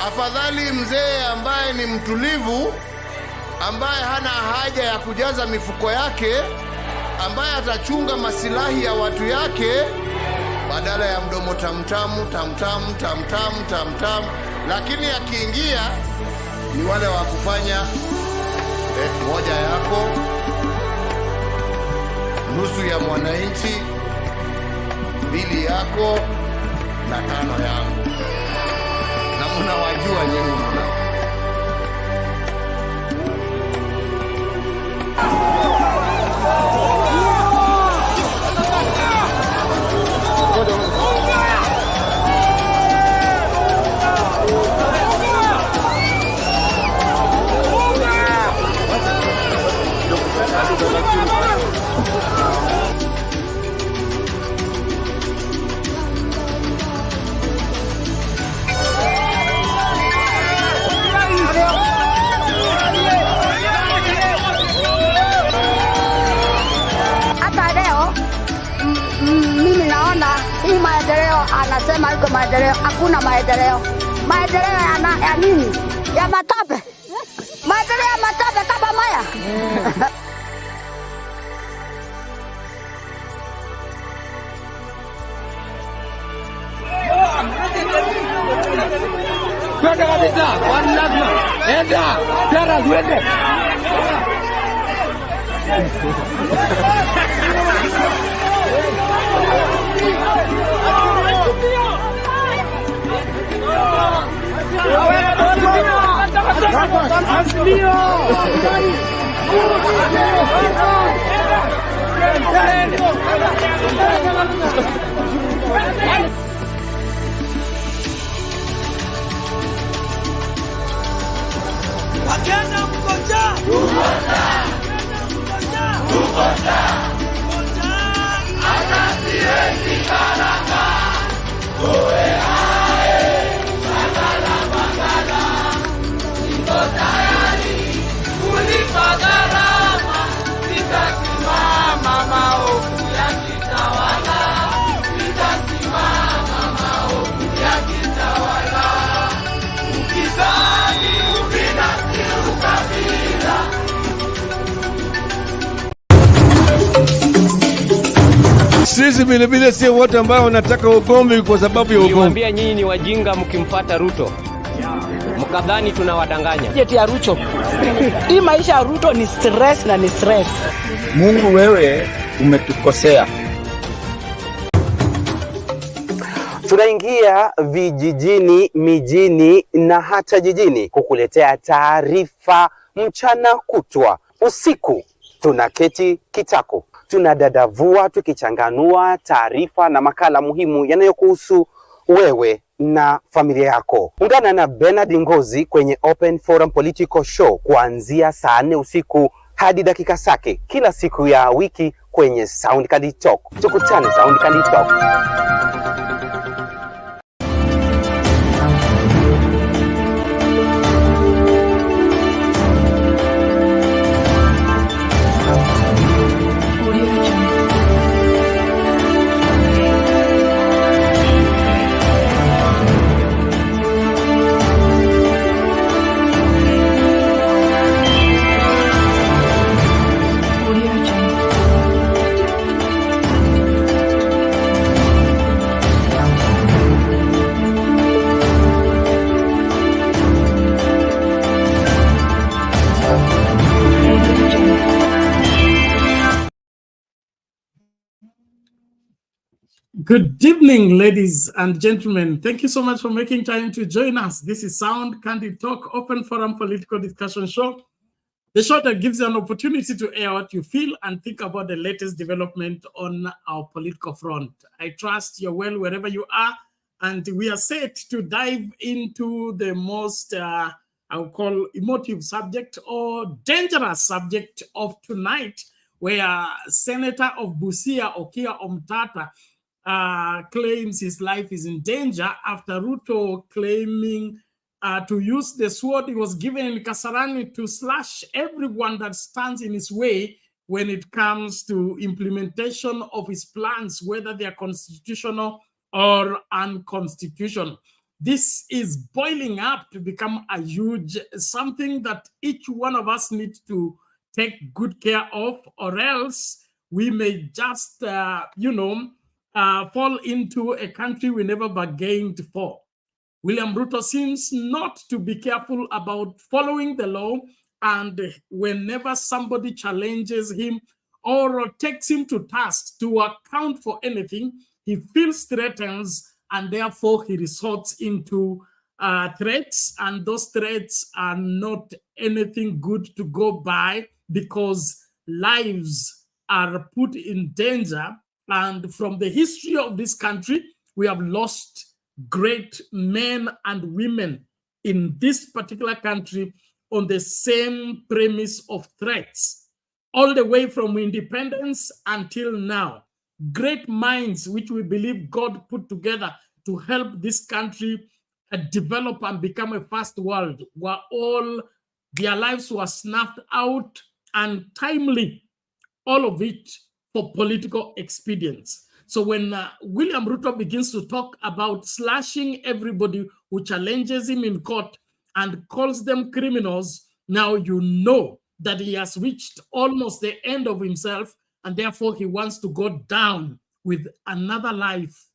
Afadhali mzee ambaye ni mtulivu, ambaye hana haja ya kujaza mifuko yake, ambaye atachunga masilahi ya watu yake, badala ya mdomo tamtamu tamtamu tamtamu tamtamu. Lakini akiingia ni wale wa kufanya moja yako, nusu ya mwananchi, mbili yako na tano yangu. Na mnawajua nyinyi mna. Mimi naona hii maendeleo anasema iko maendeleo, hakuna maendeleo. Maendeleo ya nini? Ya matope. Maendeleo ya matope kama maya. Kwenda kabisa, kwani lazima. Enda, tara twende. Wakenda mkoja. Mkoja. Akasiwezi karanga. Uwe hae. Magala. Niko tayari. Kulipa gharama. Nitasimama maovu ya kitawala. Nitasimama maovu ya kitawala. Ukizani ubinafsi ukabila. Sisi vile sio wote ambao wanataka ugomvi kwa sababu ya ugomvi. Niwaambia nyinyi ni wajinga mkimpata Ruto. Mkadhani tunawadanganya. Jeti ya Ruto. Hii maisha ya Ruto ni stress na ni stress. Mungu wewe umetukosea. Tunaingia vijijini, mijini na hata jijini kukuletea taarifa mchana kutwa. Usiku tunaketi kitako, tunadadavua tukichanganua taarifa na makala muhimu yanayokuhusu wewe na familia yako. Ungana na Bernard Ngozi kwenye Open Forum Political Show kuanzia saa 4 usiku hadi dakika zake kila siku ya wiki kwenye Sound Candy Talk. Tukutane Sound Candy Talk. Good evening, ladies and gentlemen. Thank you so much for making time to join us. This is Sound Candy Talk, Open Forum Political Discussion Show. The show that gives you an opportunity to air what you feel and think about the latest development on our political front. I trust you're well wherever you are, and we are set to dive into the most, I would call, emotive subject or dangerous subject of tonight, where Senator of Busia, Okiya Omutata, claims his life is in danger after Ruto claiming to use the sword he was given in Kasarani to slash everyone that stands in his way when it comes to implementation of his plans, whether they are constitutional or unconstitutional. This is boiling up to become a huge something that each one of us needs to take good care of, or else we may just, fall into a country we never bargained for. William Ruto seems not to be careful about following the law, and whenever somebody challenges him or takes him to task to account for anything, he feels threatened, and therefore he resorts into threats, and those threats are not anything good to go by, because lives are put in danger. And from the history of this country, we have lost great men and women in this particular country on the same premise of threats, all the way from independence until now. Great minds which we believe God put together to help this country develop and become a first world were all, their lives were snuffed out, and timely, all of it for political expedience. So when William Ruto begins to talk about slashing everybody who challenges him in court and calls them criminals, now you know that he has reached almost the end of himself, and therefore he wants to go down with another life,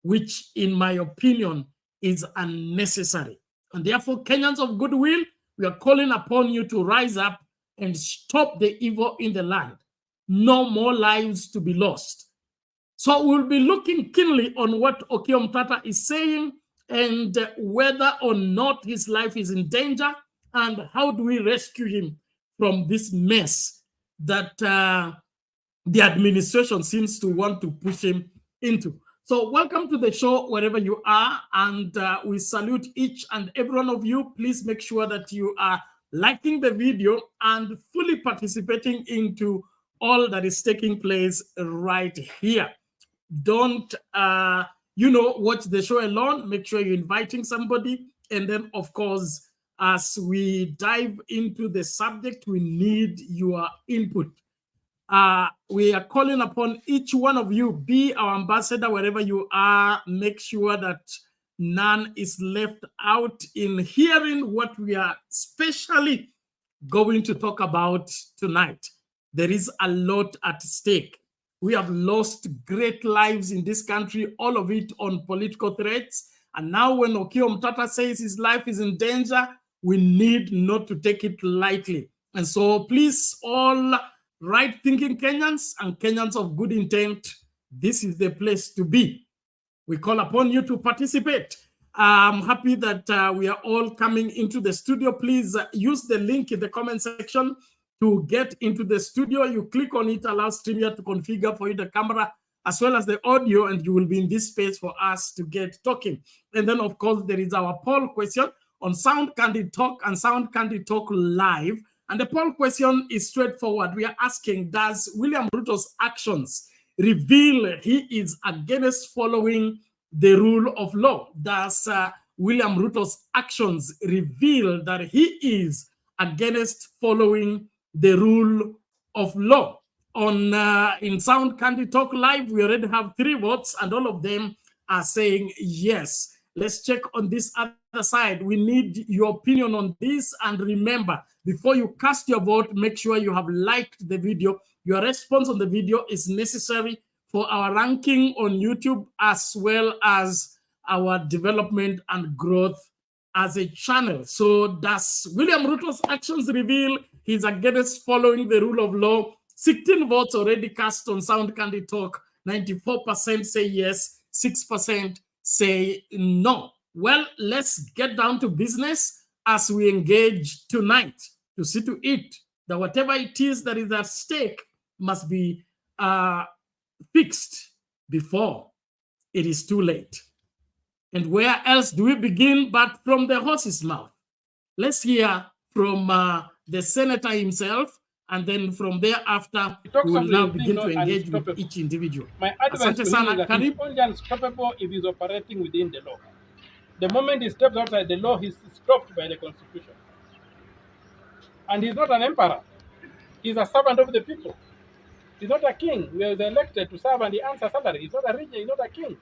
which in my opinion is unnecessary. And therefore, Kenyans of goodwill, we are calling upon you to rise up and stop the evil in the land. No more lives to be lost. So we'll be looking keenly on what Okiya Omutata is saying, and whether or not his life is in danger, and how do we rescue him from this mess that the administration seems to want to push him into. So welcome to the show wherever you are, and we salute each and every one of you. Please make sure that you are liking the video and fully participating into all that is taking place right here. Don't, watch the show alone. Make sure you're inviting somebody. And then, of course, as we dive into the subject, we need your input. We are calling upon each one of you, be our ambassador wherever you are. Make sure that none is left out in hearing what we are specially going to talk about tonight. There is a lot at stake. We have lost great lives in this country, all of it on political threats. And now when Okiya Omutata says his life is in danger, we need not to take it lightly. And so please, all right-thinking Kenyans and Kenyans of good intent, this is the place to be. We call upon you to participate. I'm happy that we are all coming into the studio. Please use the link in the comment section to get into the studio. You click on it, allow StreamYard to configure for you the camera as well as the audio, and you will be in this space for us to get talking. And then, of course, there is our poll question on Sound Candid Talk and Sound Candid Talk Live. And the poll question is straightforward. We are asking, does William Ruto's actions reveal he is against following the rule of law? Does William Ruto's actions reveal that he is against following the rule of law? On in Sound Candid Talk Live, we already have 3 votes, and all of them are saying yes. Let's check on this other side. We need your opinion on this. And remember, before you cast your vote, make sure you have liked the video. Your response on the video is necessary for our ranking on YouTube, as well as our development and growth as a channel. So does William Ruto's actions reveal he's against following the rule of law? 16 votes already cast on Sound Candid Talk. 94% say yes, 6% say no. Well, let's get down to business as we engage tonight to see to it that whatever it is that is at stake must be fixed before it is too late. And where else do we begin but from the horse's mouth? Let's hear from the senator himself, and then from thereafter, we will now begin to engage with each individual. My advice to him is that he's only unstoppable if he's operating within the law. The moment he steps outside the law, he's stopped by the Constitution. And he's not an emperor. He's a servant of the people. He's not a king. We are elected to serve and he earns a salary. He's not a regent, he's not a king.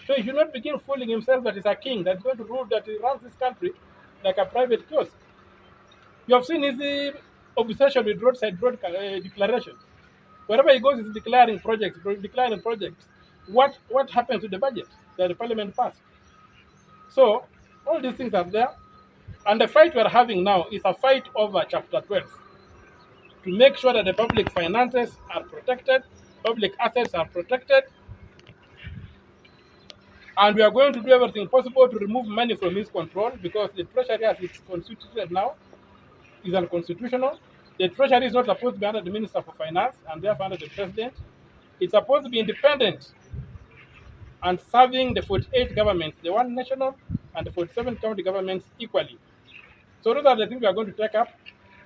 So he should not begin fooling himself that he's a king, that's going to rule, that he runs this country like a private kiosk. You have seen his obsession with roadside road declarations. Wherever he goes, he's declaring projects, declaring projects. What happened to the budget that the parliament passed? So all these things are there. And the fight we're having now is a fight over Chapter 12 to make sure that the public finances are protected, public assets are protected, and we are going to do everything possible to remove money from his control, because the treasury as it's constituted now is unconstitutional. The treasury is not supposed to be under the Minister for Finance and therefore under the President. It's supposed to be independent and serving the 48 governments, the one national and the 47 county governments equally. So those are the things we are going to take up.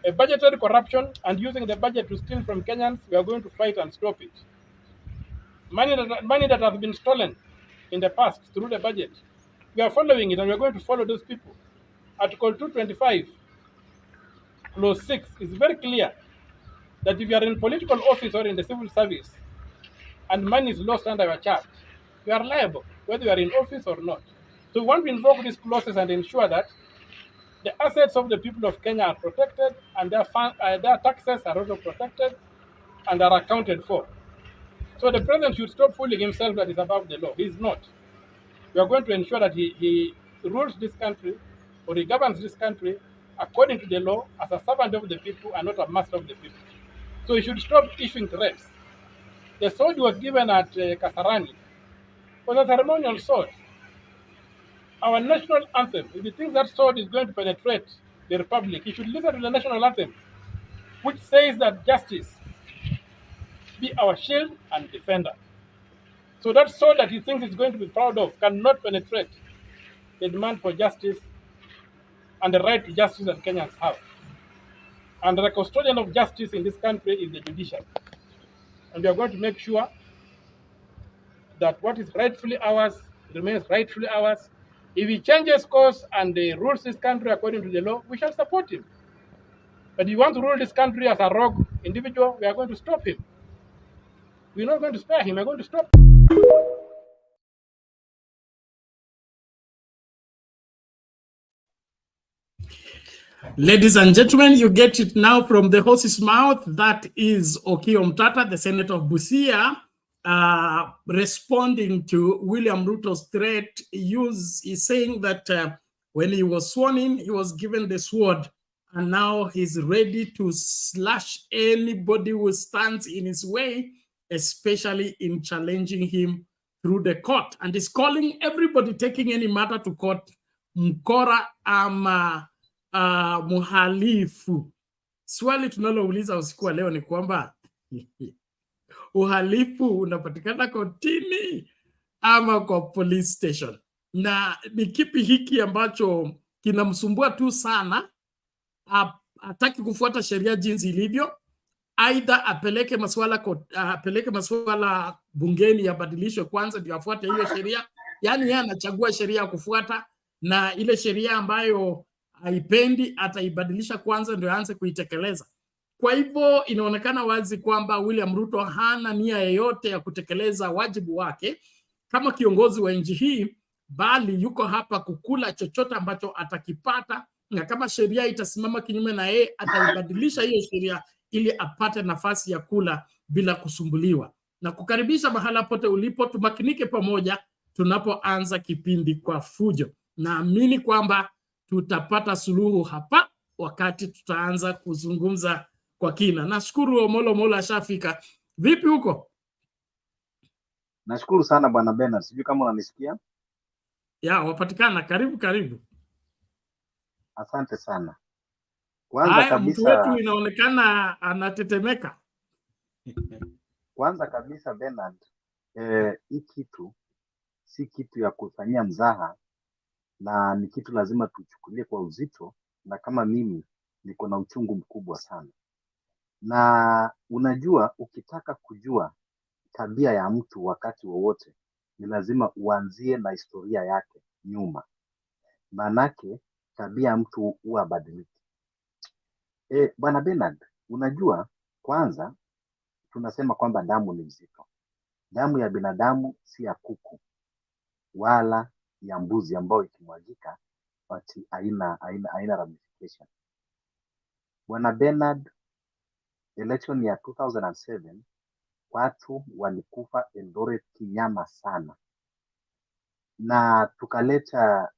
A budgetary corruption and using the budget to steal from Kenyans, we are going to fight and stop it. Money that has been stolen in the past through the budget, we are following it, and we are going to follow those people. Article 225, clause 6 is very clear that if you are in political office or in the civil service and money is lost under your charge, you are liable, whether you are in office or not. So we want to invoke these clauses and ensure that the assets of the people of Kenya are protected, and their taxes are also protected and are accounted for. So the president should stop fooling himself that he's above the law. He's not. We are going to ensure that he rules this country, or he governs this country according to the law as a servant of the people and not a master of the people. So he should stop issuing threats. The sword was given at Kasarani was a ceremonial sword. Our national anthem, if he thinks that sword is going to penetrate the republic, he should listen to the national anthem, which says that justice be our shield and defender. So that sword that he thinks he's going to be proud of cannot penetrate the demand for justice and the right to justice that Kenyans have. And the custodian of justice in this country is the judiciary. And we are going to make sure that what is rightfully ours remains rightfully ours. If he changes course and rules this country according to the law, we shall support him. But if he wants to rule this country as a rogue individual, we are going to stop him. We're not going to spare him, we're going to stop him. Ladies and gentlemen, you get it now from the horse's mouth. That is Okiya Omutata, the Senator of Busia, responding to William Ruto's threat. He's saying that when he was sworn in, he was given the sword, and now he's ready to slash anybody who stands in his way, especially in challenging him through the court. And he's calling everybody taking any matter to court mkora ama muhalifu. Swali tunalouliza usiku wa leo ni kwamba uhalifu unapatikana kotini ama kwa police station? Na ni kipi hiki ambacho kinamsumbua tu sana? Hataki kufuata sheria jinsi ilivyo, aidha apeleke masuala bungeni yabadilishwe kwanza ndio afuate hiyo sheria. Yani yeye anachagua sheria kufuata, na ile sheria ambayo haipendi ataibadilisha kwanza ndio aanze kuitekeleza. Kwa hivyo inaonekana wazi kwamba William Ruto hana nia yoyote ya kutekeleza wajibu wake kama kiongozi wa nchi hii, bali yuko hapa kukula chochote ambacho atakipata, na kama sheria itasimama kinyume na yeye ataibadilisha hiyo sheria ili apate nafasi ya kula bila kusumbuliwa. Na kukaribisha mahala pote ulipo, tumakinike pamoja tunapoanza kipindi kwa fujo. Naamini kwamba tutapata suluhu hapa wakati tutaanza kuzungumza kwa kina. Nashukuru Omolo ashafika. Vipi huko? Nashukuru sana Bwana Bernard. Sijui kama unanisikia? Ya, wapatikana. Karibu. Asante sana. Kwanza kabisa, mtu wetu inaonekana anatetemeka. Kwanza kabisa Bernard, hii kitu si kitu ya kufanyia mzaha, na ni kitu lazima tuchukulie kwa uzito, na kama mimi niko na uchungu mkubwa sana. Na unajua, ukitaka kujua tabia ya mtu wakati wowote, ni lazima uanzie na historia yake nyuma. Manake tabia ya mtu huwa badiliki. Bwana Bernard, unajua, kwanza tunasema kwamba damu ni mzito. Damu ya binadamu si ya kuku. wala ya mbuzi ambayo ikimwagika ati haina ramification. Bwana Bernard, election ya 2007 watu walikufa Eldoret kinyama sana, na tukaleta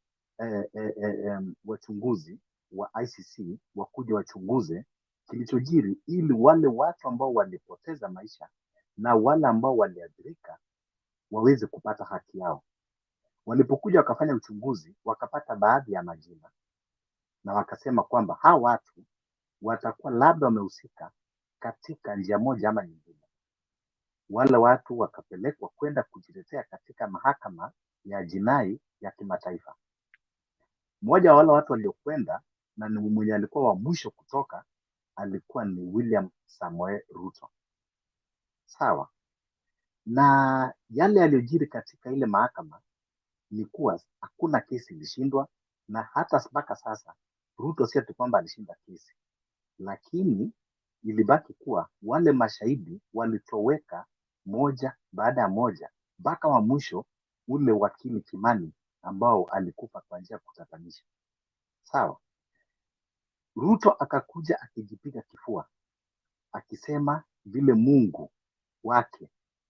wachunguzi wa ICC wakuja wachunguze kilichojiri, ili wale watu ambao walipoteza maisha na wale ambao waliathirika waweze kupata haki yao. Walipokuja wakafanya uchunguzi, wakapata baadhi ya majina na wakasema kwamba hawa watu watakuwa labda wamehusika katika njia moja ama nyingine. Wale watu wakapelekwa kwenda kujitetea katika mahakama ya jinai ya kimataifa. Mmoja wa wale watu waliokwenda na ni mwenye alikuwa wa mwisho kutoka alikuwa ni William Samoei Ruto. Sawa. Na yale yaliyojiri katika ile mahakama ni kuwa hakuna kesi ilishindwa, na hata mpaka sasa Ruto si ati kwamba alishinda kesi, lakini ilibaki kuwa wale mashahidi walitoweka moja baada ya moja mpaka wa mwisho ule wakili Kimani ambao alikufa kwa njia ya kutatanisha. Sawa. Ruto akakuja akijipiga kifua akisema vile Mungu wake,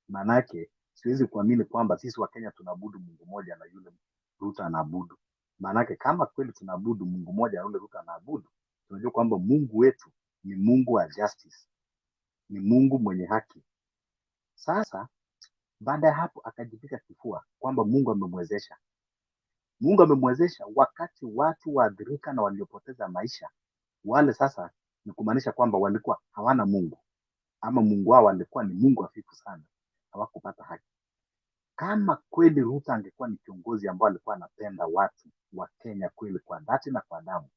manake siwezi kuamini kwamba sisi wa Kenya tunaabudu Mungu moja na yule Ruto anaabudu. Manake kama kweli tunaabudu Mungu moja na yule Ruto anaabudu, tunajua kwamba Mungu wetu ni Mungu wa justice, ni Mungu mwenye haki. Sasa baada ya hapo akajipiga kifua kwamba Mungu amemwezesha. Mungu amemwezesha wakati watu waathirika na waliopoteza maisha wale sasa ni kumaanisha kwamba walikuwa hawana Mungu, ama Mungu wao alikuwa ni Mungu hafifu sana, hawakupata haki. Kama kweli Ruto angekuwa ni kiongozi ambao alikuwa anapenda watu wa Kenya kweli kwa dhati na kwa damu,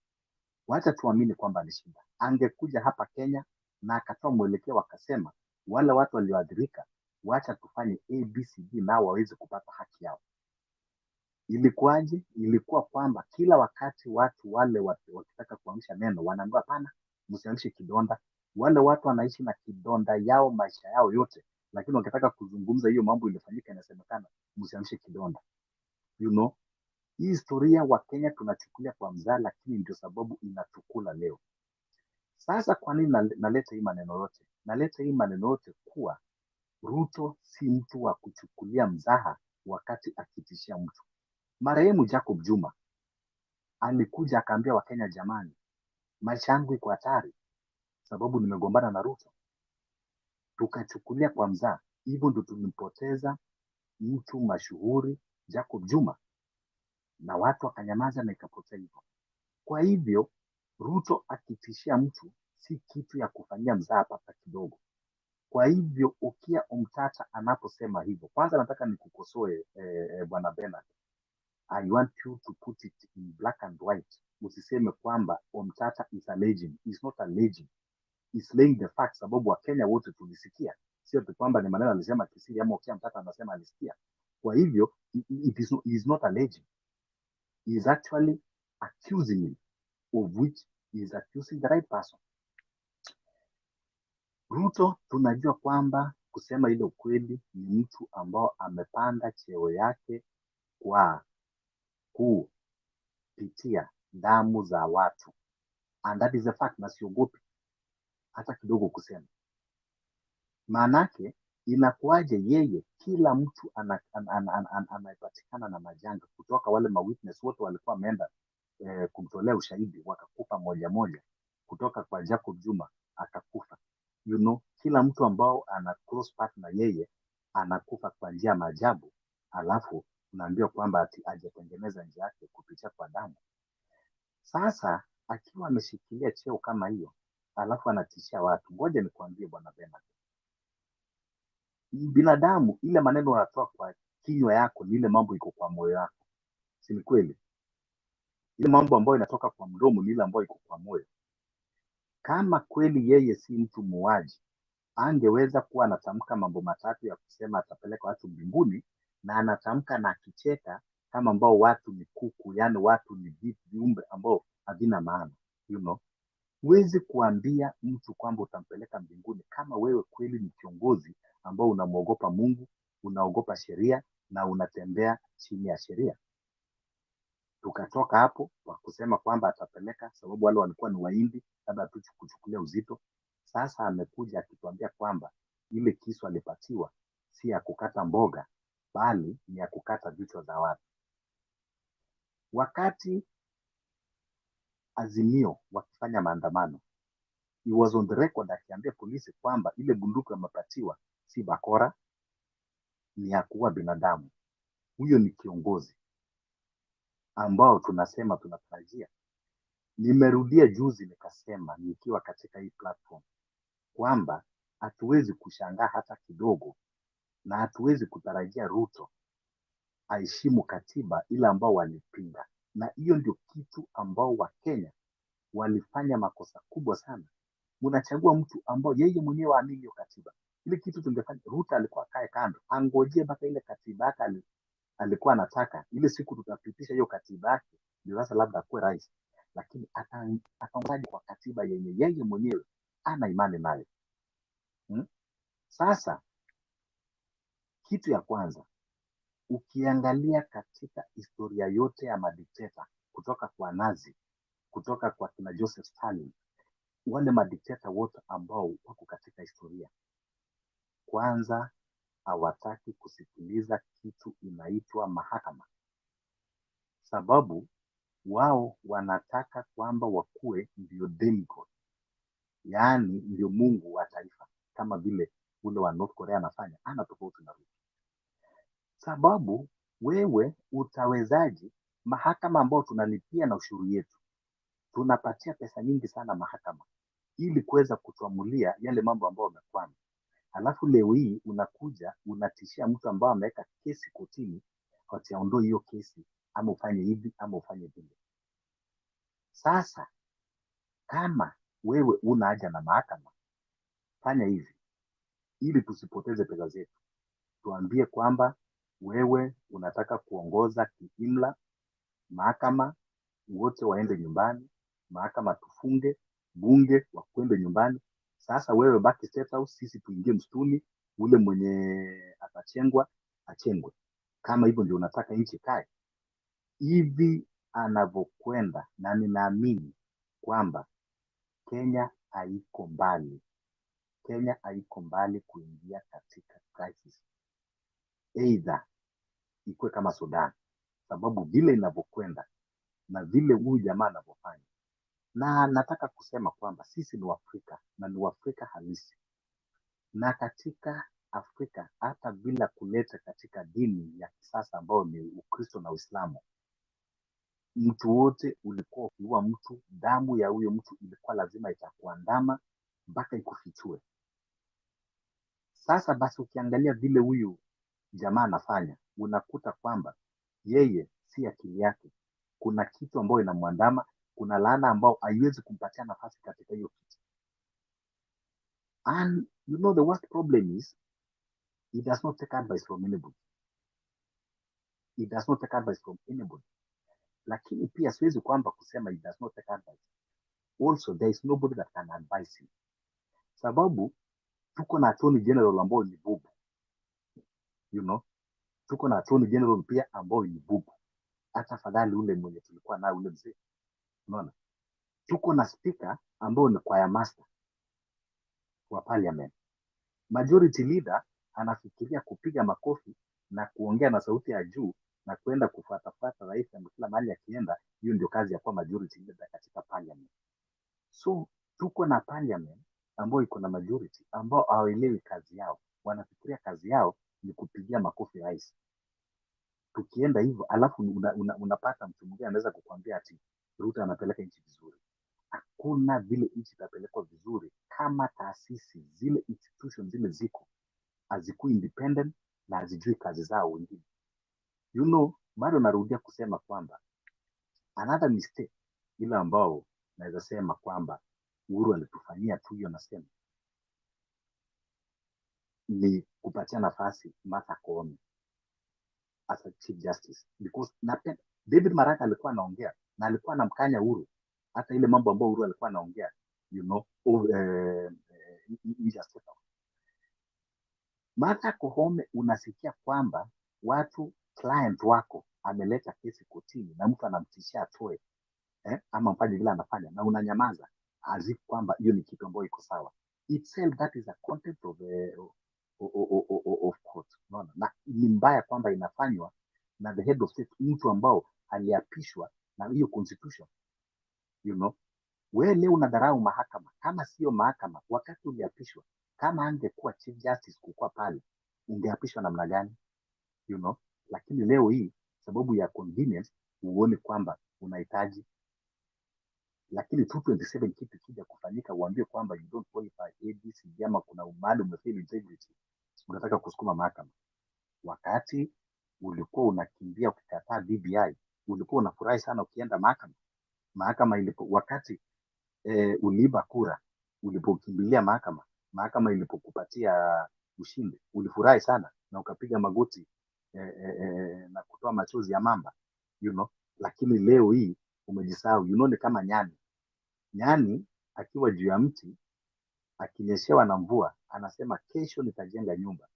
wacha tuamini kwamba alishinda. Angekuja hapa Kenya na akatoa mwelekeo, akasema wale watu walioathirika wacha tufanye ABCD nao waweze kupata haki yao. Ilikuwaje? Ilikuwa kwamba kila wakati watu wale wakitaka kuamsha neno wanaambiwa hapana, msiamshe kidonda. Wale watu wanaishi na kidonda yao maisha yao yote, lakini wakitaka kuzungumza hiyo mambo ilifanyika, inasemekana msiamshe kidonda. You know, hii historia wa Kenya tunachukulia kwa mzaha, lakini ndio sababu inatukula leo. Sasa kwa nini naleta hii maneno yote? Naleta hii maneno yote kuwa Ruto si mtu wa kuchukulia mzaha wakati akitishia mtu. Marehemu Jacob Juma alikuja akaambia Wakenya, jamani, maisha yangu iko hatari sababu nimegombana na Ruto. Tukachukulia kwa mzaha, hivyo ndio tulimpoteza mtu mashuhuri Jacob Juma, na watu wakanyamaza na ikapotea hivyo. Kwa hivyo Ruto akitishia mtu si kitu ya kufanyia mzaha hata kidogo. Kwa hivyo Okiya Omutata anaposema hivyo, kwanza nataka nikukosoe Bwana Bernard. I want you to put it in black and white. Usiseme kwamba Omutata is a legend. He's not a legend. He's laying the facts, sababu wa Kenya wote tulisikia. Sio tu kwamba ni maneno alisema kisiri ama Okiya Omutata anasema alisikia. Kwa hivyo he is not a legend. He is actually accusing him, of which he is accusing the right person. Ruto tunajua kwamba kusema ile ukweli ni mtu ambao amepanda cheo yake kwa kupitia damu za watu, and that is a fact, na siogopi hata kidogo kusema. Maanake inakuwaje yeye kila mtu anayepatikana na majanga, kutoka wale mawitness wote walikuwa wameenda kumtolea ushahidi wakakufa moja moja, kutoka kwa Jacob Juma akakufa. You know, kila mtu ambao ana close partner yeye anakufa kwa njia ya maajabu, alafu unaambiwa kwamba ati ajetengeneza njia yake kupitia kwa damu. Sasa akiwa ameshikilia cheo kama hiyo, alafu anatishia watu, ngoja nikwambie Bwana Bernard, binadamu ile maneno unatoa kwa kinywa yako ni ile mambo iko kwa moyo wako, si ni kweli? Ile mambo ambayo inatoka kwa mdomo ni ile ambayo iko kwa moyo. Kama kweli yeye si mtu muuaji, angeweza kuwa anatamka mambo matatu ya kusema atapeleka watu mbinguni, na anatamka na akicheka kama ambao watu ni kuku, yani watu ni viumbe ambao havina maana. You know, huwezi kuambia mtu kwamba utampeleka mbinguni kama wewe kweli ni kiongozi ambao unamwogopa Mungu, unaogopa sheria na unatembea chini ya sheria. Tukatoka hapo kwa kusema kwamba atapeleka, sababu wale walikuwa ni Wahindi, labda tu kuchukulia uzito. Sasa amekuja akituambia kwamba ile kisu alipatiwa si ya kukata mboga, bali ni ya kukata vichwa za watu. Wakati Azimio wakifanya maandamano, he was on the record akiambia polisi kwamba ile bunduki amepatiwa si bakora, ni ya kuua binadamu. Huyo ni kiongozi ambao tunasema tunatarajia. Nimerudia juzi nikasema nikiwa katika hii platform kwamba hatuwezi kushangaa hata kidogo, na hatuwezi kutarajia Ruto aheshimu katiba ile ambao walipinga. Na hiyo ndio kitu ambao Wakenya walifanya makosa kubwa sana. Mnachagua mtu ambao yeye mwenyewe aamini hiyo katiba. Ile kitu tungefanya, Ruto alikuwa kae kando, angojee mpaka ile katiba yake alikuwa anataka. Ile siku tutapitisha hiyo katiba yake, ndio sasa labda akuwe rais. Lakini ataongaje kwa katiba yenye yeye mwenyewe ana imani nayo? Sasa kitu ya kwanza, ukiangalia katika historia yote ya madikteta, kutoka kwa Nazi, kutoka kwa kina Joseph Stalin, wale madikteta wote ambao wako katika historia, kwanza hawataki kusikiliza kitu inaitwa mahakama, sababu wao wanataka kwamba wakuwe ndio demigod, yaani ndio Mungu wa taifa, kama vile ule wa North Korea anafanya. Ana tofauti na Ruto. Sababu wewe utawezaji, mahakama ambao tunalipia na ushuru yetu, tunapatia pesa nyingi sana mahakama ili kuweza kutuamulia yale mambo ambayo yamekwama. Alafu leo hii unakuja unatishia mtu ambao ameweka kesi kotini ati aondoe hiyo kesi, ama ufanye hivi ama ufanye vile. Sasa kama wewe una haja na mahakama, fanya hivi ili tusipoteze pesa zetu. Tuambie kwamba wewe unataka kuongoza kiimla, mahakama wote waende nyumbani, mahakama tufunge, bunge wakwende nyumbani. Sasa wewe baki State House, sisi tuingie msituni, ule mwenye atachengwa achengwe. Kama hivyo ndio unataka nchi kae hivi anavyokwenda, na ninaamini kwamba Kenya haiko mbali. Kenya haiko mbali kuingia katika crisis, either ikuwe kama Sudan, sababu vile inavyokwenda na vile huyu jamaa anavyofanya. Na nataka kusema kwamba sisi ni Waafrika na ni Waafrika halisi, na katika Afrika hata bila kuleta katika dini ya kisasa ambayo ni Ukristo na Uislamu, mtu wote ulikuwa ukiua mtu, damu ya huyo mtu ilikuwa lazima itakuandama mpaka ikufichue. Sasa basi ukiangalia vile huyu jamaa anafanya, unakuta kwamba yeye si akili yake, kuna kitu ambayo inamwandama, kuna laana ambao haiwezi kumpatia nafasi katika hiyo kitu. And you know the worst problem is he does not take advice from anybody. He does not take advice from anybody. Lakini pia siwezi kwamba kusema he does not take advice. Also there is nobody that can advise him. Sababu tuko na attorney general ambao ni bubu. You know, tuko na attorney general pia ambao ni bubu. Hata fadhali ule mwenye tulikuwa naye ule mzee. Unaona? Tuko na speaker ambao ni choir master wa parliament. Majority leader anafikiria kupiga makofi na kuongea na sauti ya juu na kwenda kufuatafuata rais na kila mahali akienda. Hiyo ndio kazi ya kuwa majority leader katika parliament. So tuko na parliament ambao iko na majority ambao hawaelewi kazi yao, wanafikiria kazi yao ni kupigia makofi rais. Tukienda hivyo, alafu unapata mtu mwingine anaweza kukwambia ati Ruto anapeleka nchi vizuri. Hakuna vile nchi itapelekwa vizuri kama taasisi zile, institutions zile ziko hazikuwa independent na hazijui kazi zao wengine. You know, bado narudia kusema kwamba another mistake ile ambao naweza sema kwamba Uhuru alitufanyia tu, hiyo nasema ni kupatia nafasi Martha Koome as a chief justice, because David Maraga alikuwa anaongea na alikuwa anamkanya Uhuru, hata ile mambo ambayo Uhuru alikuwa anaongea, you know, Martha Koome unasikia kwamba watu client wako ameleta kesi kotini na mtu anamtishia atoe ama mfanye vile anafanya na unanyamaza as if kwamba hiyo ni kitu ambayo iko sawa. Itself that is a content of court. Unaona? Na ni mbaya kwamba inafanywa na the head of state, mtu ambao aliapishwa na hiyo constitution. You know, wewe leo unadharau mahakama. Kama sio mahakama, wakati uliapishwa, kama angekuwa chief justice kukua pale, ungeapishwa namna gani? You know, lakini leo hii sababu ya convenience uone kwamba unahitaji, lakini 227 kitu kija kufanyika uambie kwamba you don't qualify ABC ama kuna mahali umefail integrity, unataka kusukuma mahakama. Wakati ulikuwa unakimbia ukikataa BBI, ulikuwa unafurahi sana ukienda mahakama. Mahakama ilipo wakati uliiba kura, ulipokimbilia mahakama, mahakama ilipokupatia ushindi, ulifurahi sana na ukapiga magoti na kutoa machozi ya mamba, you know. Lakini leo hii umejisahau. You know, ni kama nyani akiwa juu ya mti akinyeshewa na mvua anasema kesho nitajenga nyumba,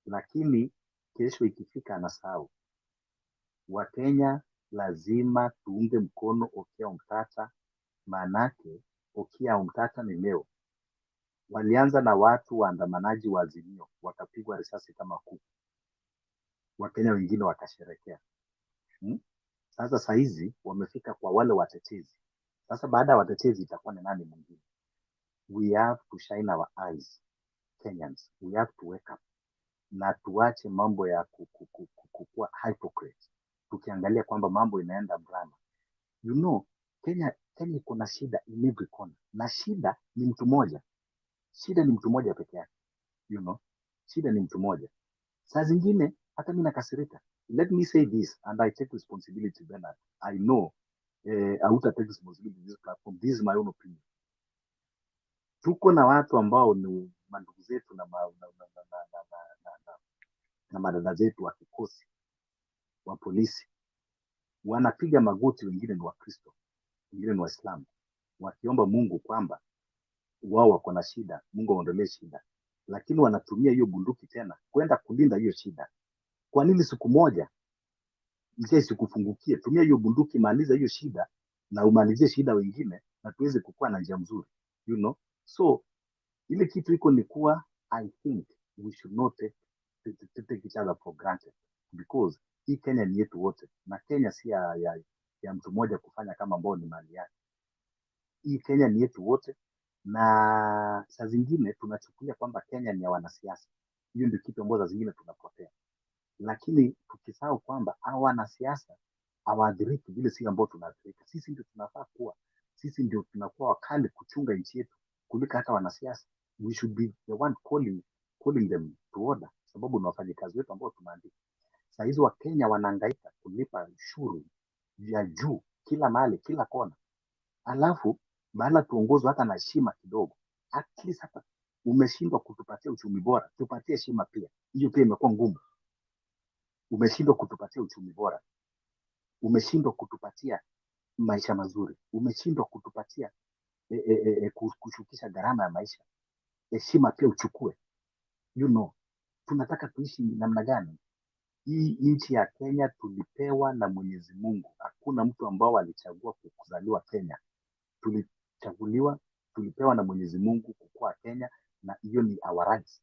lakini kesho ikifika anasahau. Wakenya lazima tuunge mkono Okiya Omutata, maanake Okiya Omutata ni leo. Walianza na watu waandamanaji wa Azimio wakapigwa risasi kama kuku, Wakenya wengine wakasherekea. Sasa saizi wamefika kwa wale watetezi. Sasa baada ya watetezi itakuwa ni nani mwingine? We have to shine our eyes, Kenyans. We have to wake up na tuache mambo ya kukua hypocrite, tukiangalia kwamba mambo inaenda mrama. You know, Kenya iko na shida in every corner, na shida ni mtu mmoja. Shida ni mtu mmoja peke yake. You know, shida ni mtu mmoja. Saa zingine hata mimi nakasirika. Let me say this and I take responsibility, Bernard. I know I would take responsibility in this platform. This is my own opinion. Tuko na watu ambao ni mandugu zetu na madada zetu wa kikosi wa polisi, wanapiga magoti, wengine ni Wakristo, wengine ni Waislamu, wakiomba Mungu kwamba wao wako na shida, Mungu aondolee shida, lakini wanatumia hiyo bunduki tena kwenda kulinda hiyo shida. Kwa nini siku moja njia sikufungukie? Tumia hiyo bunduki, maliza hiyo shida na umalizie shida wengine, na tuweze kukua na njia mzuri, you know. So ile kitu iko ni kuwa, I think we should not take each other for granted, because hii Kenya ni yetu wote, na Kenya si ya mtu mmoja kufanya kama ambao ni mali yake. Hii Kenya ni yetu wote, na saa zingine tunachukulia kwamba Kenya ni ya wanasiasa. Hiyo ndio kitu ambacho saa zingine tunapotea, lakini tukisahau kwamba hao wanasiasa hawaadhiriki vile sisi ambao tunaathirika. Sisi ndio tunafaa kuwa, sisi ndio tunakuwa wakali kuchunga nchi yetu kuliko hata wanasiasa. We should be the one calling them to order, sababu ni wafanyikazi wetu ambao tumeandika. Saa hizo Wakenya wanahangaika kulipa ushuru ya juu kila mahali, kila kona, alafu baada tuongozwe hata na heshima kidogo. At least hata umeshindwa kutupatia uchumi bora, tupatie heshima pia. Hiyo pia imekuwa ngumu. Umeshindwa kutupatia uchumi bora, umeshindwa kutupatia maisha mazuri, umeshindwa kutupatia kushukisha gharama ya maisha, heshima pia uchukue. You know, tunataka tuishi namna gani? Hii nchi ya Kenya tulipewa na Mwenyezi Mungu. Hakuna mtu ambao alichagua kuzaliwa Kenya. Tulichaguliwa, tulipewa na Mwenyezi Mungu kukua Kenya, na hiyo ni our rights.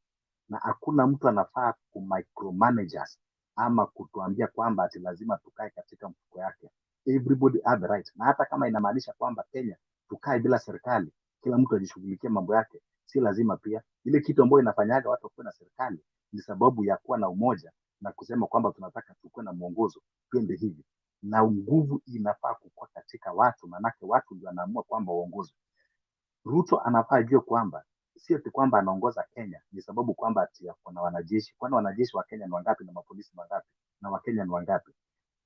Na hakuna mtu anafaa kumicromanage us ama kutuambia kwamba ati lazima tukae katika mfuko yake. Everybody have the right. Na hata kama inamaanisha kwamba Kenya tukae bila serikali, kila mtu ajishughulikie mambo yake, si lazima pia. Ile kitu ambayo inafanyaga watu wakuwe na serikali ni sababu ya kuwa na umoja na kusema kwamba tunataka tukue na mwongozo, twende hivi. Na nguvu inafaa kukua katika watu, manake watu ndio wanaamua kwamba uongozi. Ruto anafaa ajue kwamba sio tu kwamba anaongoza Kenya ni sababu kwamba ati kuna wanajeshi. Kwani wanajeshi wa Kenya ni wangapi na mapolisi wangapi na Wakenya ni wangapi?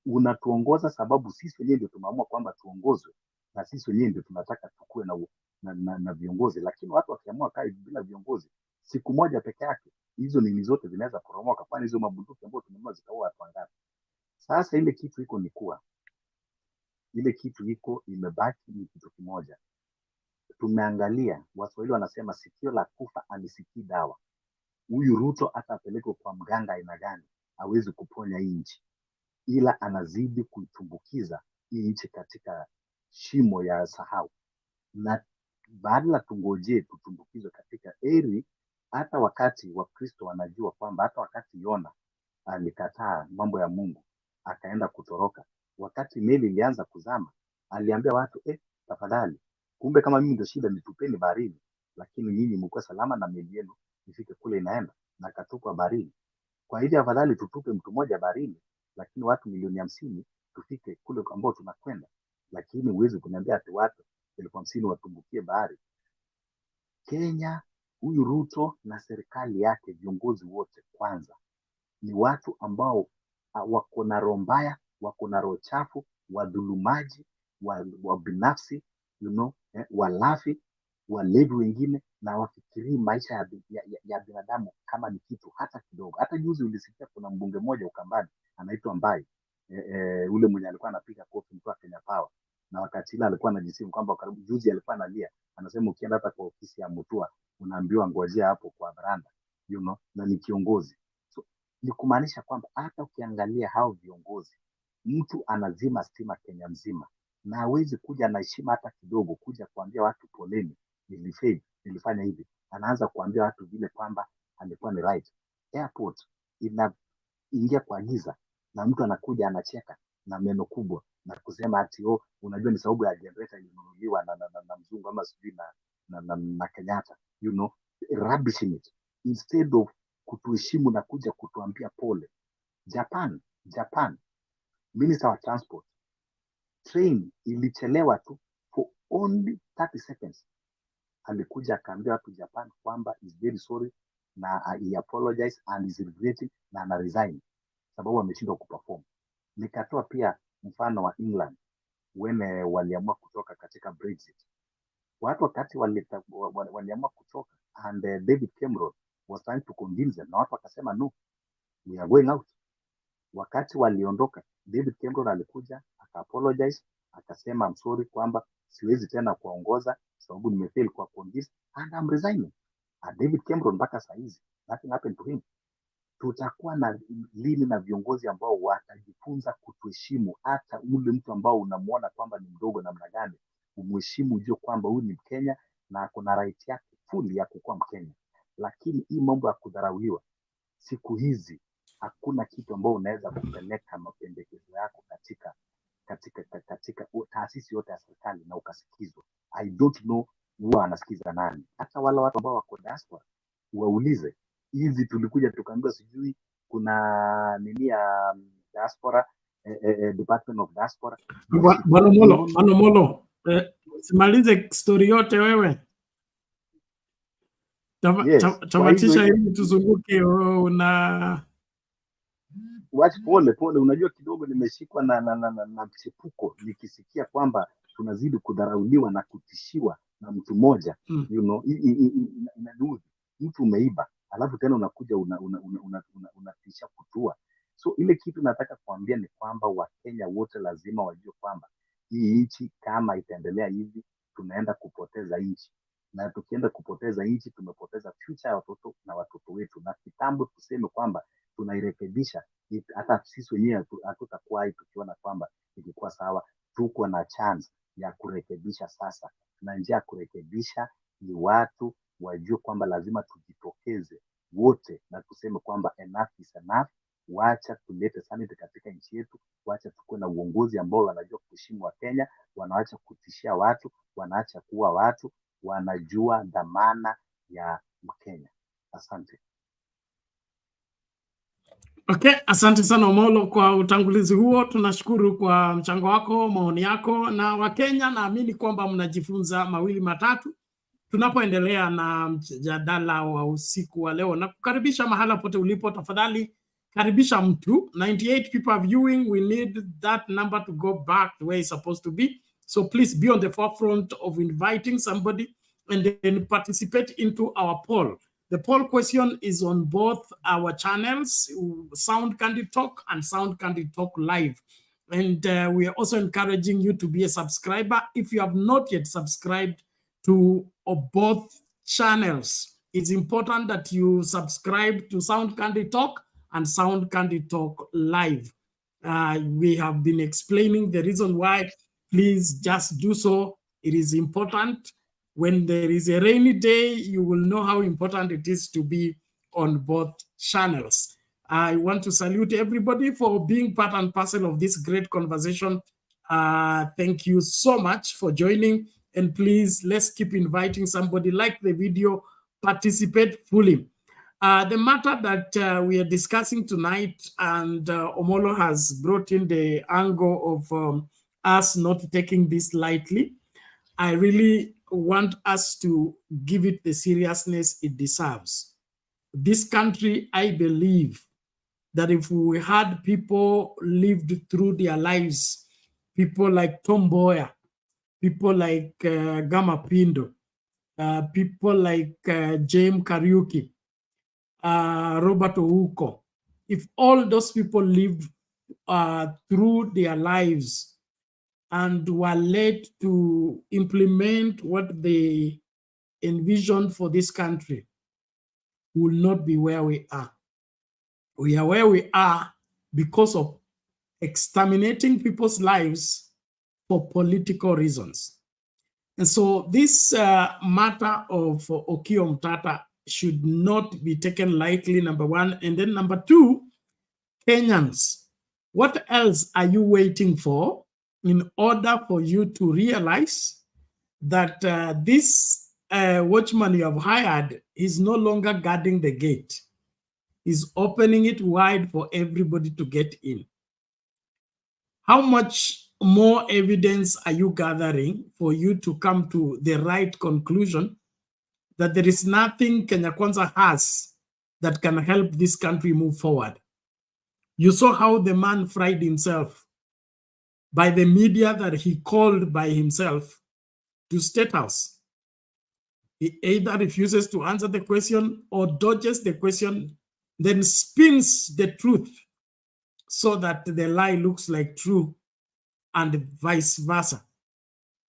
Unatuongoza sababu sisi wenyewe ndio tumeamua kwamba tuongozwe, na sisi wenyewe ndio tunataka tukue na viongozi. Lakini watu wakiamua kai bila viongozi siku moja peke yake, hizo nini zote zinaweza poromoka. Kwani hizo mabunduki ambazo tumenunua zitaua watu wangapi? Sasa ile kitu iko ni kuwa, ile kitu iko imebaki ni kitu kimoja. Tumeangalia, Waswahili wanasema sikio la kufa alisikii dawa. Huyu Ruto atapelekwa kwa mganga aina gani? hawezi kuponya hii nchi, ila anazidi kuitumbukiza hii nchi katika shimo ya sahau. Na badala tungojee tutumbukizwe katika eri, hata wakati Wakristo wanajua kwamba hata wakati Yona alikataa mambo ya Mungu akaenda kutoroka, wakati meli ilianza kuzama aliambia watu tafadhali, kumbe kama mimi ndio shida, nitupeni baharini, lakini nyinyi mko salama na meli yenu ifike kule inaenda, na akatupwa baharini. Kwa hivyo afadhali tutupe mtu mmoja baharini, lakini watu milioni 50 tufike kule ambao tunakwenda. Lakini huwezi kuniambia ati watu 50,000 watumbukie bahari. Kenya, huyu Ruto na serikali yake, viongozi wote kwanza ni watu ambao wako na roho mbaya, wako na roho chafu, wadhulumaji, wa binafsi, walafi, walevi wengine, na wafikirii maisha ya binadamu kama ni kitu hata kidogo. Hata juzi ulisikia kuna mbunge mmoja Ukambani anaitwa Mbai, ule mwenye alikuwa anapiga kofi mtu wa Kenya Power, na wakati ile alikuwa anajisimu kwamba juzi alikuwa analia, anasema ukienda hata kwa ofisi ya Mutua unaambiwa ngojea hapo kwa baranda, na ni kiongozi. So ni kumaanisha kwamba hata ukiangalia hao viongozi, mtu anazima stima Kenya mzima na hawezi kuja na heshima hata kidogo kuja kuambia watu poleni, nilifanya hivi. Anaanza kuambia watu vile kwamba alikuwa ni right. Airport inaingia kwa giza na mtu anakuja anacheka na meno kubwa na kusema ati unajua ni sababu ya generator ilinunuliwa na mzungu ama sijui na Kenyatta, rubbishing it instead of kutuheshimu na kuja kutuambia pole. Japan, Minister wa Transport, train ilichelewa tu for only 30 seconds. Alikuja akaambia watu Japan kwamba is very sorry na he apologize and is regretting na ana resign sababu ameshindwa kuperform. Nikatoa pia mfano wa England wene waliamua kutoka katika Brexit. Watu wakati waliamua kutoka and David Cameron was trying to convince them, na watu wakasema no, we are going out. Wakati waliondoka, David Cameron alikuja aka-apologize, akasema I'm sorry kwamba siwezi tena kuongoza sababu nimefail kwa convince and I'm resigning. And David Cameron mpaka saa hizi nothing happened to him. Tutakuwa na lini na viongozi ambao watajifunza kutuheshimu, hata ule mtu ambao unamuona kwamba ni mdogo namna gani, umheshimu, ujue kwamba huyu ni Mkenya na kuna right yake fully ya kukuwa Mkenya. Lakini hii mambo ya kudharauliwa siku hizi, hakuna kitu ambao unaweza kupeleka mapendekezo yako katika taasisi yote ya serikali na ukasikizwa. I don't know huwa anasikiza nani. Hata wale watu ambao wako diaspora waulize, hizi tulikuja tukaambiwa sijui kuna nini ya diaspora, Department of Diaspora. Bwana Molo, simalize story yote wewe. Tamatisha ili tuzunguke na watch pole, unajua kidogo nimeshikwa na mchepuko nikisikia kwamba tunazidi kudharauliwa na kutishiwa na mtu mmoja. Inadhuru mtu umeiba, alafu tena unakuja unatisha kutua. So ile kitu nataka kuambia ni kwamba Wakenya wote lazima wajue kwamba hii nchi kama itaendelea hivi tunaenda kupoteza nchi, na tukienda kupoteza nchi tumepoteza future ya watoto na watoto wetu. Na kitambo tuseme kwamba tunairekebisha, hata sisi wenyewe hatutakuwa tukiona kwamba ilikuwa sawa. Tuko na chance ya kurekebisha sasa, na njia ya kurekebisha ni watu wajue kwamba lazima tujitokeze wote na tuseme kwamba enough is enough. Wacha tulete sanity katika nchi yetu, wacha tukuwe na uongozi ambao wanajua kuheshimu wa Kenya, wanaacha kutishia watu, wanaacha kuua watu, wanajua dhamana ya Mkenya. Asante. Okay, asante sana Omolo kwa utangulizi huo. Tunashukuru kwa mchango wako, maoni yako, na Wakenya naamini kwamba mnajifunza mawili matatu tunapoendelea na mjadala wa usiku wa leo. Na kukaribisha mahala pote ulipo, tafadhali karibisha mtu. 98 people are viewing. We need that number to go back the way it's supposed to be. So please be on the forefront of inviting somebody and then participate into our poll. The poll question is on both our channels, Sound Candid Talk and Sound Candid Talk Live. And we are also encouraging you to be a subscriber. If you have not yet subscribed to both channels, it's important that you subscribe to Sound Candid Talk and Sound Candid Talk Live. We have been explaining the reason why. Please just do so. It is important. When there is a rainy day, you will know how important it is to be on both channels. I want to salute everybody for being part and parcel of this great conversation. Thank you so much for joining. And please, let's keep inviting somebody. Like the video, participate fully. The matter that we are discussing tonight, and Omolo has brought in the angle of us not taking this lightly. I really want us to give it the seriousness it deserves. This country, I believe that if we had people lived through their lives, people like Tom Mboya, people like Gama Pindo, people like James Kariuki, Robert Ouko, if all those people lived through their lives and were led to implement what they envisioned for this country, we will not be where we are. We are where we are because of exterminating people's lives for political reasons. And so this matter of Okiya Omutata should not be taken lightly, number one. And then number two, Kenyans, what else are you waiting for in order for you to realize that this watchman you have hired is no longer guarding the gate? He's opening it wide for everybody to get in. How much more evidence are you gathering for you to come to the right conclusion that there is nothing Kenya Kwanza has that can help this country move forward? You saw how the man fried himself by the media that he called by himself to State House. He either refuses to answer the question or dodges the question, then spins the truth so that the lie looks like true, and vice versa.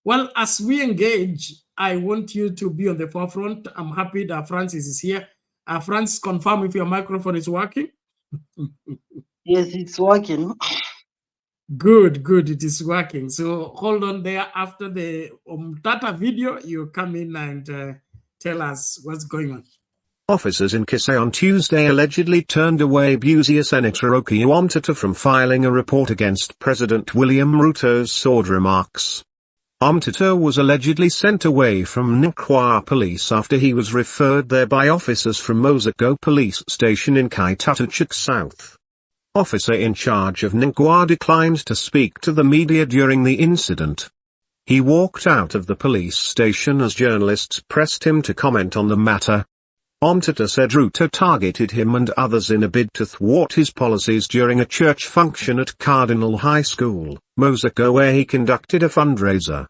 Well, as we engage, I want you to be on the forefront. I'm happy that Francis is here. Francis, confirm if your microphone is working. Yes, it's working. Good, good, it is working. So hold on there. After the Omutata video, you come in and tell us what's going on. Officers in Kisii on Tuesday allegedly turned away Busia Senator Okiya Omutata from filing a report against President William Ruto's sword remarks. Omutata was allegedly sent away from Nkwa police after he was referred there by officers from Mosako police station in Kaitatuchik South. Officer in charge of Nkwa declined to speak to the media during the incident. He walked out of the police station as journalists pressed him to comment on the matter. Omutata said Ruto targeted him and others in a bid to thwart his policies during a church function at Cardinal High School, Mosako, where he conducted a fundraiser.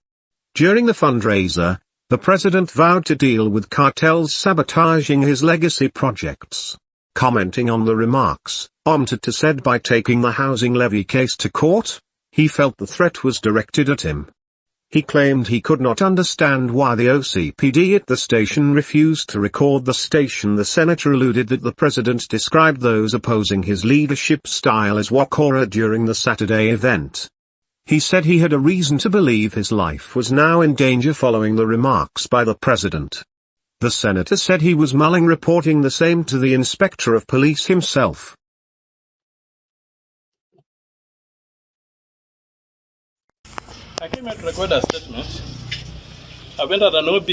During the fundraiser, the president vowed to deal with cartels sabotaging his legacy projects. Commenting on the remarks, Omutata said by taking the housing levy case to court, he felt the threat was directed at him. He claimed he could not understand why the OCPD at the station refused to record the station. The senator alluded that the president described those opposing his leadership style as wakora during the Saturday event. He said he had a reason to believe his life was now in danger following the remarks by the president. The senator said he was mulling reporting the same to the inspector of police himself. I came here to record a statement. I went at an OB,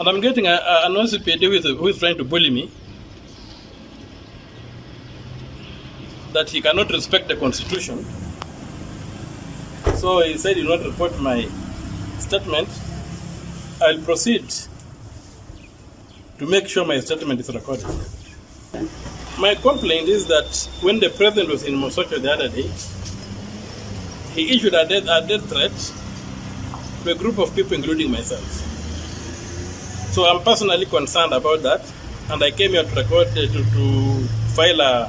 and I'm getting an OCPD who is trying to bully me, that he cannot respect the Constitution. So he said he will not report my statement. I'll proceed to make sure my statement is recorded. My complaint is that when the president was in Mosocho the other day, he issued a death threat to a group of people, including myself. So I'm personally concerned about that, and I came here to record, to file a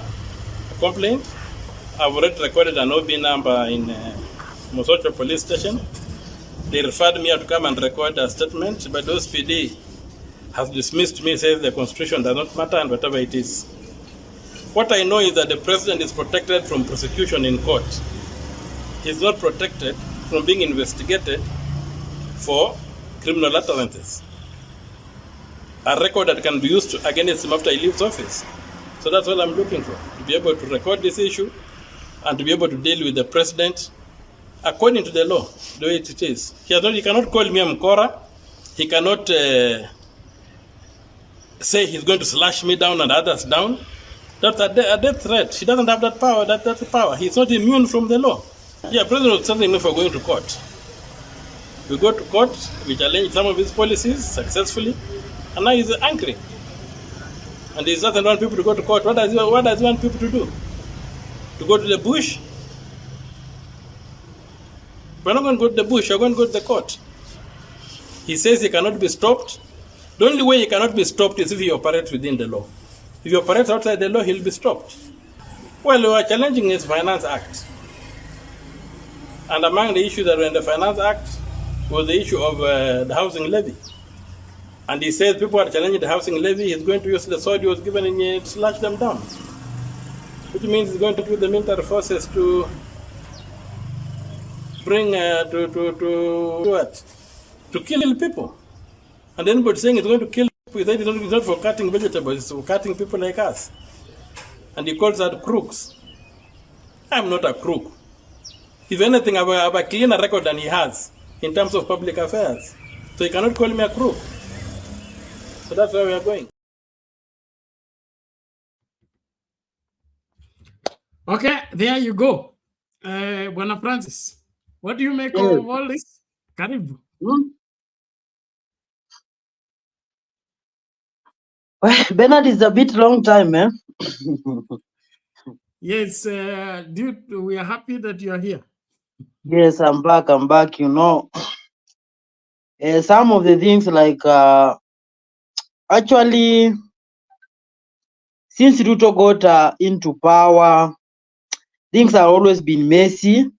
complaint. I've already recorded an OB number in Mosocho police station. They referred me to come and record a statement, but those PD has dismissed me, says the Constitution does not matter and whatever it is. What I know is that the president is protected from prosecution in court. He's not protected from being investigated for criminal utterances. A record that can be used against him after he leaves office. So that's what I'm looking for, to be able to record this issue and to be able to deal with the president according to the law, the way it is. He cannot call me a Mkora. He cannot say he's going to slash me down and others down. That's a death threat. He doesn't have that power. That's the power. He's not immune from the law. Yeah, President was telling me for going to court. We go to court, we challenge some of his policies successfully, and now he's angry. And he doesn't want people to go to court. What does he want people to do? To go to the bush? We're not going to go to the bush, we're going to go to the court. He says he cannot be stopped. The only way he cannot be stopped is if he operates within the law. If he operates outside the law, he'll be stopped. Well, we are challenging his Finance Act. And among the issues that were in the Finance Act was the issue of the housing levy. And he says people are challenging the housing levy, he's going to use the sword he was given and to slash them down. Which means he's going to use the military forces to bring, to kill people. And then anybody saying he's going to kill people, he said it's not for cutting vegetables, it's for cutting people like us. And he calls us crooks. I'm not a crook. If anything, I have a cleaner record than he has in terms of public affairs. So he cannot call me a crook. So that's where we are going. Okay, there you go. Buena Francis, what do you make of all this? Karibu. Well, Bernard, is a bit long time, eh? Yes, dude, we are happy that you are here. Yes, I'm back. You know, some of the things like actually, since Ruto got into power, things have always been messy.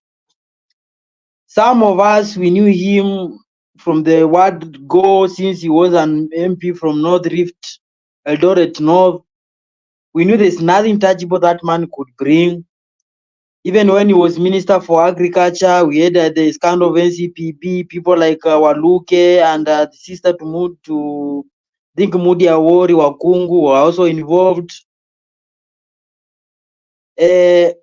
Some of us, we knew him from the word go since he was an MP from North Rift, Eldoret North. We knew there's nothing tangible that man could bring. Even when he was Minister for Agriculture, we had this kind of NCPB, people like Waluke and the sister to think Mudi Awori, Wakungu were also involved. That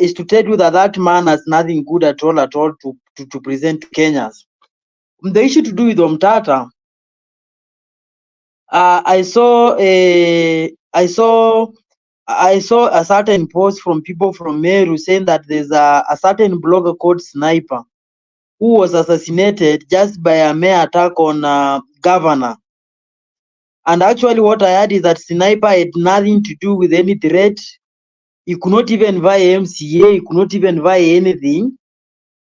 is to tell you that that man has nothing good at all to present to Kenyans. The issue to do with Omutata, I saw a certain post from people from Meru saying that there's a certain blogger called Sniper who was assassinated just by a mere attack on governor. And actually what I heard is that Sniper had nothing to do with any threat. He could not even buy MCA, he could not even buy anything.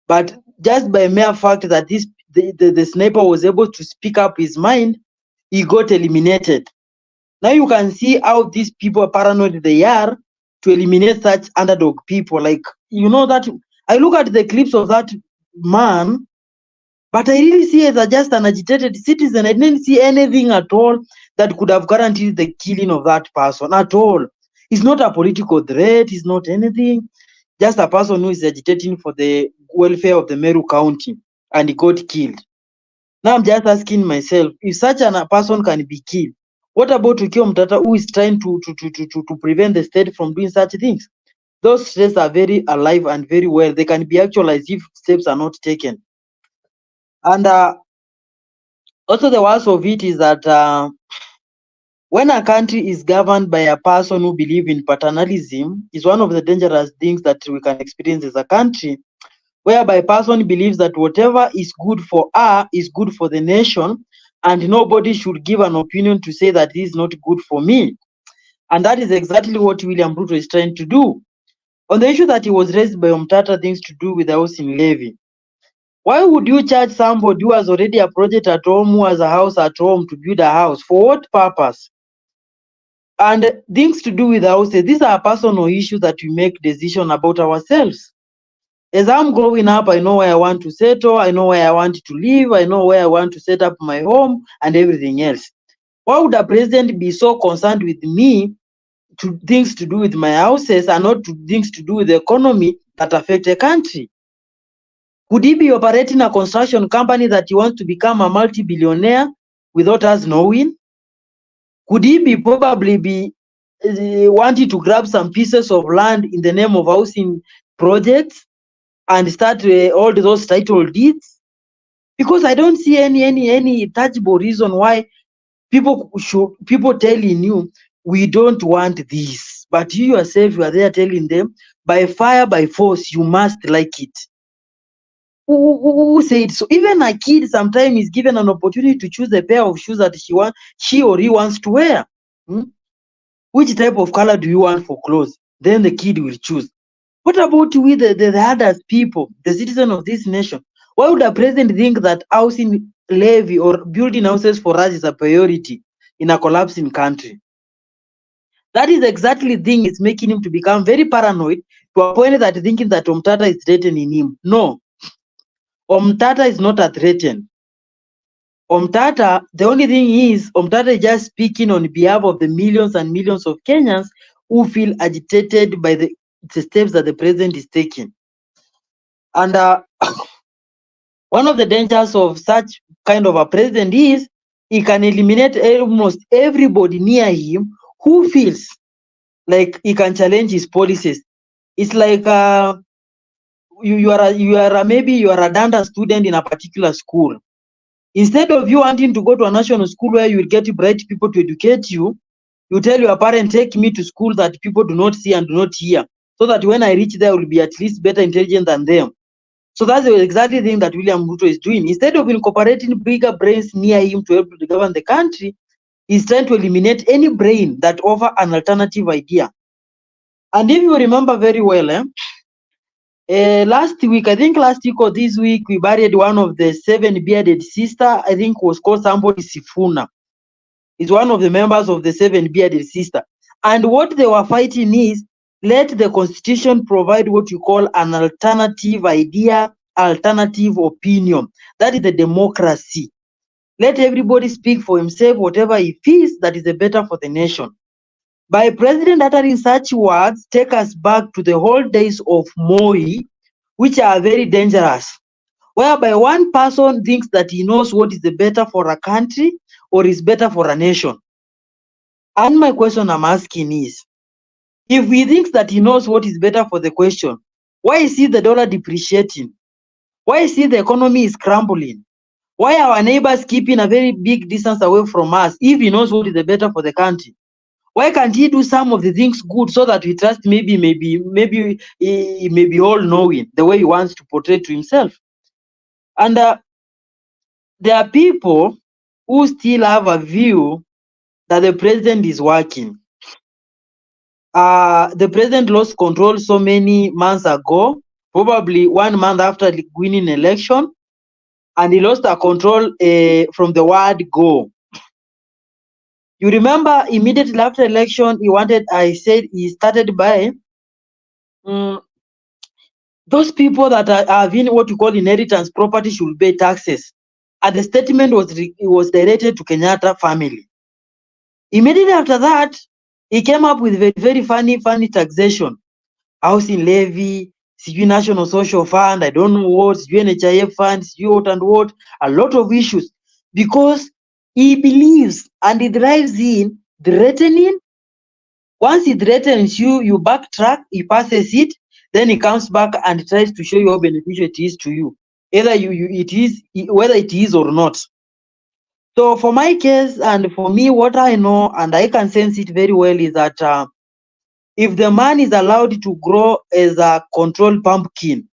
But just by mere fact that the sniper was able to speak up his mind, he got eliminated. Now you can see how these people paranoid they are to eliminate such underdog people. Like, you know that I look at the clips of that man, but I really see it as just an agitated citizen. I didn't see anything at all that could have guaranteed the killing of that person at all. He's not a political threat, he's not anything. Just a person who is agitating for the welfare of the Meru County, and he got killed. Now I'm just asking myself, if such a person can be killed, what about Okiya Omutata, who is trying to prevent the state from doing such things? Those states are very alive and very well. They can be actualized if steps are not taken. And also the worst of it is that when a country is governed by a person who believes in paternalism, is one of the dangerous things that we can experience as a country, whereby a person believes that whatever is good for her is good for the nation, and nobody should give an opinion to say that this is not good for me. And that is exactly what William Ruto is trying to do. On the issue that he was raised by Omutata, things to do with the housing levy. Why would you charge somebody who has already a project at home, who has a house at home, to build a house? For what purpose? And things to do with houses, these are personal issues that we make decisions about ourselves. As I'm growing up, I know where I want to settle, I know where I want to live, I know where I want to set up my home and everything else. Why would a president be so concerned with me to things to do with my houses and not to things to do with the economy that affect the country? Could he be operating a construction company that he wants to become a multi-billionaire without us knowing? Could he be probably be wanting to grab some pieces of land in the name of housing projects and start all those title deeds? Because I don't see any tangible reason why people telling you we don't want this, but you yourself you are there telling them by fire by force you must like it. Who said so? Even a kid sometimes is given an opportunity to choose a pair of shoes that she or he wants to wear. Which type of color do you want for clothes? Then the kid will choose. What about we, the other people, the citizen of this nation? Why would a president think that housing levy or building houses for us is a priority in a collapsing country? That is exactly the thing is making him to become very paranoid to a point that thinking that Omutata is threatening him. No, Omutata is not a threaten. Omutata, the only thing is Omutata is just speaking on behalf of the millions and millions of Kenyans who feel agitated by the steps that the president is taking. And one of the dangers of such kind of a president is he can eliminate almost everybody near him who feels like he can challenge his policies. It's like you are maybe you are a Danda student in a particular school. Instead of you wanting to go to a national school where you will get bright people to educate you, you tell your parent, take me to school that people do not see and do not hear, so that when I reach there, I will be at least better intelligent than them. So that's the exactly thing that William Ruto is doing. Instead of incorporating bigger brains near him to help to govern the country, he's trying to eliminate any brain that offer an alternative idea. And if you remember very well, last week, I think last week or this week, we buried one of the 7 bearded sister. I think was called somebody Sifuna. It's one of the members of the 7 bearded sister. And what they were fighting is, let the constitution provide what you call an alternative idea, alternative opinion. That is the democracy. Let everybody speak for himself, whatever he feels that is the better for the nation. By President uttering such words, take us back to the old days of Moi, which are very dangerous, whereby one person thinks that he knows what is the better for a country or is better for a nation. And my question I'm asking is, if he thinks that he knows what is better for the question, why is the dollar depreciating? Why is the economy is crumbling? Why are our neighbors keeping a very big distance away from us if he knows what is the better for the country? Why can't he do some of the things good so that we trust maybe he may be all knowing the way he wants to portray to himself? And there are people who still have a view that the president is working. The president lost control so many months ago, probably 1 month after winning election, and he lost the control from the word go. You remember immediately after election, he started by those people that are having what you call inheritance property should pay taxes. And the statement was directed to Kenyatta family. Immediately after that, he came up with very funny taxation. Housing levy, national social fund, I don't know what, NHIF funds, what and what, a lot of issues. Because he believes and he drives in threatening. Once he threatens you, you backtrack, he passes it, then he comes back and tries to show you how beneficial it is to you, whether it is or not. So for my case and for me, what I know and I can sense it very well is that if the man is allowed to grow as a controlled pumpkin,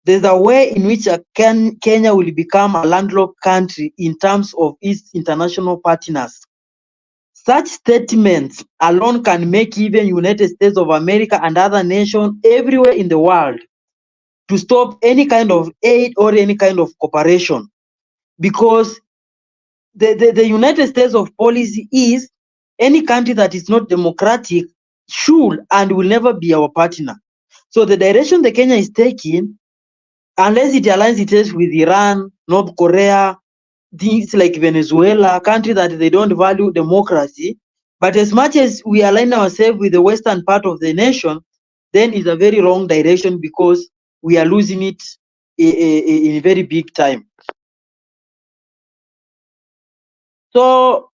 there's a way in which Kenya will become a landlocked country in terms of its international partners. Such statements alone can make even United States of America and other nations everywhere in the world to stop any kind of aid or any kind of cooperation, because the United States of policy is any country that is not democratic should and will never be our partner. So the direction the Kenya is taking, unless it aligns itself with Iran, North Korea, things like Venezuela, a country that they don't value democracy, But as much as we align ourselves with the western part of the nation, then it's a very wrong direction because we are losing it in a very big time. So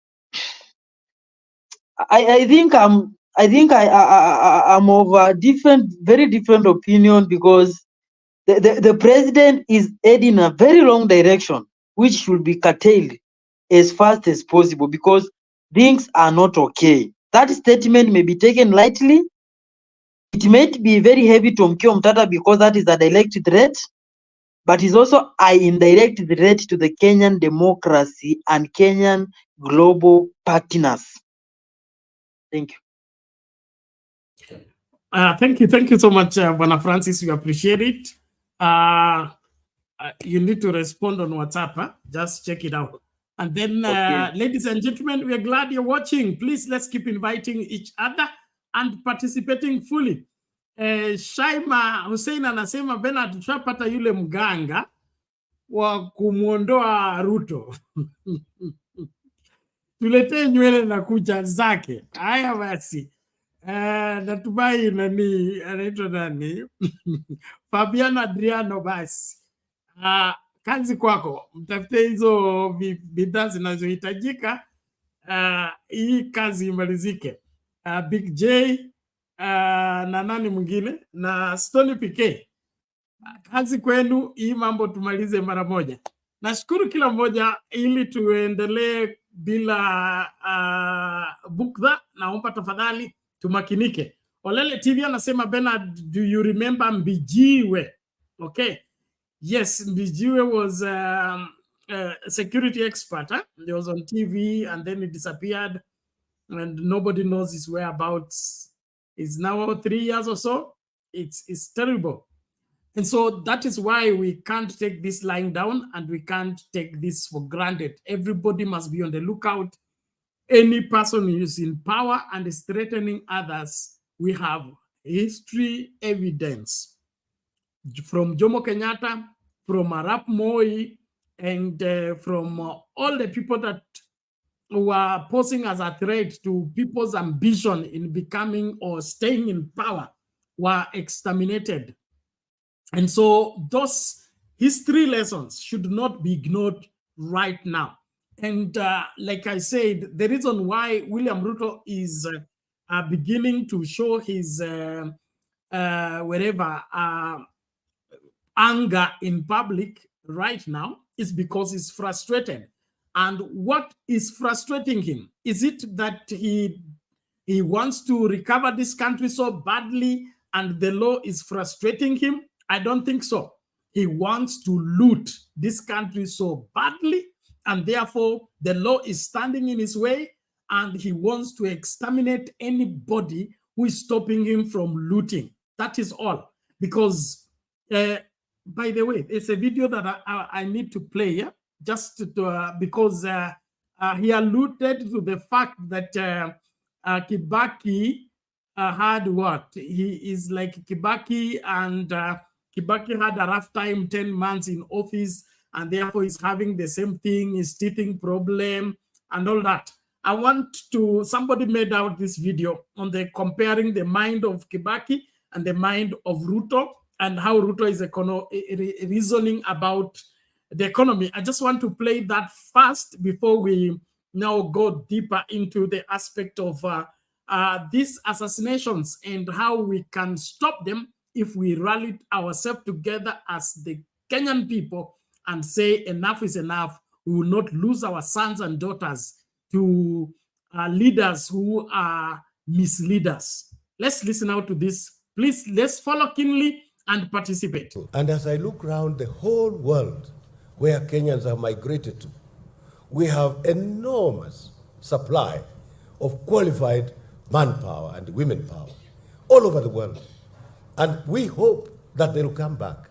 I think I'm of a very different opinion because the president is heading a very wrong direction, which should be curtailed as fast as possible because things are not okay. That statement may be taken lightly. It might be very heavy to Okiya Omutata because that is a direct threat, but it's also an indirect threat to the Kenyan democracy and Kenyan global partners. Thank you. Thank you so much, Bwana Francis. We appreciate it. You need to respond on WhatsApp. Huh? Just check it out. And then, Okay. ladies and gentlemen, we are glad you're watching. Please, let's keep inviting each other and participating fully. Shaima Hussein anasema Bernard, tushapata yule mganga wa kumuondoa Ruto. Tuletee nywele na kucha zake. Haya basi. Natumai nani anaitwa nani? Fabiano Adriano basi. Kazi kwako. Mtafute hizo bidhaa zinazohitajika. Hii kazi imalizike. Big J na nani mwingine na Stony PK. Kazi kwenu, hii mambo tumalize mara moja. Nashukuru kila mmoja ili tuendelee bila bukdha. Naomba tafadhali tumakinike. Olele TV anasema Bernard, do you remember Mbijiwe? Okay. Yes, Mbijiwe was a security expert. Huh? He was on TV and then he disappeared and nobody knows his whereabouts. It's now 3 years or so. It's terrible. And so that is why we can't take this lying down and we can't take this for granted. Everybody must be on the lookout. Any person who is in power and is threatening others, we have history evidence from Jomo Kenyatta, from Arap Moi, and from all the people that were posing as a threat to people's ambition in becoming or staying in power were exterminated. And so those history lessons should not be ignored right now. And like I said, the reason why William Ruto is beginning to show his anger in public right now is because he's frustrated. And what is frustrating him? Is it that he wants to recover this country so badly and the law is frustrating him? I don't think so. He wants to loot this country so badly, and therefore the law is standing in his way, and he wants to exterminate anybody who is stopping him from looting. That is all. Because, by the way, it's a video that I need to play, yeah? Just to, because he alluded to the fact that Kibaki had what? He is like Kibaki, and Kibaki had a rough time, 10 months in office, and therefore he's having the same thing, his teething problem, and all that. I want to, somebody made out this video on the comparing the mind of Kibaki and the mind of Ruto, and how Ruto is reasoning about the economy. I just want to play that first before we now go deeper into the aspect of these assassinations and how we can stop them if we rally ourselves together as the Kenyan people and say enough is enough. We will not lose our sons and daughters to leaders who are misleaders. Let's listen out to this. Please, let's follow keenly and participate. And as I look around the whole world where Kenyans have migrated to, we have enormous supply of qualified manpower and women power all over the world. And we hope that they'll come back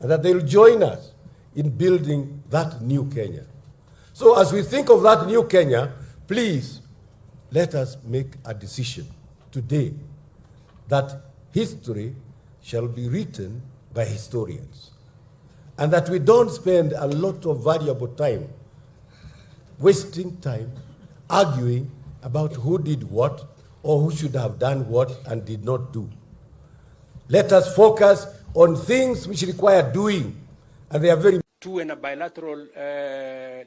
and that they'll join us in building that new Kenya. So as we think of that new Kenya, please let us make a decision today that history shall be written by historians, and that we don't spend a lot of valuable time wasting time arguing about who did what or who should have done what and did not do. Let us focus on things which require doing, and they are very tuwe na bilateral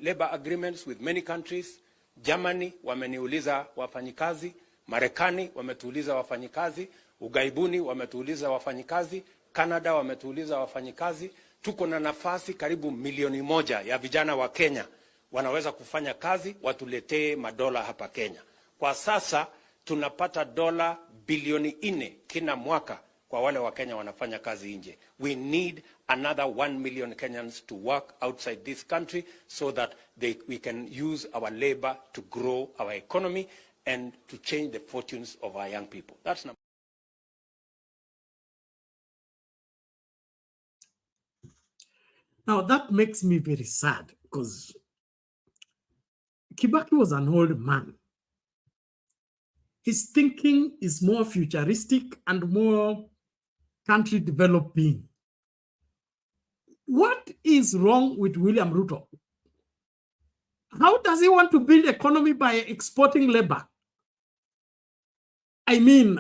labor agreements with many countries. Germany wameniuliza wafanyikazi, Marekani wametuuliza wafanyikazi, Ugaibuni wametuuliza wafanyikazi, Canada wametuuliza wafanyikazi. Tuko na nafasi karibu 1,000,000 ya vijana wa Kenya wanaweza kufanya kazi, watuletee madola hapa Kenya. Kwa sasa tunapata dola bilioni 4 kila mwaka kwa wale wa Kenya wanafanya kazi nje. We need another 1 million Kenyans to work outside this country so that we can use our labor to grow our economy and to change the fortunes of our young people. That's number. Now that makes me very sad because Kibaki was an old man. His thinking is more futuristic and more country developing. What is wrong with William Ruto? How does he want to build economy by exporting labor? I mean,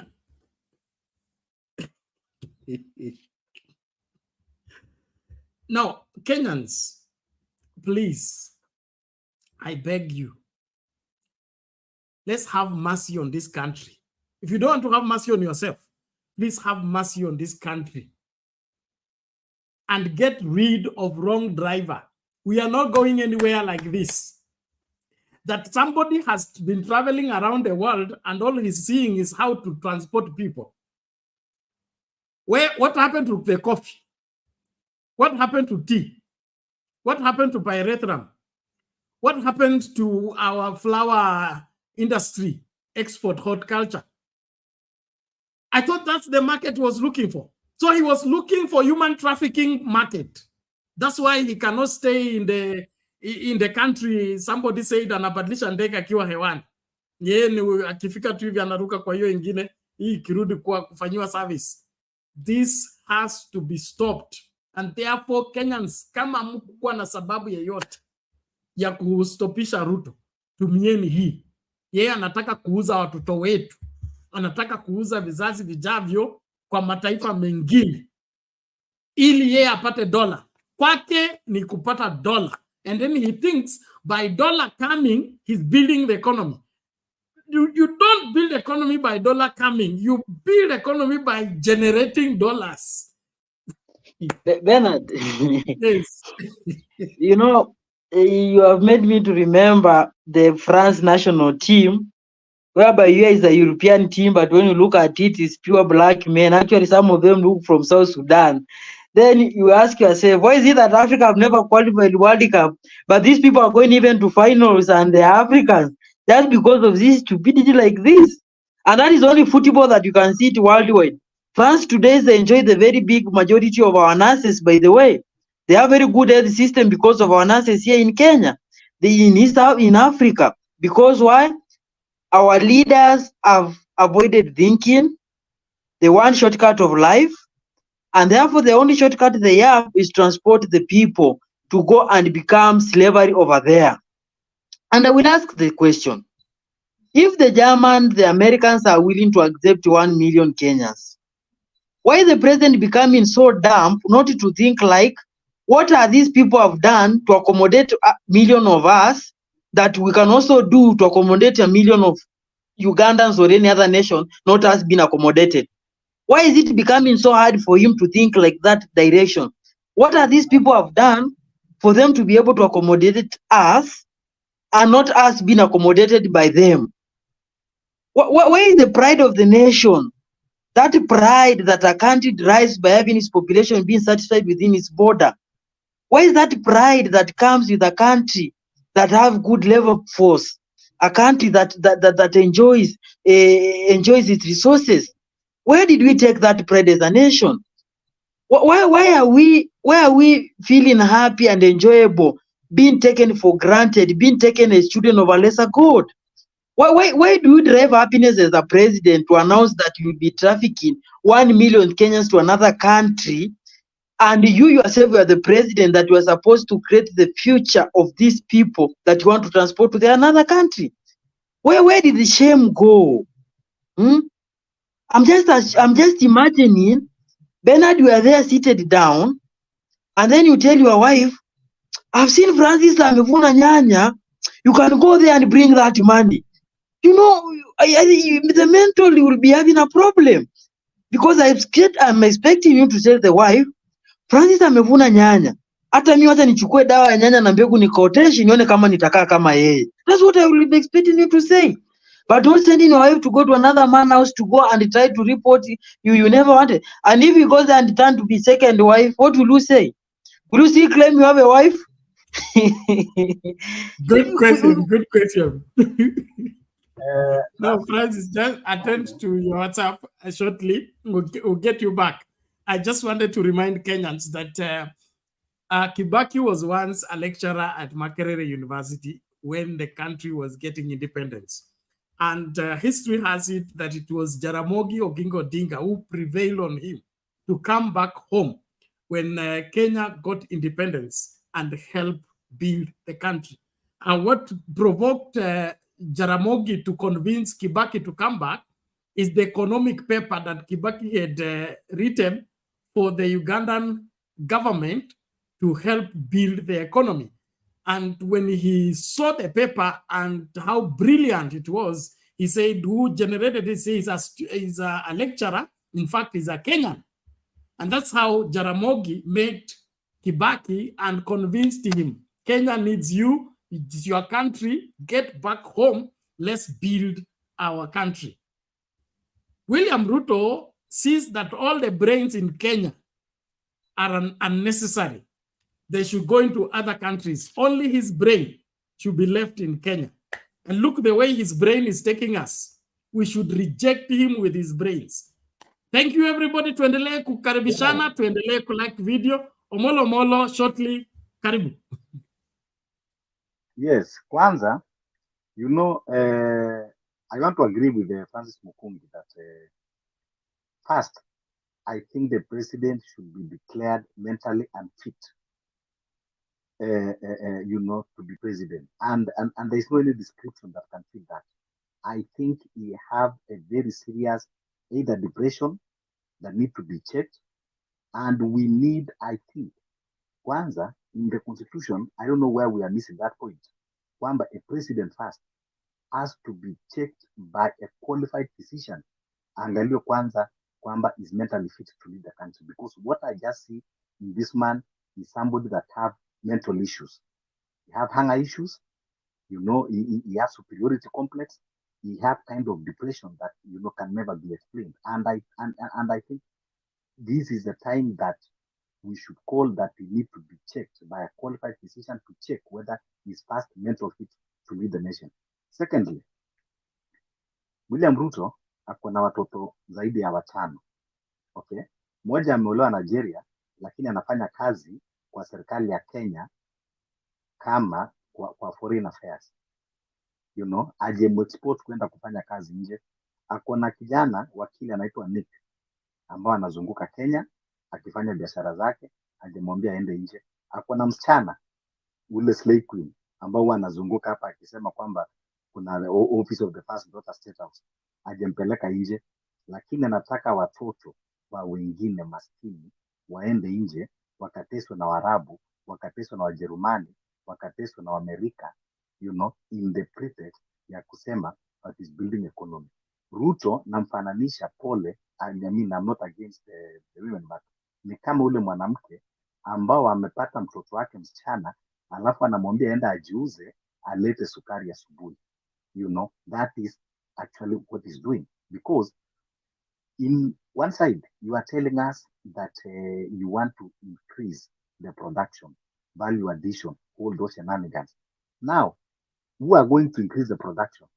now, Kenyans, please, I beg you, let's have mercy on this country. If you don't want to have mercy on yourself, please have mercy on this country and get rid of wrong driver. We are not going anywhere like this. That somebody has been traveling around the world and all he's seeing is how to transport people. What happened to the coffee? What happened to tea? What happened to pyrethrum? What happened to our flower industry, export horticulture? I thought that's the market was looking for. So he was looking for human trafficking market. That's why he cannot stay in the country. Somebody said anabadilisha ndege akiwa hewani. Yeye ni akifika tu hivi anaruka kwa hiyo ingine, hii kirudi kwa kufanyiwa service. This has to be stopped. And therefore Kenyans, kama mkuwa na sababu yeyote ya kustopisha Ruto, tumieni hii. Yeye anataka kuuza watoto wetu. Anataka kuuza vizazi vijavyo kwa mataifa mengine ili yeye apate dola. Kwake ni kupata dola. And then he thinks by dollar coming, he's building the economy. You don't build economy by dollar coming. You build economy by generating dollars. Bernard, Yes. you know, you have made me to remember the France national team, whereby here is a European team, but when you look at it, it's pure black men. Actually, some of them look from South Sudan. Then you ask yourself, why is it that Africa have never qualified World Cup, but these people are going even to finals and they're Africans? That's because of this stupidity like this. And that is only football that you can see it worldwide. France today, they enjoy the very big majority of our nurses, by the way. They have very good health system because of our nurses here in Kenya, in Africa. Because why? Our leaders have avoided thinking the one shortcut of life, and therefore the only shortcut they have is transport the people to go and become slavery over there. And I will ask the question, if the Germans, the Americans are willing to accept 1 million Kenyans, why is the president becoming so dumb not to think like, what are these people have done to accommodate 1 million of us that we can also do to accommodate 1 million of Ugandans or any other nation not has been accommodated? Why is it becoming so hard for him to think like that direction? What are these people have done for them to be able to accommodate us and not us being accommodated by them? Where is the pride of the nation? That pride that a country derives by having its population being satisfied within its border. Where is that pride that comes with a country that have good labor force, a country that enjoys its resources? Where did we take that pride as a nation? Why are we feeling happy and enjoyable, being taken for granted, being taken as children of a lesser God? Why do you derive happiness as a president to announce that you will be trafficking 1 million Kenyans to another country, and you yourself are the president that you are supposed to create the future of these people that you want to transport to another country? Where did the shame go? Hmm? I'm just imagining, Bernard, you are there seated down, and then you tell your wife, I've seen Francis amevuna nyanya. You can go there and bring that money. You know, the mental will be having a problem, because I'm expecting you to tell the wife, Francis amevuna nyanya. Hata mimi wacha nichukue dawa ya nyanya na mbegu nikaoteshe nione kama nitakaa kama yeye. That's what I will be expecting you to say. But don't sending your wife to go to another man's house to go and try to report you never wanted. And if you go there and turn to be second wife, what will you say? Will you still claim you have a wife? Good question. Good question. No, That's Francis, just attend to your WhatsApp shortly. We'll get you back. I just wanted to remind Kenyans that Kibaki was once a lecturer at Makerere University when the country was getting independence. And history has it that it was Jaramogi Oginga Odinga who prevailed on him to come back home when Kenya got independence and help build the country. And what provoked Jaramogi to convince Kibaki to come back is the economic paper that Kibaki had written for the Ugandan government to help build the economy. And when he saw the paper and how brilliant it was, he said, who generated this is a lecturer. In fact, he's a Kenyan. And that's how Jaramogi met Kibaki and convinced him, Kenya needs you, it's your country, get back home, let's build our country. William Ruto sees that all the brains in Kenya are unnecessary. They should go into other countries. Only his brain should be left in Kenya. And look the way his brain is taking us. We should reject him with his brains. Thank you everybody. Tuendelee kukaribishana, tuendelee kulike video. Omolo Molo shortly. Karibu. Yes, kwanza, you know, I want to agree with Francis Mukungi that first, I think the president should be declared mentally unfit, you know, to be president. And there's no any description that can fit that. I think he have a very serious either depression that need to be checked. And we need, I think, kwanza, in the constitution, I don't know where we are missing that point. Kwamba a president first has to be checked by a qualified physician. Angalio kwanza kwamba is mentally fit to lead the country. Because what I just see in this man is somebody that have mental issues. He have hunger issues. You know, he has superiority complex. He have kind of depression that, you know, can never be explained. And I think this is the time that we should call that he need to be checked by a qualified physician to check whether he's first mental fit to lead the nation. Secondly, William Ruto ako na watoto zaidi ya watano. Okay? Mmoja ameolewa Nigeria, lakini anafanya kazi kwa serikali ya Kenya kama kwa foreign affairs. You know, ajemexport kwenda kufanya kazi nje. Ako na kijana wakili anaitwa Nick ambao anazunguka Kenya akifanya biashara zake, ajemwambia aende nje. Ako na msichana ule slay queen ambao anazunguka hapa akisema kwamba kuna office of the first daughter state house, ajempeleka nje, lakini anataka watoto wa wengine maskini waende nje wakateswe na Waarabu, wakateswe na Wajerumani, wakateswe na Amerika, you know, in the pretext ya kusema that is building economy. Ruto namfananisha pole, I mean, I'm not against the women, but ni kama ule mwanamke ambao amepata mtoto wake msichana alafu anamwambia enda ajiuze alete sukari asubuhi. You know, that is actually what he's doing. Because in one side, you are telling us that you want to increase the production, value addition, all those shenanigans. Now, who are going to increase the production?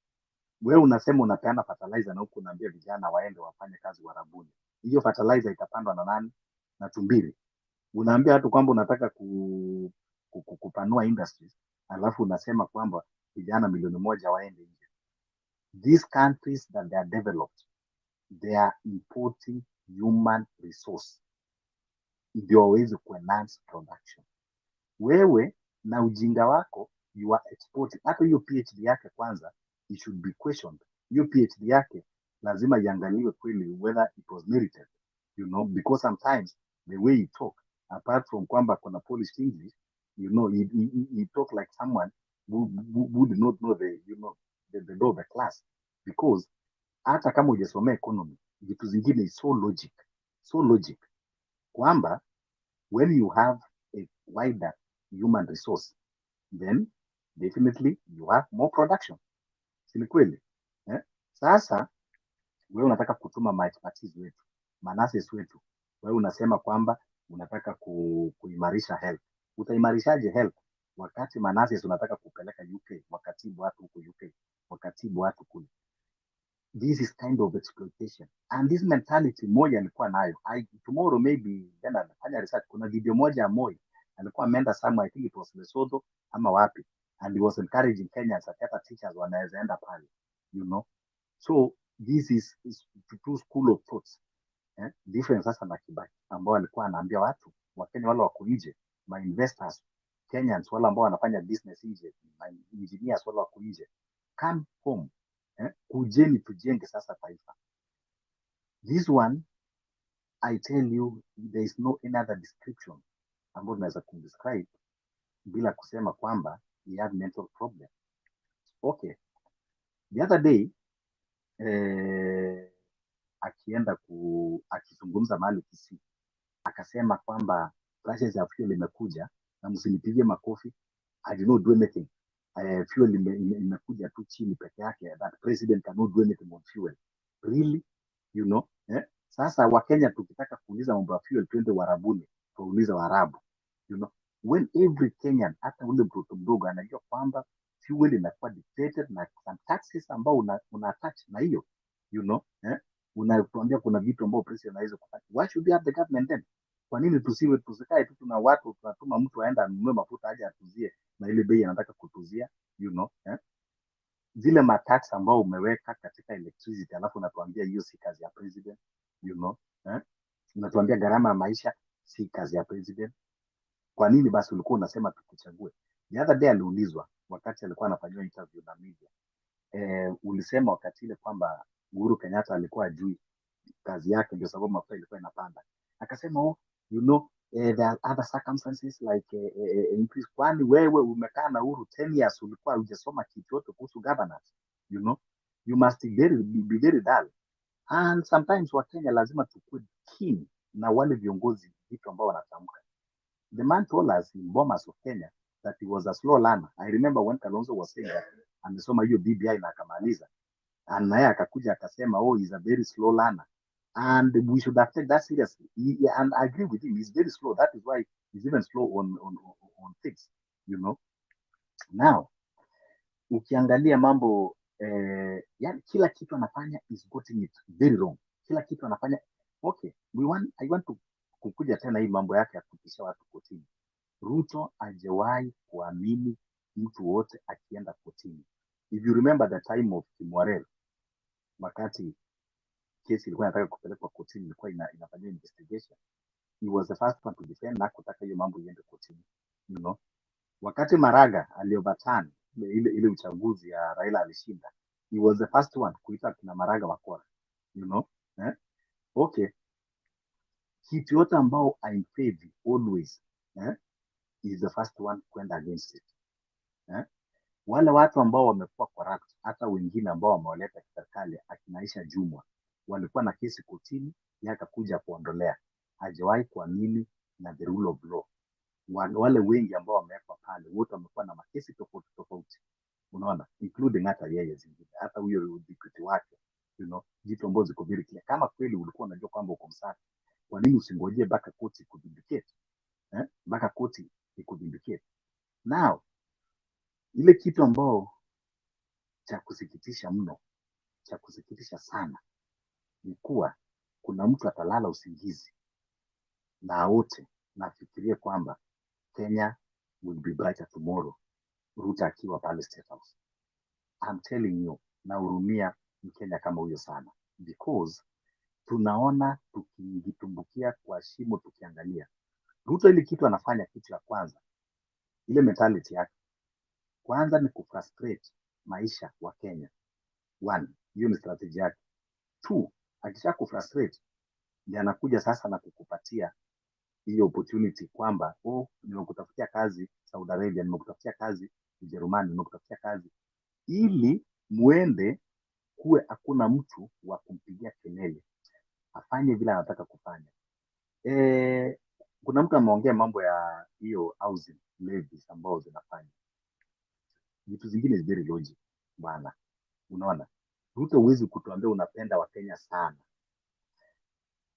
Wewe unasema unapeana fertilizer na huku unaambia vijana waende wafanye kazi Uarabuni. Hiyo fertilizer itapandwa na nani? Na tumbili. Unaambia watu kwamba unataka kupanua industries, alafu unasema kwamba vijana milioni moja waende nje. These countries that they are developed, they are importing human resource ndio waweze kuenhance production. Wewe na ujinga wako you are exporting. Hata hiyo PhD yake kwanza it should be questioned. Hiyo PhD yake lazima iangaliwe kweli whether it was merited, you know, because sometimes the way he talk, apart from kwamba kuna polished English, you know, he talk like someone who did not know the, you know, the law of the class, because hata kama hujasomea economy, vitu zingine is so logic kwamba when you have a wider human resource, then definitely you have more production. Si ni kweli? Sasa wewe unataka kutuma maexpertise wetu, manases wetu, wewe unasema kwamba unataka kuimarisha health. Utaimarishaje health wakati manases unataka kupeleka UK, wakatibu watu huko UK, wakatibu watu kule? This is kind of exploitation, and this mentality moja alikuwa nayo. Tomorrow maybe then anafanya research. Kuna video moja ya Moi alikuwa ameenda somewhere, I think it was Lesotho ama wapi, and he was encouraging Kenyans that hata teachers wanaweza enda pale, you know. So this is two school of thoughts, different sasa na Kibaki ambao alikuwa anaambia watu Wakenya wale wako nje, my investors Kenyans wale ambao wanafanya business nje, my engineers wale wako nje, come home, kujeni tujenge sasa taifa. This one, I tell you, there is no another description ambayo tunaweza kumdescribe bila kusema kwamba he had mental problem. Okay, the other day akizungumza mahali Kisii akasema kwamba prices ya fuel imekuja na msinipigie makofi, I did not do anything. Fuel imekuja tu chini peke yake, that president cannot do anything on fuel. Really? You know? Sasa Wakenya tukitaka kuuliza mambo ya fuel, twende Warabuni tuulize Waarabu. You know? When every Kenyan, hata ule mtoto mdogo anajua kwamba fuel inakuwa dictated na some taxes ambao una attach na hiyo, you know, unatuambia kuna vitu ambao president anaweza kufanya. Why should we have the government then? Kwa nini tusikae tu tuna watu tunatuma mtu aenda anunue mafuta aje atuzie na ile bei anataka kutuzia, you know, zile matax ambao umeweka katika electricity, alafu unatuambia hiyo si kazi ya president, you know, unatuambia gharama ya maisha si kazi ya president. Kwa nini basi ulikuwa unasema tukuchague? The other day aliulizwa wakati alikuwa anafanywa interview na media, ulisema wakati ile kwamba Uhuru Kenyatta alikuwa ajui kazi yake ndio sababu mafuta ilikuwa inapanda. Akasema you know, there are other circumstances like increase. Kwani wewe umekaa na Uhuru 10 years ulikuwa hujasoma kitu chochote kuhusu governance, you know, you must be very dull. And sometimes Wakenya lazima tukue keen na wale viongozi vitu ambao wanatamka. The man told us in Bomas of Kenya that he was a slow learner. I remember when Kalonzo was saying that amesoma hiyo BBI na akamaliza, and naye akakuja akasema he's a very slow learner, and we should have taken that seriously. And I agree with him, he's very slow. That is why he's even slow on things, you know. Now ukiangalia mambo yani kila kitu anafanya is getting it very wrong. Kila kitu anafanya okay. I want to kukuja tena hii mambo yake ya kupisha watu kotini. Ruto hajawahi kuamini mtu wote akienda kotini. If you remember the time of Kimwarel, wakati kesi ilikuwa inataka kupelekwa kotini, ilikuwa inafanywa investigation, he was the first one to defend na kutaka hiyo mambo iende kotini, you know. Wakati Maraga alioverturn ile uchaguzi ya Raila alishinda, he was the first one kuita kina Maraga wakora, you know. Okay, kitu yote ambao I'm favor always is the first one kwenda against it. Wale watu ambao wamekuwa corrupt, hata wengine ambao wamewaleta serikali akinaisha Jumwa, walikuwa na kesi kotini, yeye akakuja kuondolea. Hajawahi kuamini na the rule of law. Wale wengi ambao wamewekwa pale wote wamekuwa na makesi tofauti, unaona, including hata yeye zingine, hata huyo deputy wake, you know, vitu ambavyo ziko very clear. Kama kweli ulikuwa unajua kwamba uko msafi, kwa nini usingojee mpaka koti kudindicate? Mpaka koti ikudindicate. Now ile kitu ambao cha kusikitisha mno, cha kusikitisha sana, ni kuwa kuna mtu atalala usingizi na wote nafikirie kwamba Kenya will be brighter tomorrow, Ruto akiwa pale State House. I'm telling you, nahurumia Mkenya kama huyo sana, because tunaona tukitumbukia kwa shimo. Tukiangalia Ruto, ile kitu anafanya, kitu ya kwanza, ile mentality yake kwanza ni kufrustrate maisha wa Kenya, One, hiyo ni strategy yake. Two, akisha kufrustrate ndiye anakuja sasa na kukupatia hiyo opportunity kwamba nimekutafutia kazi Saudi Arabia, nimekutafutia kazi Ujerumani, nimekutafutia kazi ili muende kuwe hakuna mtu wa kumpigia kelele, afanye vile anataka kufanya. Kuna mtu ameongea mambo ya hiyo housing levies ambao zinafanya vitu zingine is very logic bana. Unaona, Ruto huwezi kutuambia unapenda Wakenya sana.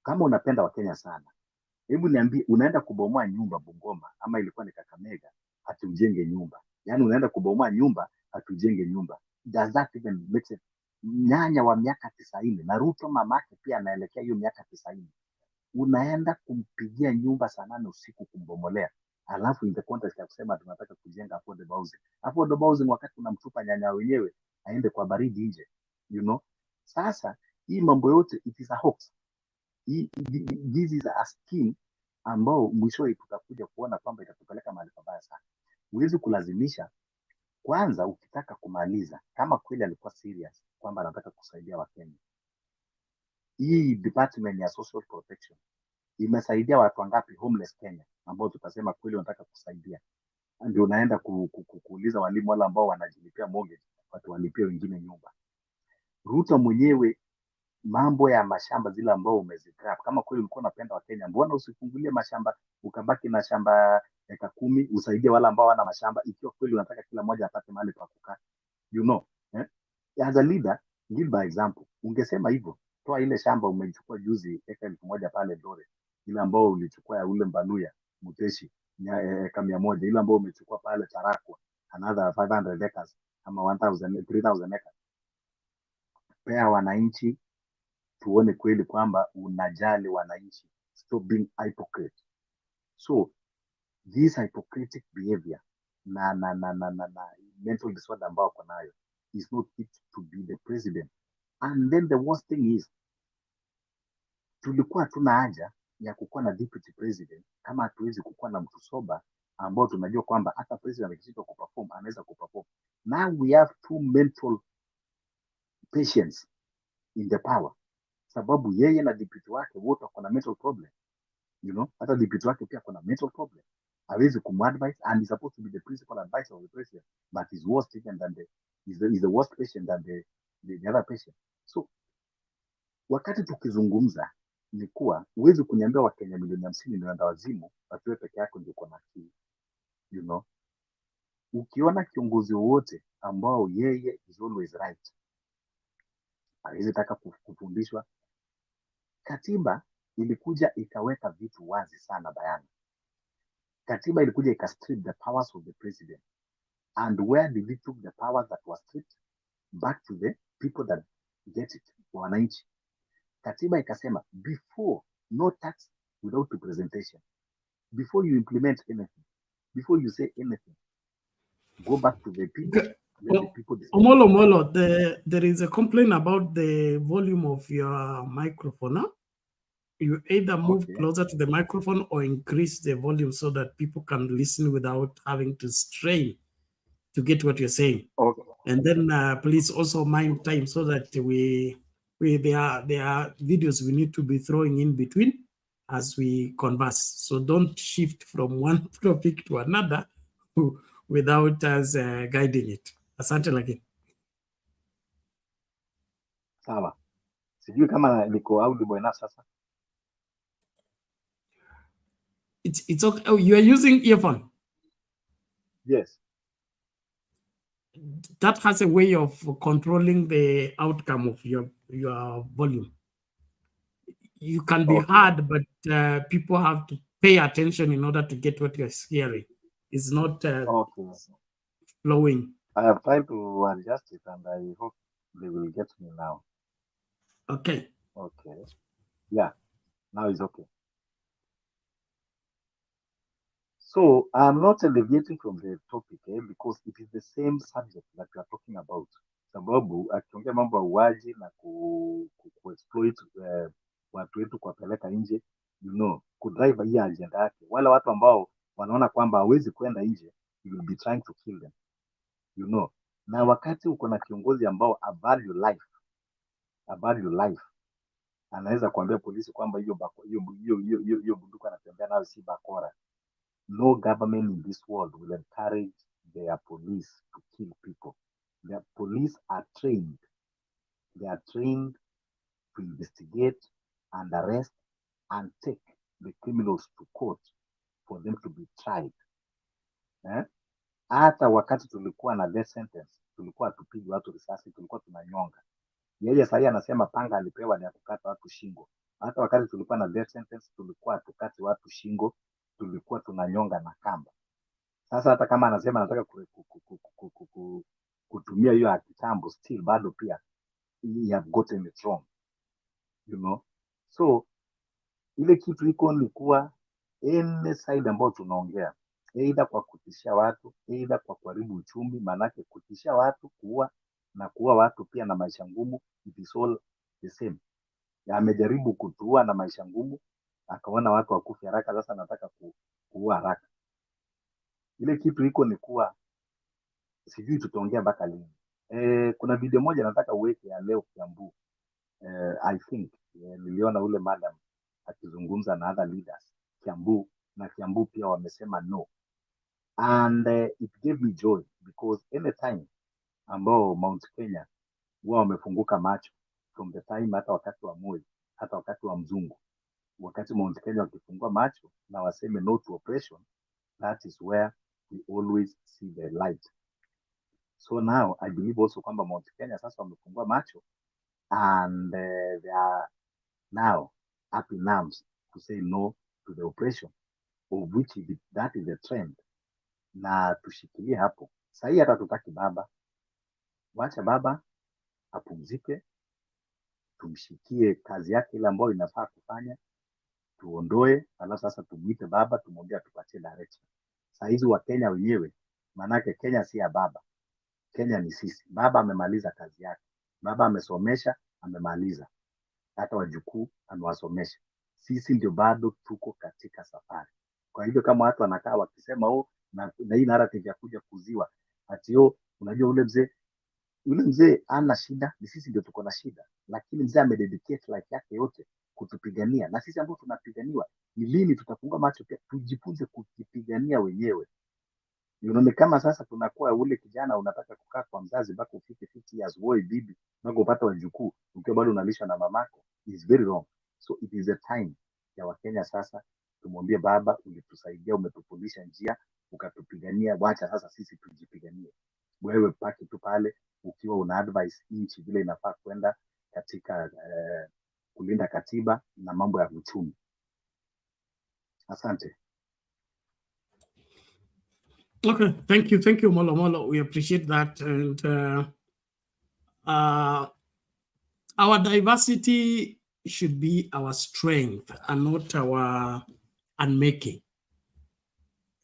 Kama unapenda Wakenya sana, hebu niambie, unaenda kubomoa nyumba Bungoma ama ilikuwa ni Kakamega ati ujenge nyumba? Yani unaenda kubomoa nyumba ati ujenge nyumba? Does that even make sense? Nyanya wa miaka 90 na Ruto mamake pia anaelekea hiyo miaka 90, unaenda kumpigia nyumba saa 8 usiku kumbomolea, alafu in the context ya kusema tunataka kujenga affordable housing. Affordable housing wakati unamtupa nyanya wenyewe aende kwa baridi nje, you know. Sasa hii mambo yote it is a hoax. This is a scheme ambao mwishowe tutakuja kuona kwamba itatupeleka mahali pabaya sana. Huwezi kulazimisha. Kwanza ukitaka kumaliza, kama kweli alikuwa serious kwamba anataka kusaidia Wakenya, hii department ya social protection imesaidia watu wangapi homeless Kenya ambao tutasema kweli wanataka kusaidia? Ndio unaenda kuuliza walimu wale ambao wanajilipia mortgage watu walipie wengine nyumba. Ruto mwenyewe, mambo ya mashamba zile ambao umezigrab, kama kweli ulikuwa unapenda Wakenya, mbona usifungulie mashamba ukabaki na shamba eka 10 usaidie wale ambao wana mashamba, ikiwa kweli unataka kila mmoja apate mahali pa kukaa, you know. As a leader, give by example. Ungesema hivyo, toa ile shamba umechukua juzi eka 1000 pale Dore, ile ambao ulichukua ya ule Mbaluya Muteshi eka 100, ile ambao umechukua pale Tarakwa another 500 acres ama 3000 acres. Pea wananchi tuone kweli kwamba unajali wananchi. Stop being hypocrite. So this hypocritic behavior na mental disorder ambao uko nayo is not fit to be the president. And then the worst thing is, tulikuwa tuna haja ya kukuwa na deputy president kama hatuwezi kukuwa na mtu soba ambao tunajua kwamba hata president akishindwa kuperform anaweza kuperform. Now we have two mental patients in the power, sababu yeye na deputy wake wote wako na mental problem, you know. Hata deputy wake pia kuna mental problem, hawezi kumadvise, and he's supposed to be the principal advisor of the president, but he's worse even than the worst patient than the other patient. So wakati tukizungumza ni kuwa huwezi kuniambia Wakenya milioni 50 ni wenda wazimu watuwe peke yako ndio uko na akili, you know. Ukiona kiongozi wote ambao yeye is always right, hawezi taka kufundishwa. Katiba ilikuja ikaweka vitu wazi sana bayana. Katiba ilikuja ikastrip the powers of the president, and where did he took the powers that was stripped? Back to the people that get it, wananchi. Katiba ikasema before, no tax without representation. Before you implement anything, before you say anything, go back to the people. Let the people decide. Omolo, there is a complaint about the volume of your microphone. Huh? You either move closer to the microphone or increase the volume so that people can listen without having to strain to get what you're saying. Okay. And then please also mind time so that there are videos we need to be throwing in between as we converse. So don't shift from one topic to another without us guiding it. Asante lagi. Sawa. Sijui kama niko audible enough sasa. It's okay. Oh, you are using earphone? Yes. That has a way of controlling the outcome of your volume. You can be heard, but people have to pay attention in order to get what you're hearing. It's not flowing. I have tried to adjust it, and I hope they will get me now. Okay. Okay. Yeah. Now it's okay. So I'm not deviating from the topic because it is the same subject that we are talking about. Sababu akiongea mambo ya uwaji na kuexploit watu wetu kuwapeleka nje, you know, kudrive hii agenda yake. Wale watu ambao wanaona kwamba hawezi kwenda nje, you will be trying to kill them, you know. Na wakati uko na kiongozi ambao a value life, anaweza kuambia polisi kwamba hiyo bunduki anatembea nayo si bakora. No government in this world will encourage their police to kill people. Their police are trained. They are trained to investigate and arrest and take the criminals to court for them to be tried. Hata wakati tulikuwa na death sentence, tulikuwa tupigi watu risasi, tulikuwa tunanyonga. Yeye sasa anasema panga alipewa ni ya kukata watu shingo. Hata wakati tulikuwa na death sentence, tulikuwa tukati watu shingo, tulikuwa tunanyonga na kamba. Sasa hata kama anasema anataka kutumia hiyo ya kitambo, still bado pia he have gotten it wrong, you know. So ile kitu iko ni kuwa any side ambayo tunaongea, either kwa kutishia watu, either kwa kuharibu uchumi, manake kutishia watu, kuua watu pia na maisha ngumu, it is all the same. Ya amejaribu kutua na maisha ngumu, akaona watu wakufi haraka, sasa anataka kuua haraka. Ile kitu iko ni kuwa sijui tutaongea mpaka lini. Kuna video moja nataka uweke ya leo Kiambu. I think niliona ule madam akizungumza na other leaders Kiambu, na Kiambu pia wamesema no, and it gave me joy because anytime ambao Mount Kenya wao wamefunguka macho from the time, hata wakati wa Moi, hata wakati wa Mzungu, wakati Mount Kenya wakifungua macho na waseme no to oppression, that is where we always see the light. So now I believe also kwamba Mount Kenya sasa wamefungua macho and they are now up in arms to say no to the oppression, of which that is a trend, na tushikilie hapo. Sahii hata tutaki baba, wacha baba apumzike, tumshikie kazi yake ile ambayo inafaa kufanya, tuondoe, alafu sasa tumuite baba, tumwambie tupatie direction. Saa hizi wa Kenya wenyewe, manake Kenya si ya baba, Kenya ni sisi. Baba amemaliza kazi yake, baba amesomesha, amemaliza, hata wajukuu amewasomesha. Sisi ndio bado tuko katika safari. Kwa hivyo kama watu wanakaa wakisema na hii narrative ya kuja kuziwa ati unajua ule mzee ana shida, ni sisi ndio tuko na shida, lakini mzee amededicate life yake yote kutupigania, na sisi ambao tunapiganiwa, ni lini tutafunga macho pia tujifunze kujipigania wenyewe? Unaona, kama sasa tunakuwa ule kijana unataka kukaa kwa mzazi mpaka ufike 50 years, wewe bibi, mpaka upate wajukuu ukiwa bado unalisha na mamako, is very wrong. So it is a time ya Wakenya sasa tumwambie baba, ulitusaidia, umetufundisha njia, ukatupigania, wacha sasa sisi tujipiganie. Wewe paki tu pale ukiwa una advice nchi vile inafaa kwenda katika kulinda katiba na mambo ya uchumi. Asante. Okay, thank you, Molo Molo. We appreciate that, and our diversity should be our strength and not our unmaking.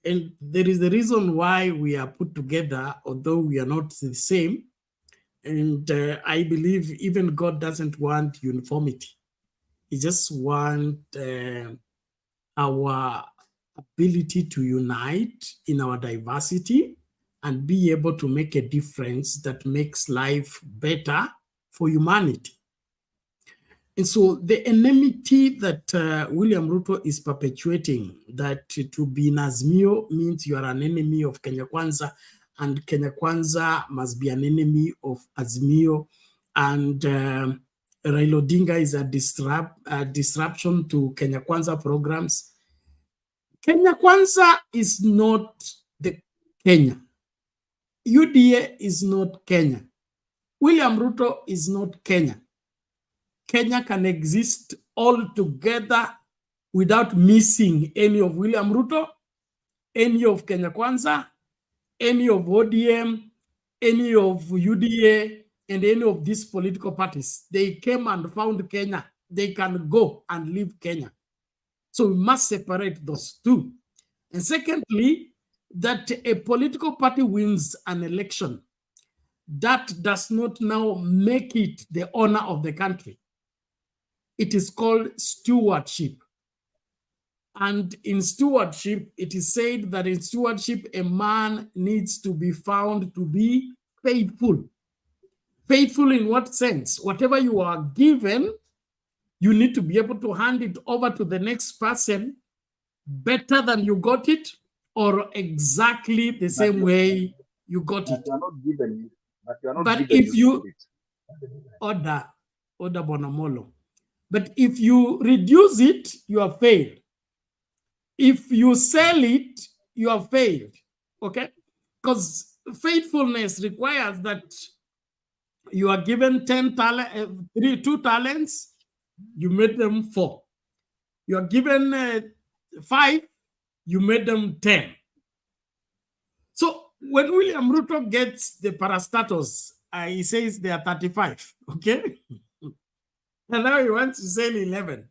And there is the reason why we are put together, although we are not the same. And I believe even God doesn't want uniformity. He just wants our ability to unite in our diversity and be able to make a difference that makes life better for humanity. And so the enmity that William Ruto is perpetuating, that to be in Azimio means you are an enemy of Kenya Kwanza, and Kenya Kwanza must be an enemy of Azimio, and Raila Odinga is a disruption to Kenya Kwanza programs. Kenya Kwanza is not the Kenya. UDA is not Kenya. William Ruto is not Kenya. Kenya can exist all together without missing any of William Ruto, any of Kenya Kwanza, any of ODM, any of UDA, and any of these political parties. They came and found Kenya. They can go and leave Kenya. So we must separate those two. And secondly, that a political party wins an election, that does not now make it the honor of the country. It is called stewardship. And in stewardship, it is said that in stewardship, a man needs to be found to be faithful. Faithful in what sense? Whatever you are given, you need to be able to hand it over to the next person better than you got it, or exactly the same way you got it. You are not given, but you are not But given, if you it. order Bonamolo, but if you reduce it, you have failed. If you sell it, you have failed. Okay? Because faithfulness requires that you are given 2 talents, you made them 4. You are given 5, you made them 10. So when William Ruto gets the parastatus, he says they are 35, okay? And now he wants to sell 11.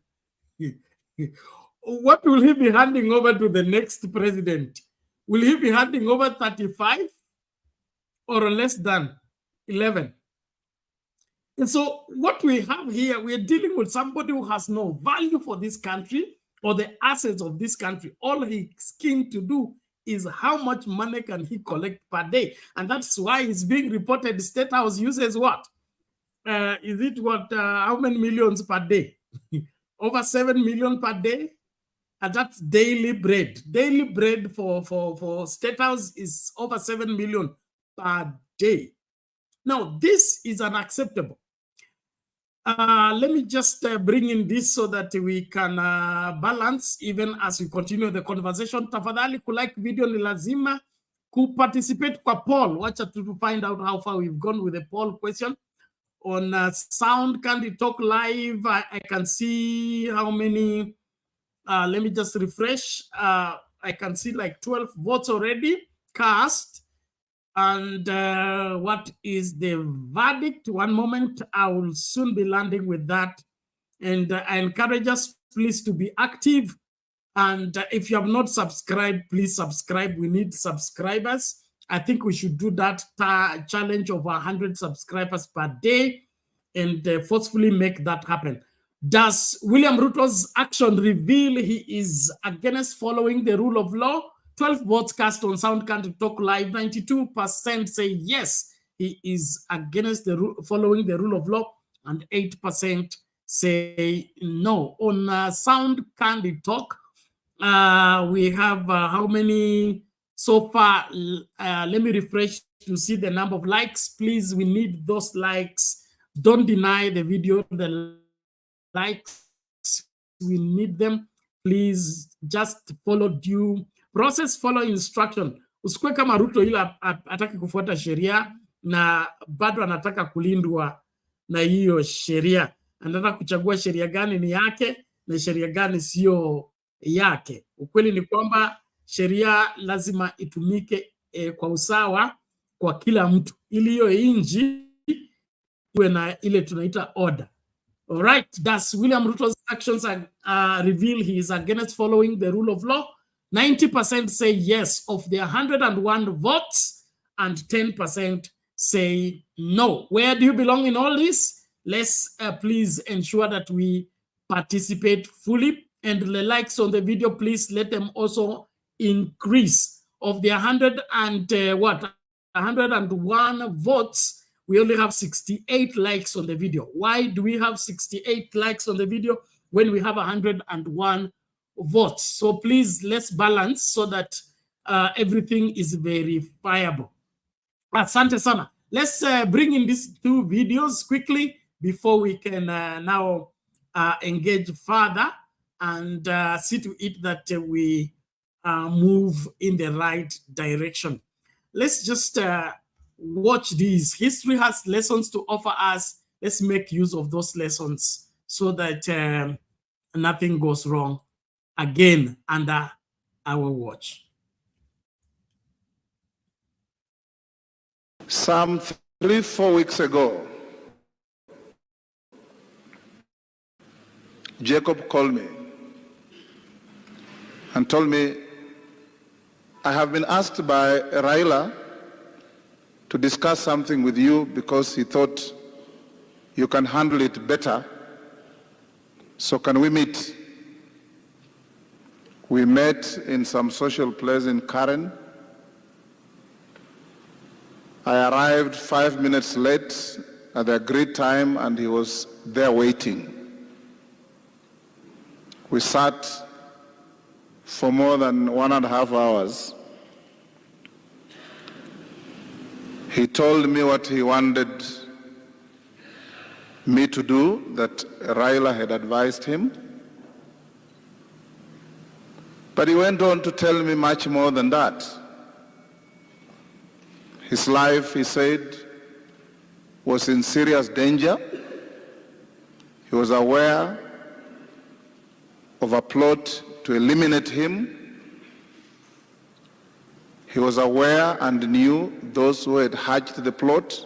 What will he be handing over to the next president? Will he be handing over 35 or less than 11? And so what we have here, we're dealing with somebody who has no value for this country or the assets of this country. All he's keen to do is how much money can he collect per day. And that's why he's being reported. State House uses what? Is it what? How many millions per day? Over 7 million per day? And that's daily bread. Daily bread for State House is over 7 million per day. Now, this is unacceptable. Let me just bring in this so that we can balance even as we continue the conversation. Tafadhali kulike video ni lazima, participate kwa poll. Watch to find out how far we've gone with the poll question. On Sound Candy Talk Live, I can see how many. Let me just refresh. I can see like 12 votes already cast. And what is the verdict? One moment, I will soon be landing with that. And I encourage us, please, to be active. And if you have not subscribed, please subscribe. We need subscribers. I think we should do that challenge of 100 subscribers per day and forcefully make that happen. Does William Ruto's action reveal he is against following the rule of law? 12 votes cast on Sound Country Talk Live. 92% say yes, he is against following the rule of law, and 8% say no. On Sound Candy Talk, we have how many so far? Let me refresh to see the number of likes. Please, we need those likes. Don't deny the video, the likes. We need them. Please just follow due process, follow instruction. Usikue kama Ruto ila ataki kufuata sheria na bado anataka kulindwa na hiyo sheria. Anataka kuchagua sheria gani ni yake na sheria gani sio yake. Ukweli ni kwamba sheria lazima itumike kwa usawa kwa kila mtu ili hiyo nchi iwe na ile tunaita order. All right, does William Ruto's actions reveal he is against following the rule of law? 90% say yes of their 101 votes, and 10% say no. Where do you belong in all this? Let's please ensure that we participate fully, and the likes on the video, please let them also increase. Of the 101 votes, we only have 68 likes on the video. Why do we have 68 likes on the video when we have 101 votes? So please, let's balance so that everything is verifiable. Asante sana. Let's bring in these 2 videos quickly before we can now engage further and see to it that we move in the right direction. Let's just watch these. History has lessons to offer us. Let's make use of those lessons so that nothing goes wrong again under our watch. Some 3-4 weeks ago, Jacob called me and told me, I have been asked by Raila to discuss something with you because he thought you can handle it better. So can we meet? We met in some social place in Karen. I arrived 5 minutes late at the agreed time, and he was there waiting. We sat for more than 1.5 hours. He told me what he wanted me to do, that Raila had advised him. But he went on to tell me much more than that. His life, he said, was in serious danger. He was aware of a plot to eliminate him. He was aware and knew those who had hatched the plot.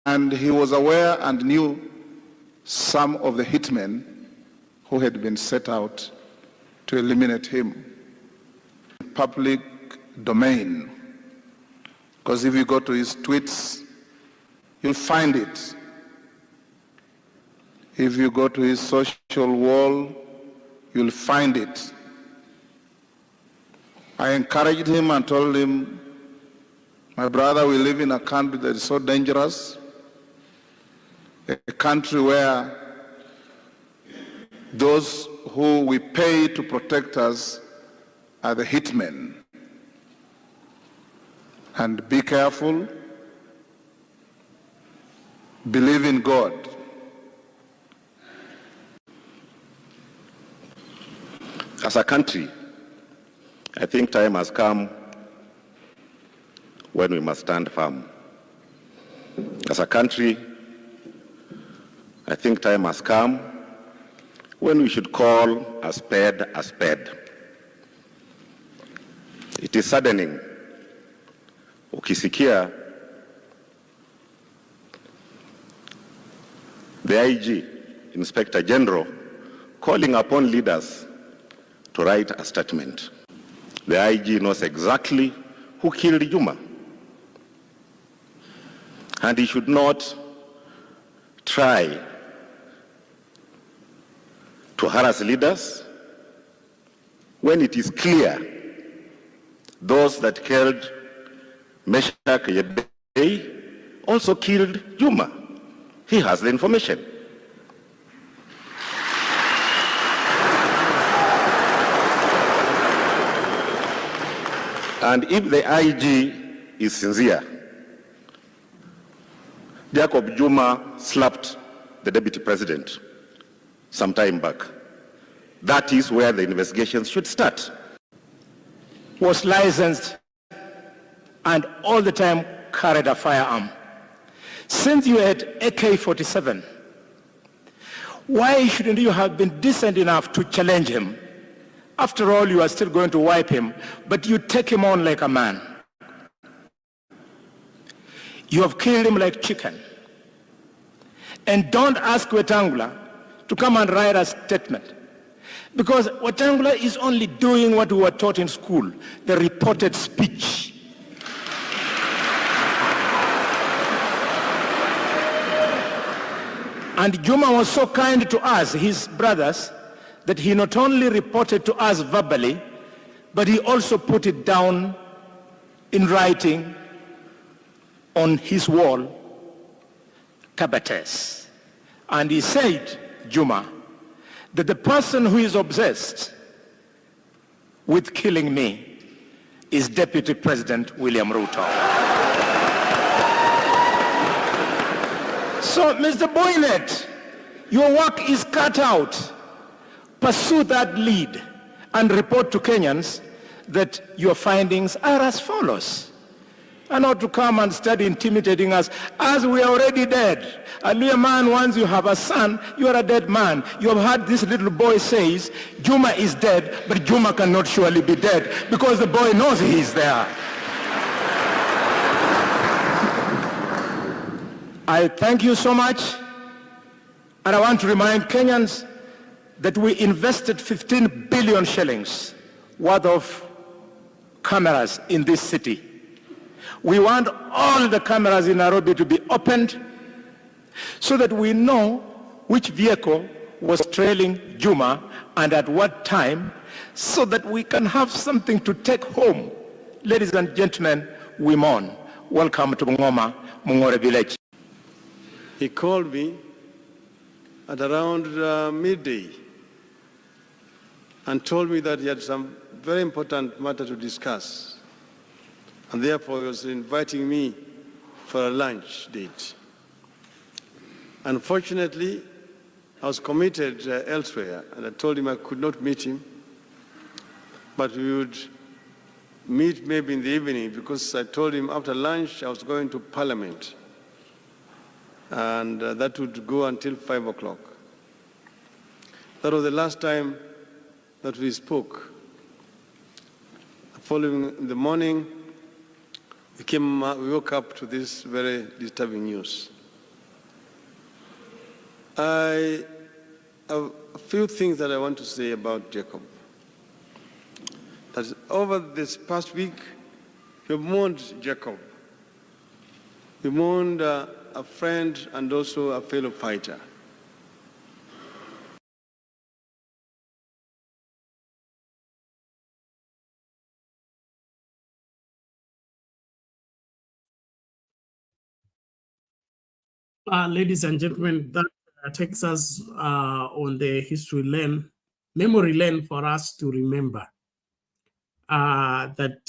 And he was aware and knew some of the hitmen who had been set out to eliminate him. Public domain. Because if you go to his tweets, you'll find it. If you go to his social wall, you'll find it. I encouraged him and told him, my brother, we live in a country that is so dangerous, a country where those who we pay to protect us are the hitmen. And be careful, believe in God. As a country, I think time has come when we must stand firm. As a country, I think time has come when we should call a spade a spade. It is saddening ukisikia the IG, Inspector General, calling upon leaders to write a statement. The IG knows exactly who killed Juma. And he should not try to harass leaders when it is clear those that killed Meshach Yedei also killed Juma. He has the information. And if the IG is sincere, Jacob Juma slapped the deputy president some time back. That is where the investigations should start. Was licensed and all the time carried a firearm. Since you had AK-47, why shouldn't you have been decent enough to challenge him? After all, you are still going to wipe him, but you take him on like a man. You have killed him like chicken. And don't ask Wetangula to come and write a statement. Because Wetangula is only doing what we were taught in school, the reported speech. And Juma was so kind to us, his brothers, that he not only reported to us verbally, but he also put it down in writing on his wall, Kabates. And he said, Juma, that the person who is obsessed with killing me is Deputy President William Ruto. So, Mr. Boynet, your work is cut out. Pursue that lead and report to Kenyans that your findings are as follows. And not to come and start intimidating us as we are already dead. A new man, once you have a son, you are a dead man. You have heard this little boy says, Juma is dead, but Juma cannot surely be dead because the boy knows he is there. I thank you so much, and I want to remind Kenyans that we invested 15 billion shillings worth of cameras in this city. We want all the cameras in Nairobi to be opened so that we know which vehicle was trailing Juma and at what time, so that we can have something to take home. Ladies and gentlemen, we mourn. Welcome to Bungoma, Mungore village. He called me at around midday and told me that he had some very important matter to discuss, and therefore he was inviting me for a lunch date. Unfortunately, I was committed elsewhere, and I told him I could not meet him, but we would meet maybe in the evening, because I told him after lunch I was going to Parliament, and that would go until 5 o'clock. That was the last time that we spoke. The following in the morning, we woke up to this very disturbing news. I have a few things that I want to say about Jacob. That over this past week, we mourned Jacob. We mourned a friend and also a fellow fighter. Ladies and gentlemen, that takes us on the history lane, memory lane, for us to remember that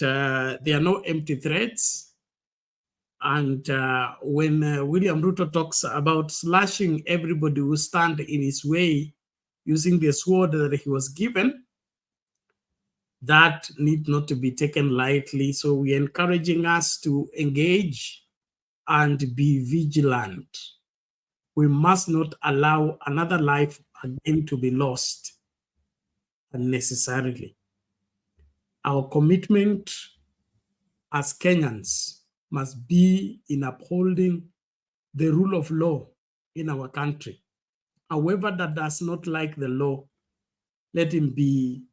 there are no empty threats. And when William Ruto talks about slashing everybody who stand in his way using the sword that he was given, that need not to be taken lightly. So we're encouraging us to engage and be vigilant. We must not allow another life again to be lost unnecessarily. Our commitment as Kenyans must be in upholding the rule of law in our country. However, that does not like the law, let him be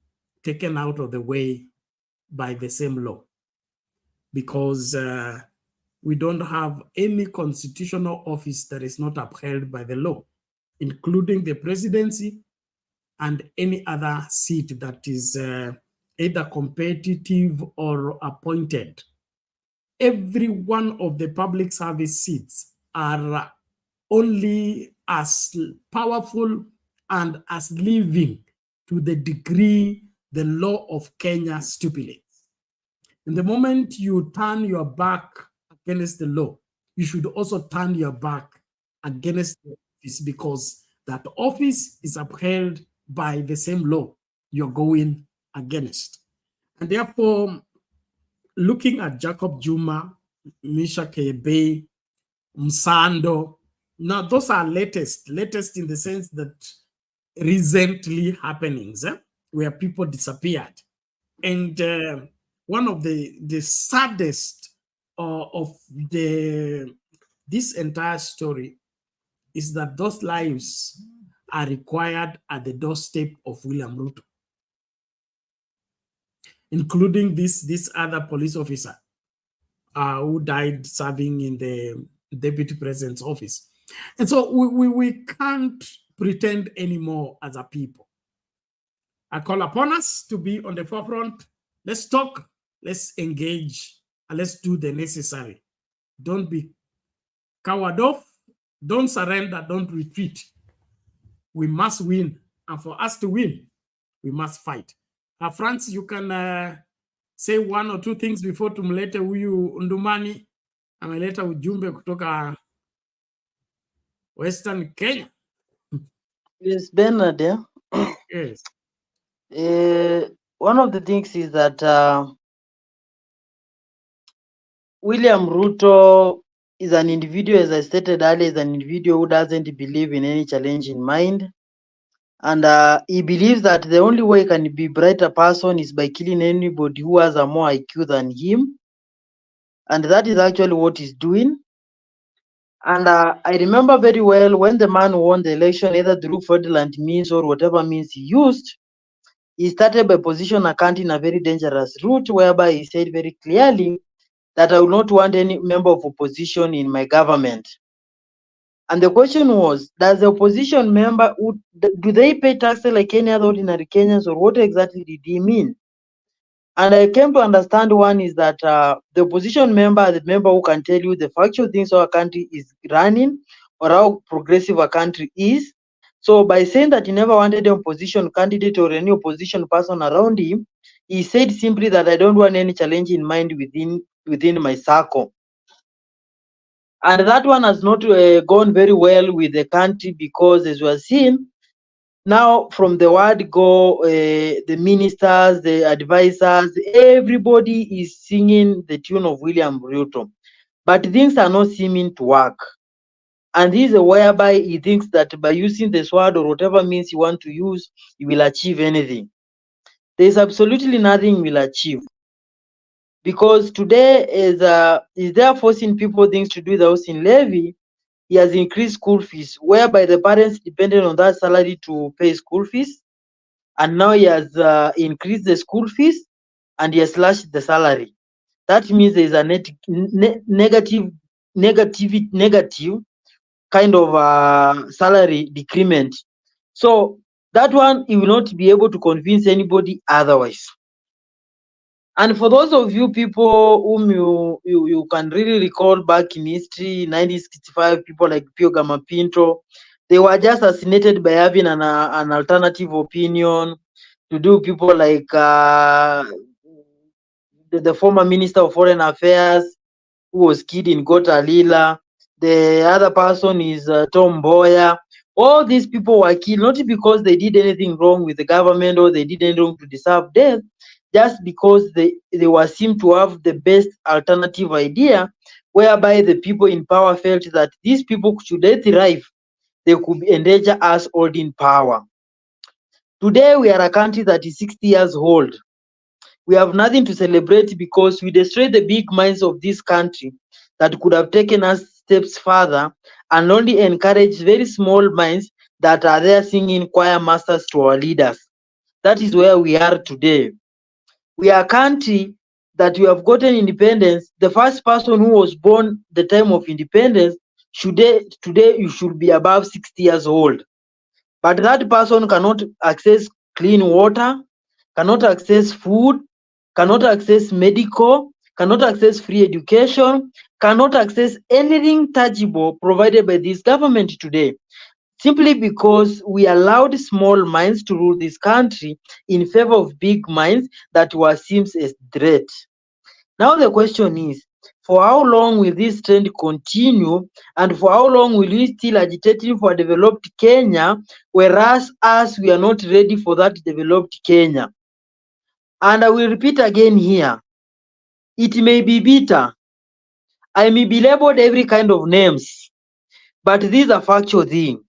taken out of the way by the same law, because we don't have any constitutional office that is not upheld by the law, including the presidency and any other seat that is either competitive or appointed. Every one of the public service seats are only as powerful and as living to the degree the law of Kenya stipulates. In the moment you turn your back against the law, you should also turn your back against the office, because that office is upheld by the same law you're going against. And therefore, looking at Jacob Juma, Misha Kebe, Msando, now those are latest in the sense that recently happenings where people disappeared. And one of the saddest of this entire story is that those lives are required at the doorstep of William Ruto, including this other police officer who died serving in the deputy president's office. And so we can't pretend anymore as a people. I call upon us to be on the forefront. Let's talk, let's engage, and let's do the necessary. Don't be coward off, don't surrender, don't retreat. We must win, and for us to win, we must fight. Francis, you can say one or two things before tumlete huyu Ndumani ameleta ujumbe kutoka Western Kenya. Yes, Bernard, yeah? Yes. One of the things is that William Ruto is an individual, as I stated earlier, is an individual who doesn't believe in any challenge in mind. And he believes that the only way he can be a brighter person is by killing anybody who has a more IQ than him. And that is actually what he's doing. And I remember very well when the man won the election, either through fraudulent means or whatever means he used, he started by position accounting a very dangerous route, whereby he said very clearly that I will not want any member of opposition in my government. And the question was, does the opposition member, do they pay taxes like any other ordinary Kenyans, or what exactly did he mean? And I came to understand one is that the opposition member, the member who can tell you the factual things our country is running or how progressive a country is. So by saying that he never wanted an opposition candidate or any opposition person around him, he said simply that I don't want any challenge in mind within my circle. And that one has not gone very well with the country, because as we are seeing, now, from the word go, the ministers, the advisors, everybody is singing the tune of William Ruto. But things are not seeming to work. And this is whereby he thinks that by using the sword or whatever means you want to use, you will achieve anything. There is absolutely nothing will achieve. Because today is there forcing people things to do the housing levy. He has increased school fees, whereby the parents depended on that salary to pay school fees. And now he has increased the school fees and he has slashed the salary. That means there is a negative kind of salary decrement. So that one, he will not be able to convince anybody otherwise. And for those of you people whom you can really recall back in history, 1965, people like Pio Gamapinto, they were just assassinated by having an alternative opinion. To do people like the former Minister of Foreign Affairs, who was killed in Gotalila. The other person is Tom Mboya. All these people were killed not because they did anything wrong with the government or they did anything wrong to deserve death, just because they were seemed to have the best alternative idea, whereby the people in power felt that these people, should they thrive, they could endanger us holding power. Today, we are a country that is 60 years old. We have nothing to celebrate because we destroyed the big minds of this country that could have taken us steps further, and only encourage very small minds that are there singing choir masters to our leaders. That is where we are today. We are a country that we have gotten independence. The first person who was born the time of independence, today you should be above 60 years old. But that person cannot access clean water, cannot access food, cannot access medical, cannot access free education, cannot access anything tangible provided by this government today, simply because we allowed small minds to rule this country in favor of big minds that were seems a threat. Now the question is, for how long will this trend continue, and for how long will we still agitating for a developed Kenya, whereas us, we are not ready for that developed Kenya? And I will repeat again here, it may be bitter, I may be labeled every kind of names, but this is a factual thing.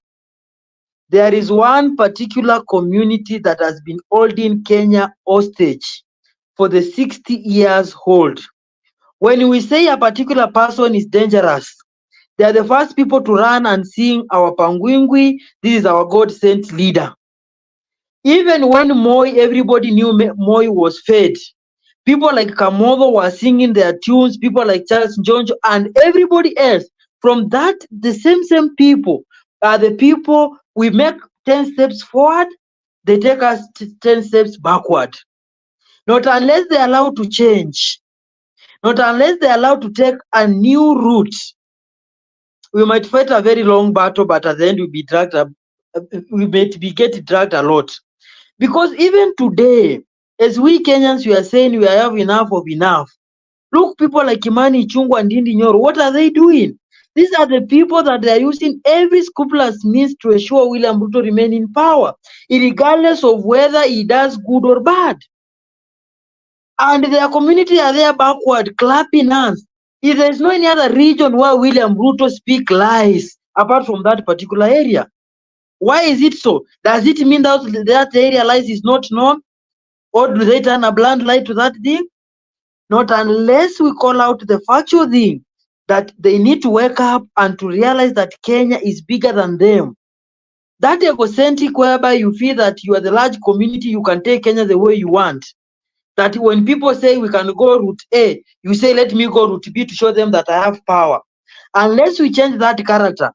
There is one particular community that has been holding Kenya hostage for the 60 years old. When we say a particular person is dangerous, they are the first people to run and sing our Pangwingwi, this is our God-sent leader. Even when Moi, everybody knew Moi was fed. People like Kamodo were singing their tunes, people like Charles Njonjo and everybody else. From that, the same people are the people we make 10 steps forward, they take us 10 steps backward. Not unless they are allowed to change. Not unless they are allowed to take a new route. We might fight a very long battle, but at the end we'll be dragged up. We might be get dragged a lot. Because even today, as we Kenyans, we are saying we have enough of enough. Look, people like Imani Ichung'wah and Ndindi Nyoro, what are they doing? These are the people that they are using every scrupulous means to ensure William Ruto remain in power, regardless of whether he does good or bad. And their community are there backward, clapping hands. If there is no any other region where William Ruto speak lies, apart from that particular area. Why is it so? Does it mean that area lies is not known? Or do they turn a blind light to that thing? Not unless we call out the factual thing that they need to wake up and to realize that Kenya is bigger than them. That egocentric whereby you feel that you are the large community, you can take Kenya the way you want. That when people say we can go route A, you say let me go route B to show them that I have power. Unless we change that character,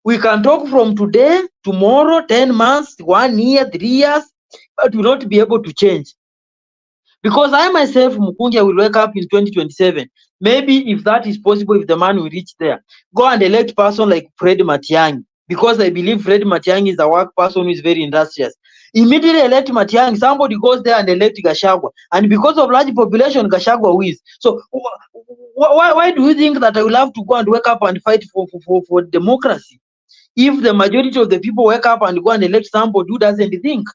We can talk from today, tomorrow, 10 months, 1 year, 3 years, but we will not be able to change. Because I myself, Mukunja, will wake up in 2027. Maybe if that is possible, if the man will reach there, go and elect a person like Fred Matiang'i. Because I believe Fred Matiang'i is a work person who is very industrious. Immediately elect Matiang'i, somebody goes there and elect Gachagua. And because of large population, Gachagua wins. So why do you think that I will have to go and wake up and fight for democracy? If the majority of the people wake up and go and elect somebody who doesn't think,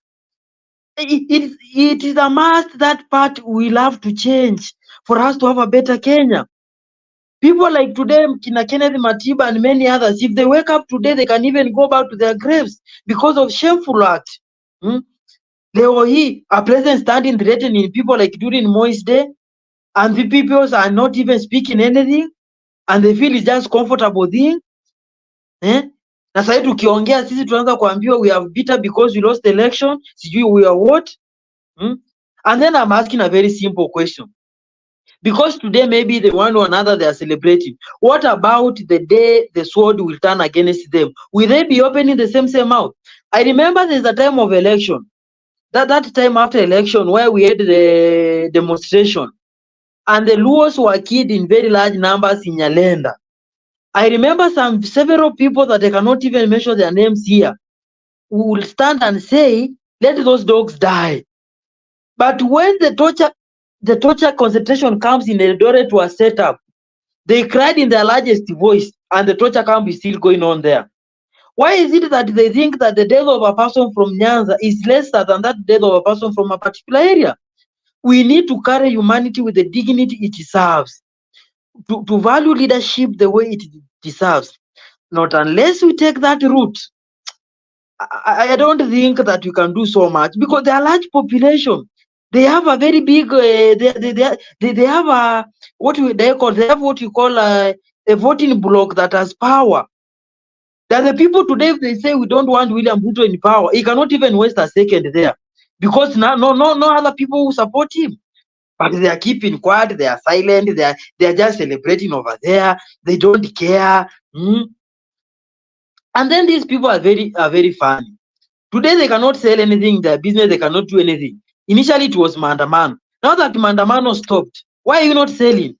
it is a must that part will have to change for us to have a better Kenya. People like today, Kina Kenneth Matiba and many others, if they wake up today, they can even go back to their graves because of shameful act. Leo hii, a president standing threatening people like during Moi's day, and the people are not even speaking anything, and they feel it's just comfortable thing. Na sasa tukiongea sisi tunaanza kuambiwa we have bitter because we lost the election, sijui we are what? And then I'm asking a very simple question. Because today maybe the one or another they are celebrating. What about the day the sword will turn against them? Will they be opening the same mouth? I remember there's a time of election. That time after election where we had the demonstration and the Luos were killed in very large numbers in Nyalenda. I remember several people that I cannot even mention their names here who will stand and say, let those dogs die. But when the torture concentration camps in Eldoret were set up, they cried in their largest voice, and the torture camp is still going on there. Why is it that they think that the death of a person from Nyanza is lesser than that death of a person from a particular area? We need to carry humanity with the dignity it deserves, to value leadership the way it deserves. Not unless we take that route, I don't think that we can do so much, because they are large population. They have a very big. They have a what you call a voting bloc that has power. That the people today, if they say we don't want William Ruto in power, he cannot even waste a second there, because no other people who support him. But they are keeping quiet. They are silent. They are just celebrating over there. They don't care. And then these people are very funny. Today they cannot sell anything in their business, they cannot do anything. Initially it was maandamano. Now that maandamano stopped, why are you not selling?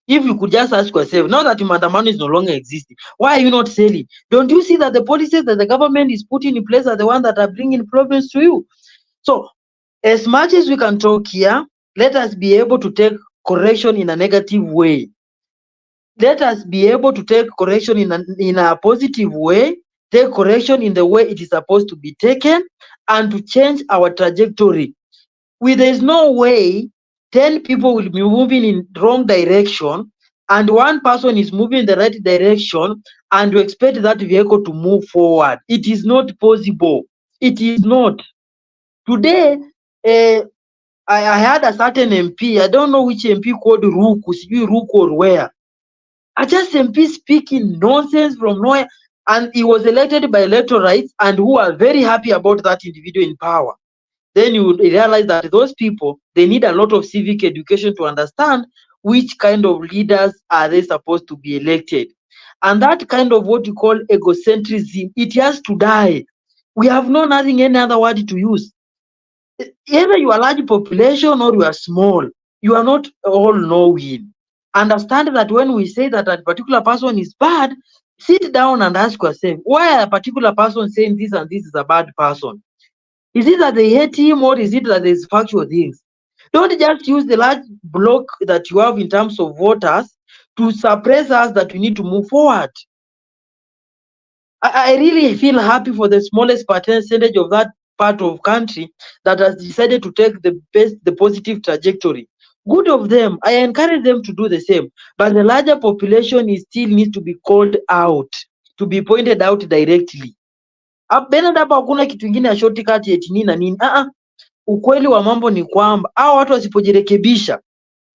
If you could just ask yourself, now that maandamano is no longer existing, why are you not selling? Don't you see that the policies that the government is putting in place are the ones that are bringing problems to you? So as much as we can talk here, let us be able to take correction in a negative way. Let us be able to take correction in a positive way, take correction in the way it is supposed to be taken, and to change our trajectory. There is no way 10 people will be moving in wrong direction and one person is moving in the right direction and you expect that vehicle to move forward. It is not possible. It is not. Today, I had a certain MP, I don't know which MP called Ruku or where. I just MP speaking nonsense from nowhere, and he was elected by electoral rights, and who are very happy about that individual in power. Then you realize that those people, they need a lot of civic education to understand which kind of leaders are they supposed to be elected. And that kind of what you call egocentrism, it has to die. We have no nothing any other word to use. Either you are large population or you are small, you are not all knowing. Understand that when we say that a particular person is bad, sit down and ask yourself, why a particular person saying this and this is a bad person? Is it that they hate him, or is it that there's factual things? Don't just use the large block that you have in terms of voters to suppress us that we need to move forward. I really feel happy for the smallest percentage of that part of country that has decided to take the positive trajectory. Good of them. I encourage them to do the same. But the larger population still needs to be called out, to be pointed out directly. Benard hapa hakuna kitu kingine ya shortcut eti nini na nini. Ukweli wa mambo ni kwamba hao watu wasipojirekebisha,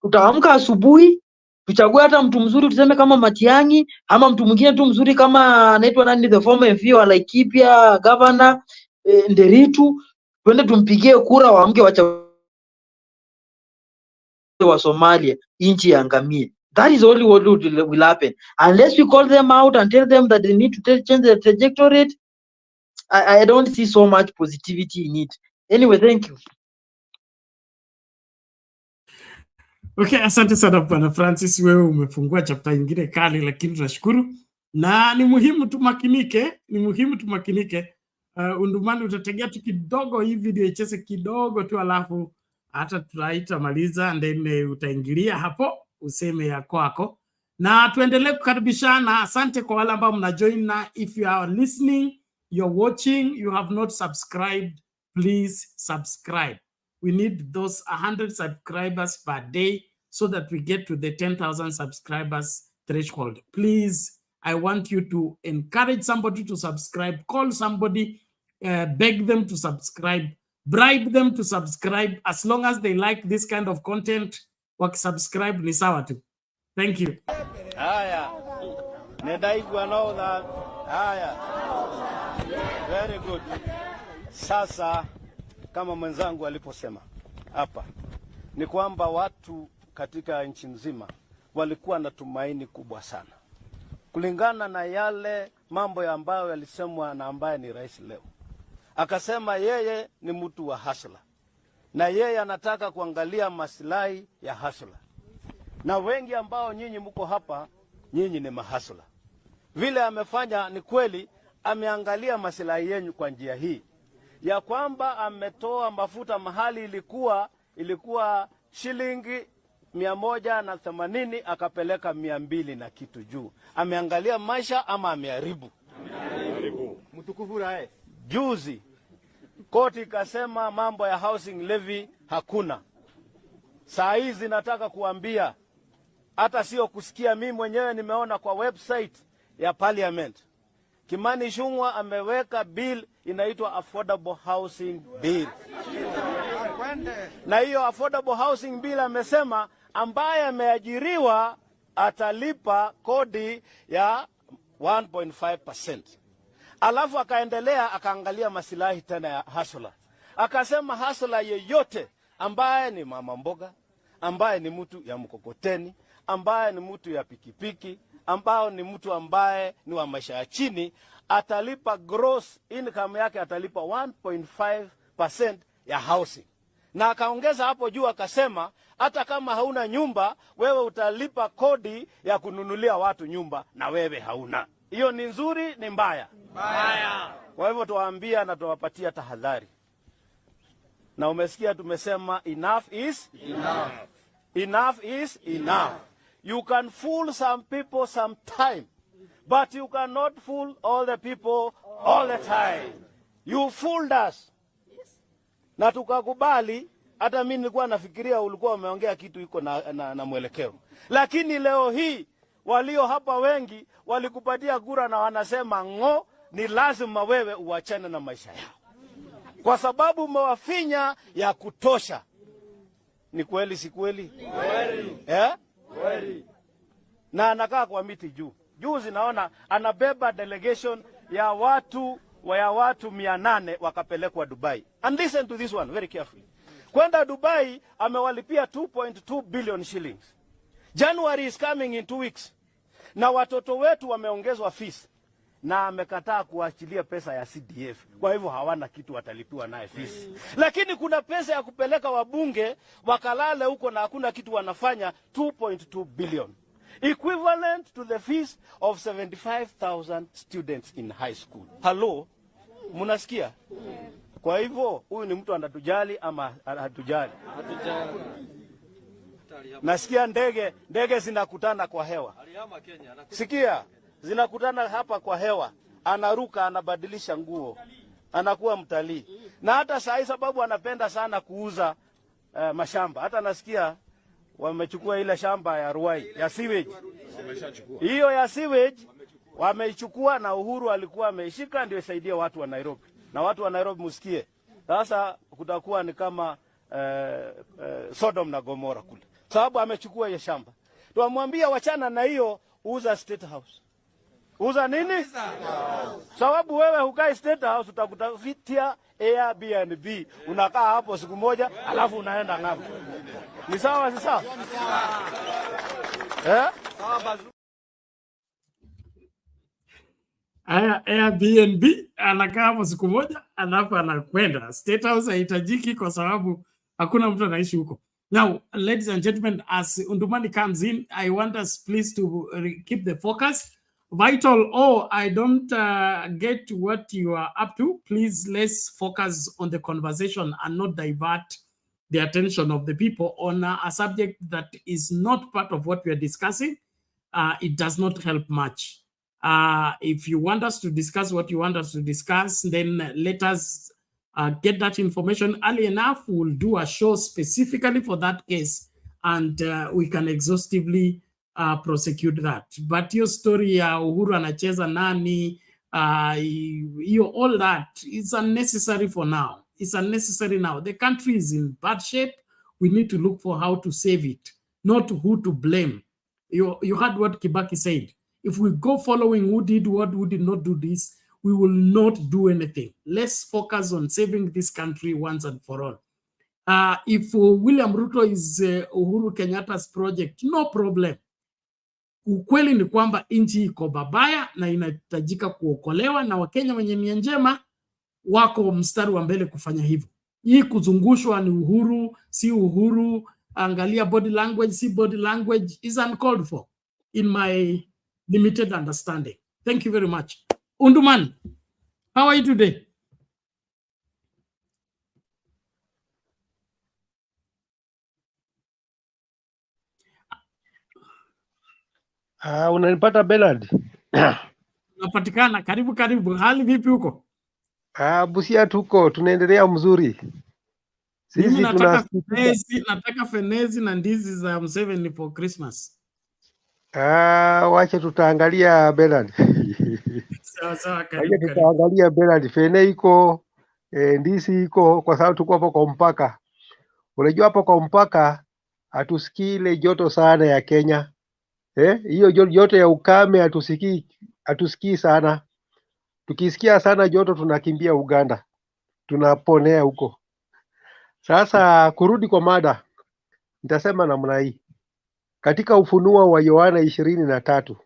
tutaamka asubuhi tuchague hata mtu mzuri tuseme kama Matiang'i ama mtu mwingine tu mzuri kama anaitwa nani, the former MP wa Laikipia governor Nderitu, twende tumpigie kura waamke wa Somalia, inchi yaangamie. That is only what will happen. Unless we call them out and tell them that they need to change their trajectory, I don't see so much positivity in it. Anyway, thank you. Okay, asante sana Bwana Francis, wewe umefungua chapter nyingine kali, lakini tunashukuru na ni muhimu tumakinike, Undumani utategea tu kidogo hii video icheze kidogo tu, alafu hata tutaitamaliza and then utaingilia hapo useme ya kwako na tuendelee kukaribishana. Asante kwa wale ambao mna join, na if you are listening, you're watching, you have not subscribed, please subscribe. We need those 100 subscribers per day so that we get to the 10,000 subscribers threshold. Please, I want you to encourage somebody to subscribe, call somebody, beg them to subscribe, bribe them to subscribe. As long as they like this kind of content, subscribe ni sawa tu. Thank you. Haya. Nedaigwa know that. Haya. Very good. Sasa kama mwenzangu aliposema hapa ni kwamba watu katika nchi nzima walikuwa na tumaini kubwa sana kulingana na yale mambo ambayo yalisemwa na ambaye ni rais leo. Akasema yeye ni mtu wa hasla na yeye anataka kuangalia maslahi ya hasla, na wengi ambao nyinyi mko hapa, nyinyi ni mahasla. Vile amefanya ni kweli, ameangalia maslahi yenu kwa njia hii ya kwamba ametoa mafuta mahali ilikuwa shilingi 180 akapeleka 200 na kitu juu. Ameangalia maisha ama ameharibu? Mtukufu rae. Juzi koti ikasema mambo ya housing levy hakuna. Saa hizi nataka kuambia, hata sio kusikia, mimi mwenyewe nimeona kwa website ya parliament, Kimani Ichung'wah ameweka bill inaitwa affordable housing bill. Na hiyo affordable housing bill amesema ambaye ameajiriwa atalipa kodi ya 1.5%. Alafu akaendelea akaangalia masilahi tena ya hustler. Akasema hustler yeyote ambaye ni mama mboga, ambaye ni mtu ya mkokoteni, ambaye ni mtu ya pikipiki, ambao ni mtu ambaye ni wa maisha ya chini, atalipa gross income yake atalipa 1.5% ya housing. Na akaongeza hapo juu akasema hata kama hauna nyumba, wewe utalipa kodi ya kununulia watu nyumba na wewe hauna. Hiyo ni nzuri ni mbaya? Mbaya. Kwa hivyo tuwaambia na tuwapatia tahadhari. Na umesikia tumesema enough is enough. Enough is enough. You can fool some people sometime, but you cannot fool all the people all the time. You fooled us. Na tukakubali. Hata mimi nilikuwa nafikiria ulikuwa umeongea kitu iko na mwelekeo. Lakini leo hii walio hapa wengi walikupatia kura na wanasema ngo, ni lazima wewe uachane na maisha yao, kwa sababu umewafinya ya kutosha. Ni kweli si kweli? Kweli. Kweli. Na anakaa kwa miti juu. Juzi naona anabeba delegation ya watu 800 wakapelekwa Dubai. And listen to this one very carefully. Kwenda Dubai amewalipia 2.2 billion shillings. January is coming in 2 weeks. Na watoto wetu wameongezwa fees. Na amekataa kuachilia pesa ya CDF. Kwa hivyo hawana kitu watalipiwa naye fees. Lakini kuna pesa ya kupeleka wabunge wakalale huko na hakuna kitu wanafanya, 2.2 billion. Equivalent to the fees of 75,000 students in high school. Hello? Munasikia? Kwa hivyo huyu ni mtu anatujali ama hatujali? Hatujali. Nasikia ndege zinakutana kwa hewa. Sikia, zinakutana hapa kwa hewa. Anaruka, anabadilisha nguo, anakuwa mtalii. Na hata saa sababu anapenda sana kuuza mashamba. Hata nasikia wamechukua ile shamba ya Ruai ya sewage. Hiyo ya sewage wameichukua na Uhuru alikuwa ameishika ndio isaidie watu wa Nairobi. Na watu wa Nairobi msikie. Sasa kutakuwa ni kama Sodom na Gomora kule. Sababu amechukua hiyo shamba. Tuamwambia wachana na hiyo, uza State House. Uza nini? Sababu wewe hukai State House, utakutafitia Airbnb. Unakaa hapo siku moja alafu unaenda ng'ambo. Ni sawa si sawa? Airbnb anakaa hapo siku moja alafu anakwenda. State House haitajiki kwa sababu hakuna mtu anaishi huko. Now, ladies and gentlemen, as Undumani comes in, I want us please to keep the focus. Vital, I don't get what you are up to. Please, let's focus on the conversation and not divert the attention of the people on a subject that is not part of what we are discussing. It does not help much. If you want us to discuss what you want us to discuss, then let us get that information early enough. We'll do a show specifically for that case, and we can exhaustively prosecute that. But your story ya Uhuru anacheza nani, all that is unnecessary for now. It's unnecessary now. The country is in bad shape. We need to look for how to save it, not who to blame. You heard what Kibaki said. If we go following who did what, who did not do this, we will not do anything. Let's focus on saving this country once and for all. If William Ruto is Uhuru Kenyatta's project, no problem. Ukweli ni kwamba nchi iko babaya na inahitajika kuokolewa, na Wakenya wenye nia njema wako mstari wa mbele kufanya hivyo. Hii kuzungushwa ni Uhuru, si Uhuru, angalia body language, si body language, is uncalled for in my limited understanding. Thank you very much. Undumani, how are you today? Unanipata Bernard? Unapatikana, karibu. Hali vipi huko? Busia tuko, tunaendelea mzuri. Mimi nataka fenezi na ndizi za Museveni for Christmas. Wacha tutaangalia Bernard. Sawa, karibu. Tutaangalia Bernard, fene iko, ndizi iko, kwa sababu tuko hapo kwa mpaka. Unajua hapo kwa mpaka hatusikii ile joto sana ya Kenya. Hiyo joto ya ukame hatusikii sana. Tukisikia sana joto tunakimbia Uganda, tunaponea huko. Sasa kurudi kwa mada, nitasema namna hii. Katika Ufunuo wa Yohana 23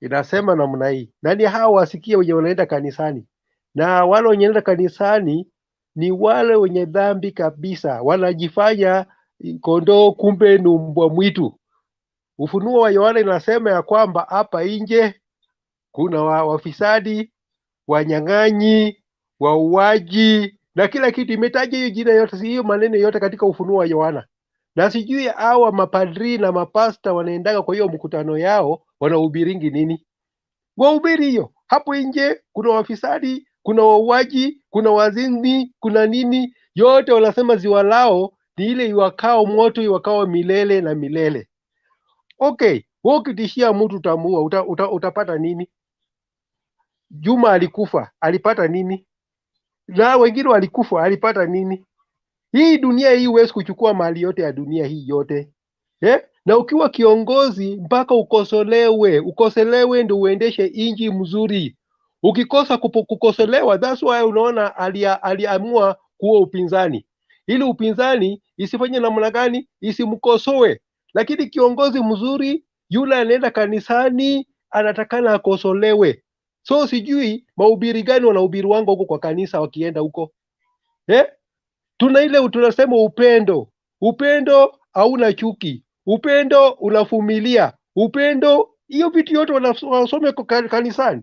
inasema namna hii, nani hao wasikie wenye wanaenda kanisani? Na wale wenye wanaenda kanisani ni wale wenye dhambi kabisa, wanajifanya kondoo kumbe ni mbwa mwitu. Ufunuo wa Yohana inasema ya kwamba hapa nje kuna wafisadi, wanyang'anyi, wauaji na kila kitu. Imetaja hiyo jina yote, hiyo maneno yote katika Ufunuo wa Yohana. Na sijui hawa mapadri na mapasta wanaendaga kwa hiyo mkutano yao wanahubiringi nini? Wahubiri hiyo. Hapo nje kuna wafisadi, kuna wauaji, kuna wazinzi, kuna nini, yote wanasema ziwa lao ni ile iwakao moto, iwakao milele na milele. Okay, wewe ukitishia mtu utamuua, utapata nini? Juma alikufa, alipata nini? Na wengine walikufa, alipata nini? Hii dunia hii huwezi kuchukua mali yote ya dunia hii yote. Na ukiwa kiongozi mpaka ukoselewe ndio uendeshe inji mzuri. Ukikosa kukosolewa, that's why unaona aliamua kuwa upinzani. Ili upinzani isifanye namna gani? Isimkosoe. Lakini kiongozi mzuri yule anaenda kanisani anatakana akosolewe. So sijui mahubiri gani wanahubiri wangu huko kwa kanisa wakienda huko. Tuna ile tunasema upendo hauna chuki, upendo unavumilia, upendo, hiyo vitu yote wanasome kwa kanisani.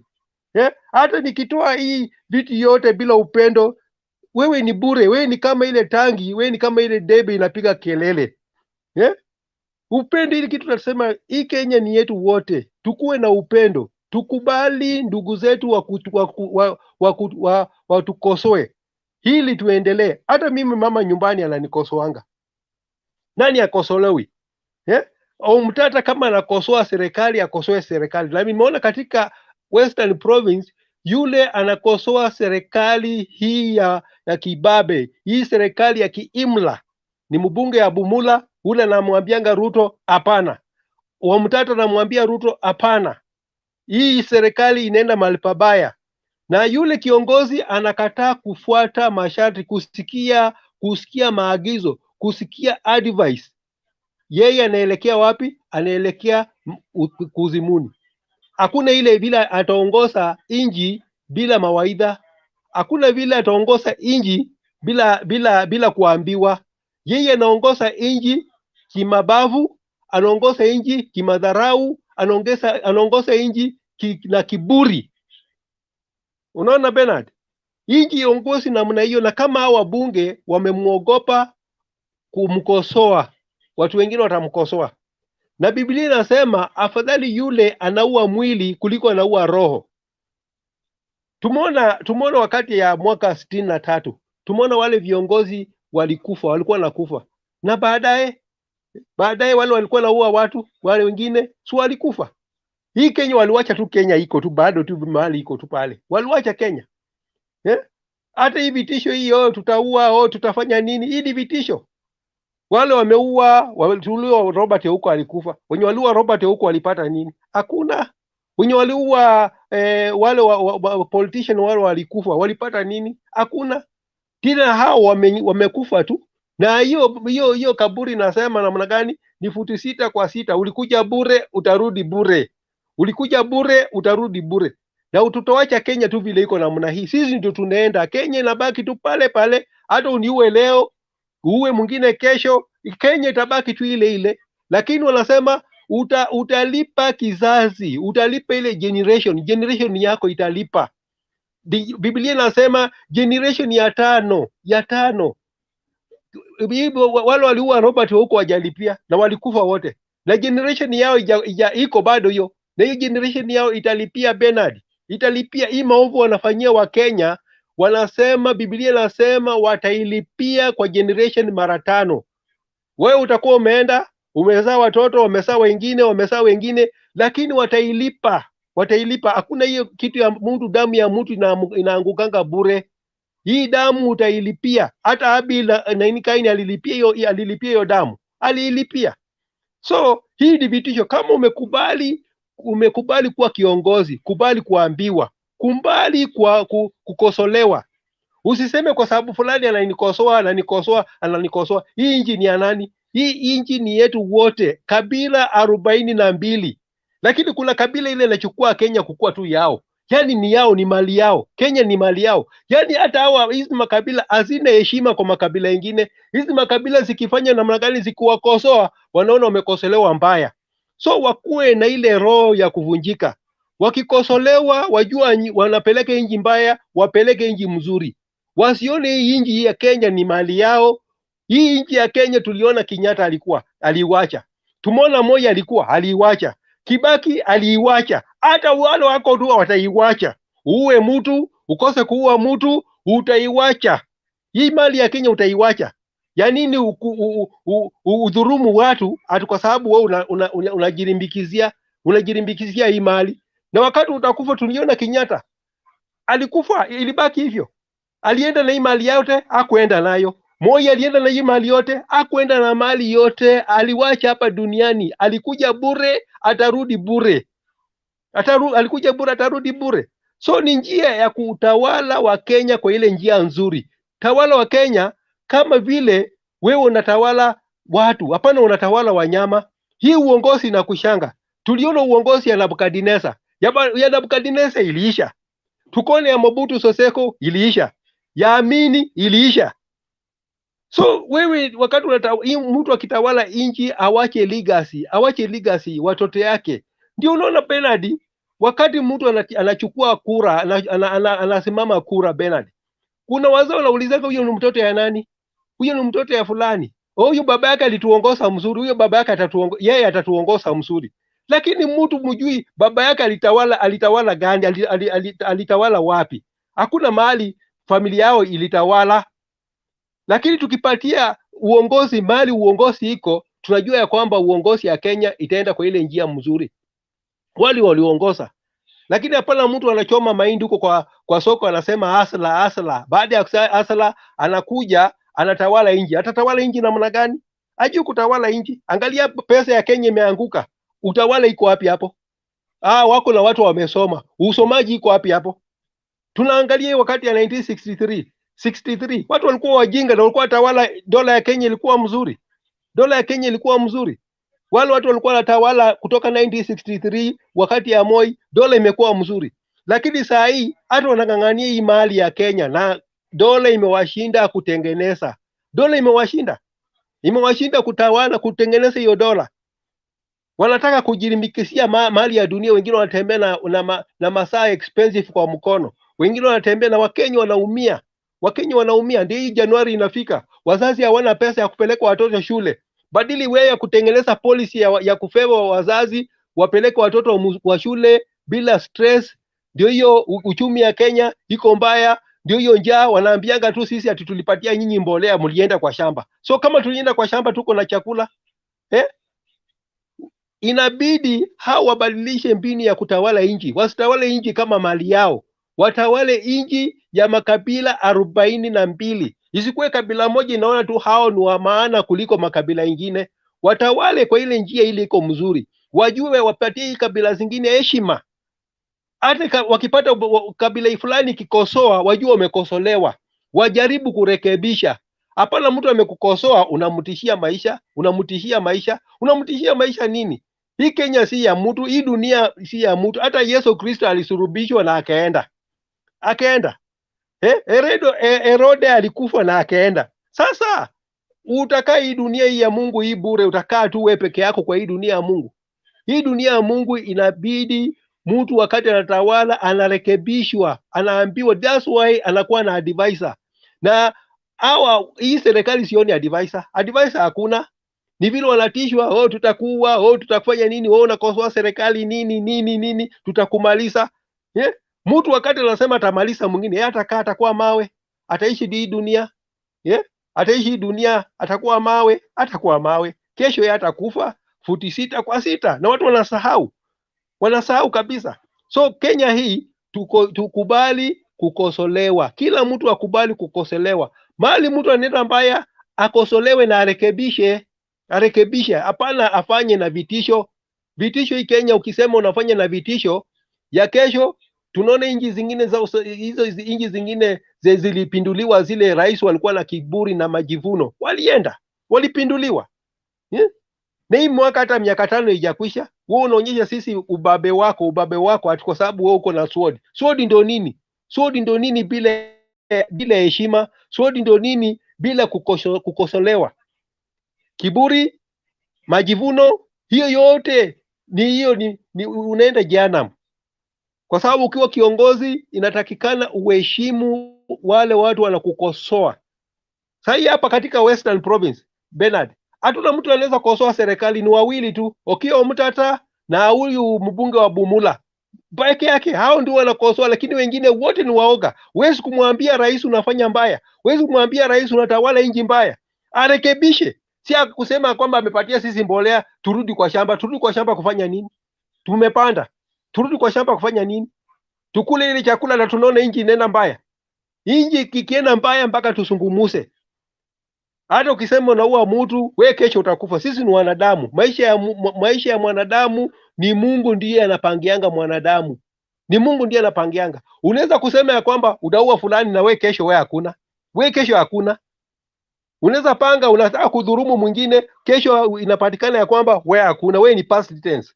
Hata nikitoa hii vitu yote bila upendo, wewe ni bure, wewe ni kama ile tangi, wewe ni kama ile debe inapiga kelele. Upendo, ili kitu tunasema hii Kenya ni yetu wote, tukuwe na upendo, tukubali ndugu zetu watukosoe hili tuendelee. Hata mimi mama nyumbani ananikosoanga. Nani akosolewi? Omutata kama anakosoa serikali, akosoe serikali. Na nimeona katika Western Province yule anakosoa serikali hii ya kibabe, hii serikali ya kiimla. Ni mbunge ya Bumula, ule anamwambianga Ruto hapana. Omutata anamwambia Ruto hapana. Hii serikali inaenda mahali pabaya. Na yule kiongozi anakataa kufuata masharti, kusikia maagizo, kusikia advice. Yeye anaelekea wapi? anaelekea kuzimuni. Hakuna ile vile ataongoza inji bila mawaidha. Hakuna vile ataongoza inji bila kuambiwa. Yeye anaongoza inji kimabavu, anaongoza inji kimadharau, anaongoza inji na kiburi. Unaona Bernard? Inji iongozi namna hiyo, na kama hao wabunge wamemuogopa kumkosoa, watu wengine watamkosoa. Na Biblia inasema afadhali yule anaua mwili kuliko anaua roho. Tumeona wakati ya mwaka 63, tumeona wale viongozi walikuwa nakufa. Na baadaye wale walikuwa naua watu, wale wengine si walikufa. Hii Kenya waliwacha tu, Kenya iko tu bado tu mahali iko tu pale. Waliwacha Kenya. Hata hii vitisho hiyo tutaua, tutafanya nini? Hii ni vitisho. Wale wameua, waliua Robert huko alikufa. Wenye waliua Robert huko walipata nini? Hakuna. Wenye waliua wale politician wale walikufa, walipata nini? Hakuna. Tena hao wamekufa tu. Na hiyo kaburi nasema namna gani? Ni futi 6 kwa 6. Ulikuja bure, utarudi bure. Ulikuja bure, utarudi bure. Na ututoacha Kenya tu vile iko namna hii. Sisi ndio tunaenda. Kenya inabaki tu pale pale. Hata uniue leo, uwe mwingine kesho, Kenya itabaki tu ile ile. Lakini wanasema utalipa kizazi, utalipa ile generation yako italipa. Biblia inasema generation ya tano wale waliua Robert huko wajalipia na walikufa wote, na generation yao iko bado hiyo, na hiyo generation yao italipia. Bernard, italipia hii maovu wanafanyia wa Kenya. Wanasema Biblia inasema watailipia kwa generation mara 5. Wewe utakuwa umeenda umezaa watoto, wamezaa wengine, lakini watailipa. Hakuna hiyo kitu ya mtu, damu ya mtu inaangukanga bure. Hii damu utailipia. Hata Abel na Kaini alilipia hiyo damu, aliilipia. So hii ni vitisho. Kama umekubali kuwa kiongozi, kubali kuambiwa, kubali kukosolewa. Usiseme kwa sababu fulani ananikosoa. Hii inji ni ya nani? Hii inji ni yetu wote, kabila 42. Lakini kuna kabila ile inachukua Kenya kukua tu yao. Yani ni yao, ni mali yao. Kenya ni mali yao. Yani hata hizi makabila hazina heshima kwa makabila mengine. Hizi makabila zikifanya namna gani, zikiwakosoa, wanaona wamekosolewa mbaya. So wakuwe na ile roho ya kuvunjika. Wakikosolewa wajua wanapeleka inji mbaya, wapeleke inji mzuri. Wasione hii inji ya Kenya ni mali yao. Hii inji ya Kenya tuliona Kenyatta aliiwacha. Tumeona Moi aliiwacha. Kibaki aliiwacha. Hata wale wako tu wataiwacha. Uwe mtu, ukose kuua mtu, utaiwacha. Hii mali ya Kenya utaiwacha. Ya nini udhurumu watu ati kwa sababu wewe unajirimbikizia hii mali? Na wakati utakufa, tuliona Kenyatta alikufa, ilibaki hivyo. Alienda na hii mali yote, hakuenda nayo. Moi alienda na hii mali yote, hakuenda na mali yote, aliwacha hapa duniani. Alikuja bure, atarudi bure. Alikuja bure, atarudi bure. So ni njia ya kutawala wa Kenya kwa ile njia nzuri. Tawala wa Kenya kama vile wewe unatawala watu, hapana unatawala wanyama. Hii uongozi na kushanga. Tuliona uongozi ya Nebukadneza. Ya Nebukadneza iliisha. Tukone ya Mobutu Seseko iliisha. Ya Amini iliisha. So wewe wakati mtu akitawala inchi awache legacy watoto yake. Ndio unaona Bernard, wakati mtu anachukua kura, anasimama kura Bernard, kuna wazao wanauliza huyo ni mtoto ya nani? Huyo ni mtoto ya fulani. Huyo baba yake alituongoza mzuri, huyo baba yake atatuongoza mzuri. Lakini mtu mjui baba yake alitawala gani? Alitawala wapi? Hakuna mahali familia yao ilitawala. Lakini tukipatia uongozi mali uongozi iko, tunajua ya kwamba uongozi ya Kenya itaenda kwa ile njia mzuri. Waliongoza. Lakini hapana mtu anachoma mahindi huko kwa soko anasema asla. Baada ya kusema asla anakuja anatawala inji. Atatawala inji namna gani? Hajui kutawala inji. Angalia pesa ya Kenya imeanguka. Utawala iko wapi hapo? Wako na watu wamesoma. Usomaji iko wapi hapo? Tunaangalia wakati ya 1963 watu walikuwa wajinga na walikuwa tawala. Dola ya Kenya ilikuwa mzuri. Wale watu walikuwa wanatawala kutoka 1963 wakati ya Moi, dola imekuwa mzuri. Lakini saa hii hata wanang'ang'ania hii mali ya Kenya na dola imewashinda kutengeneza. Dola imewashinda kutawala, kutengeneza hiyo dola. Wanataka kujilimbikisia mali ya dunia. Wengine wanatembea na masaa expensive kwa mkono, wengine wanatembea na Wakenya wanaumia. Wakenya wanaumia. Ndio hii Januari inafika, wazazi hawana pesa ya kupeleka watoto shule. Badili wewe kutengeneza policy ya kufeva wazazi wapeleke watoto wa shule bila stress. Ndio hiyo uchumi ya Kenya iko mbaya. Ndio hiyo njaa. Wanaambianga tu sisi ati tulipatia nyinyi mbolea, mlienda kwa shamba. So kama tulienda kwa shamba tuko na chakula inabidi hao wabadilishe mbinu ya kutawala nchi. Wasitawale nchi kama mali yao, watawale nchi ya makabila 42. Isikuwe kabila moja inaona tu hao ni wa maana kuliko makabila ingine. Watawale kwa ile njia ile iko mzuri, wajue wapatie hii kabila zingine heshima. Hata wakipata kabila fulani kikosoa, wajue wamekosolewa, wajaribu kurekebisha. Hapana mtu amekukosoa unamtishia maisha, unamtishia maisha nini? Hii Kenya si ya mtu, hii dunia si ya mtu. Hata Yesu Kristo alisurubishwa na akaenda. Herode alikufa na akaenda. Sasa utakaa hii dunia hii ya Mungu hii bure? Utakaa tu wewe peke yako kwa hii dunia ya Mungu? Hii dunia ya Mungu inabidi mtu wakati anatawala anarekebishwa, anaambiwa. That's why anakuwa na advisor. Na hii serikali sioni advisor. Advisor hakuna. Ni vile wanatishwa, tutakuwa, tutafanya nini, unakosoa serikali nini, tutakumaliza. Mtu wakati anasema atamaliza mwingine, yeye atakuwa mawe, ataishi hii dunia. Ataishi dunia, atakuwa mawe. Kesho yeye atakufa futi 6 kwa 6, na watu wanasahau kabisa. So Kenya hii tukubali kukosolewa. Kila mtu akubali kukosolewa. Mali mtu anaenda mbaya akosolewe na arekebishe. Hapana afanye na vitisho. Hii Kenya ukisema unafanya na vitisho, ya kesho tunaona nchi zingine hizo nchi zingine zilipinduliwa, zile rais walikuwa na kiburi na majivuno, walipinduliwa. Na hii mwaka hata miaka 5 haijakwisha, wewe unaonyesha sisi ubabe wako ati kwa sababu wewe uko na sword. Sword ndio nini bila heshima? Sword ndio nini bila kukosolewa? Kiburi, majivuno, hiyo yote ni unaenda jehanamu. Kwa sababu ukiwa kiongozi inatakikana uheshimu wale watu wanakukosoa. Sasa hapa katika Western Province, Bernard, hatuna mtu anaweza kukosoa serikali, ni wawili tu, Okiya Omutata na huyu mbunge wa Bumula. Peke yake hao ndio wanakosoa, lakini wengine wote ni waoga. Huwezi kumwambia rais unafanya mbaya, huwezi kumwambia rais unatawala nchi mbaya. Arekebishe. Si kusema kwamba amepatia sisi mbolea turudi kwa shamba. Turudi kwa shamba kufanya nini? Tumepanda. Turudi kwa shamba kufanya nini? Tukule ile chakula na tunaona nchi inaenda mbaya. Nchi kikienda mbaya mpaka tusungumuse. Hata ukisema unaua mtu, wewe kesho utakufa. Sisi ni wanadamu. Maisha ya mwanadamu ni Mungu ndiye anapangianga mwanadamu. Ni Mungu ndiye anapangianga. Unaweza kusema ya kwamba utaua fulani na wewe kesho hakuna. Unaweza panga unataka kudhurumu mwingine, kesho inapatikana ya kwamba wewe hakuna, wewe ni past tense.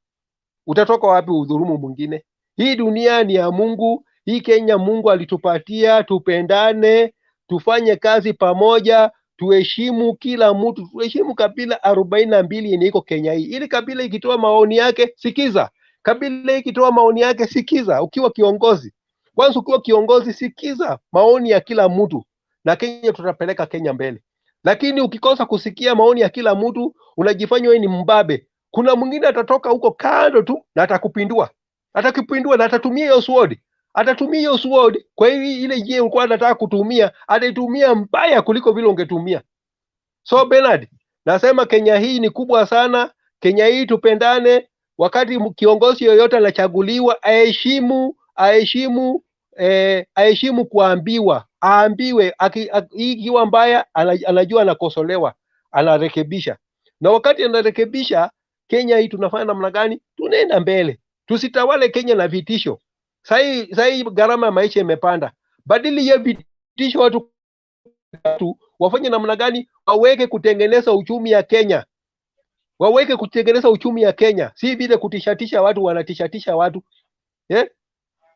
Utatoka wapi udhurumu mwingine? Hii dunia ni ya Mungu. Hii Kenya Mungu alitupatia, tupendane, tufanye kazi pamoja, tuheshimu kila mtu, tuheshimu kabila 42 yenye iko Kenya hii. Ili kabila ikitoa maoni yake, sikiza. Kabila ikitoa maoni yake, sikiza. Ukiwa kiongozi, sikiza maoni ya kila mtu, na Kenya tutapeleka Kenya mbele. Lakini ukikosa kusikia maoni ya kila mtu, unajifanya wewe ni mbabe. Kuna mwingine atatoka huko kando tu na atakupindua na atatumia hiyo sword. Kwa hiyo ile njia ulikuwa unataka kutumia, ataitumia mbaya kuliko vile ungetumia. So Bernard, nasema Kenya hii ni kubwa sana. Kenya hii tupendane. Wakati kiongozi yoyote anachaguliwa, aheshimu kuambiwa. Aambiwe hii ikiwa mbaya, anajua anakosolewa, anarekebisha. Na wakati anarekebisha, Kenya hii tunafanya namna gani? Tunaenda mbele. Tusitawale Kenya na vitisho. Sasa gharama ya maisha imepanda. Badili ya vitisho, watu wafanye namna gani? Waweke kutengeneza uchumi ya Kenya. waweke kutengeneza uchumi ya Kenya, si vile kutishatisha watu, wanatishatisha watu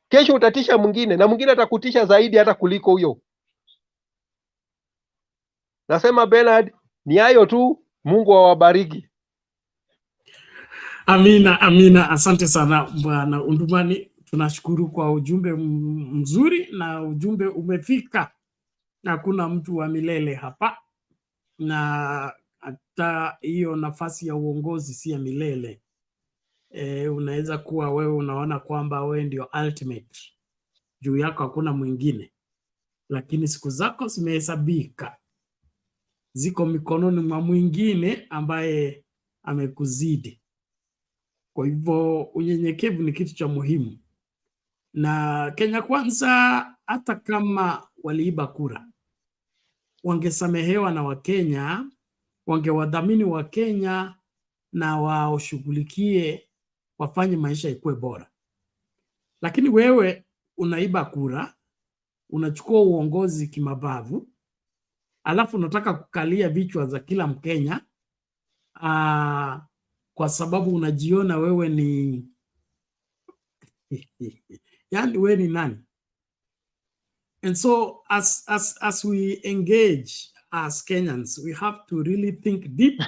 Kesho utatisha mwingine na mwingine atakutisha zaidi hata kuliko huyo. Nasema Bernard, ni hayo tu. Mungu awabariki. Amina, amina. Asante sana Bwana Undumani, tunashukuru kwa ujumbe mzuri, na ujumbe umefika. Hakuna mtu wa milele hapa, na hata hiyo nafasi ya uongozi si ya milele. Unaweza kuwa wewe unaona kwamba wewe ndio ultimate, juu yako hakuna mwingine, lakini siku zako zimehesabika, ziko mikononi mwa mwingine ambaye amekuzidi. Kwa hivyo unyenyekevu ni kitu cha muhimu. Na Kenya Kwanza, hata kama waliiba kura, wangesamehewa na Wakenya, wangewadhamini Wakenya na washughulikie, wafanye maisha ikuwe bora. Lakini wewe unaiba kura, unachukua uongozi kimabavu, alafu unataka kukalia vichwa za kila Mkenya kwa sababu unajiona wewe ni yani wewe ni nani? And so as we engage as Kenyans, we have to really think deep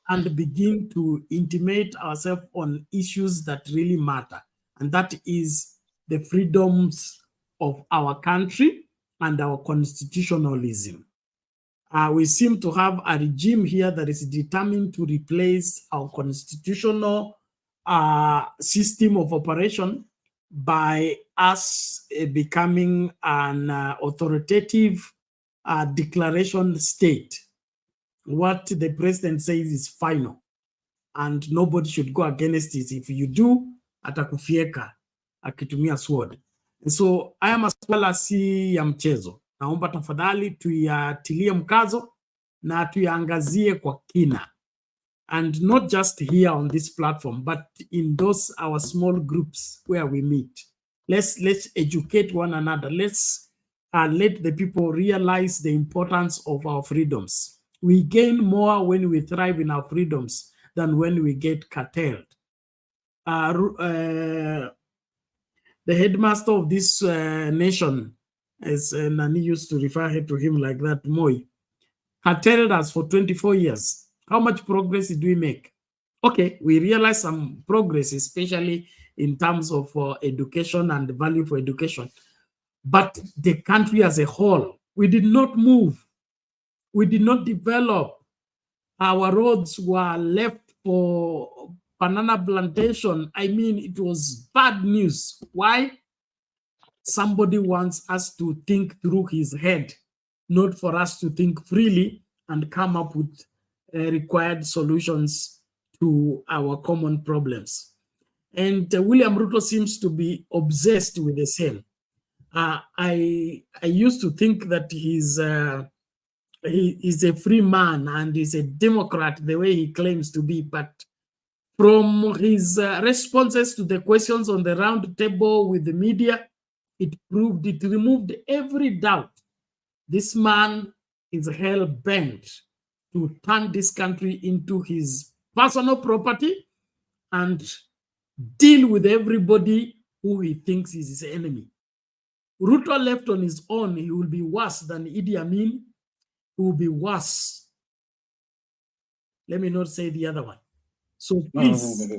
and begin to intimate ourselves on issues that really matter. And that is the freedoms of our country and our constitutionalism. We seem to have a regime here that is determined to replace our constitutional system of operation by us becoming an authoritative declaration state. What the president says is final, and nobody should go against it. If you do, atakufieka akitumia sword. And so haya masuala si ya mchezo. Naomba tafadhali tuyatilie mkazo na tuyaangazie kwa kina, and not just here on this platform, but in those our small groups where we meet. Let's educate one another. Let's let the people realize the importance of our freedoms. We gain more when we thrive in our freedoms than when we get curtailed. The headmaster of this nation, as Nani used to refer to him like that, Moi, curtailed us for 24 years. How much progress did we make? Okay, we realized some progress, especially in terms of education and the value for education. But the country as a whole, we did not move. We did not develop. Our roads were left for banana plantation. I mean, it was bad news. Why? Somebody wants us to think through his head, not for us to think freely and come up with required solutions to our common problems. And William Ruto seems to be obsessed with the same. I used to think that he is a free man and is a Democrat the way he claims to be, but from his responses to the questions on the round table with the media, it removed every doubt. This man is hell-bent to turn this country into his personal property and deal with everybody who he thinks is his enemy. Ruto left on his own, he will be worse than Idi Amin. He will be worse. Let me not say the other one. So please,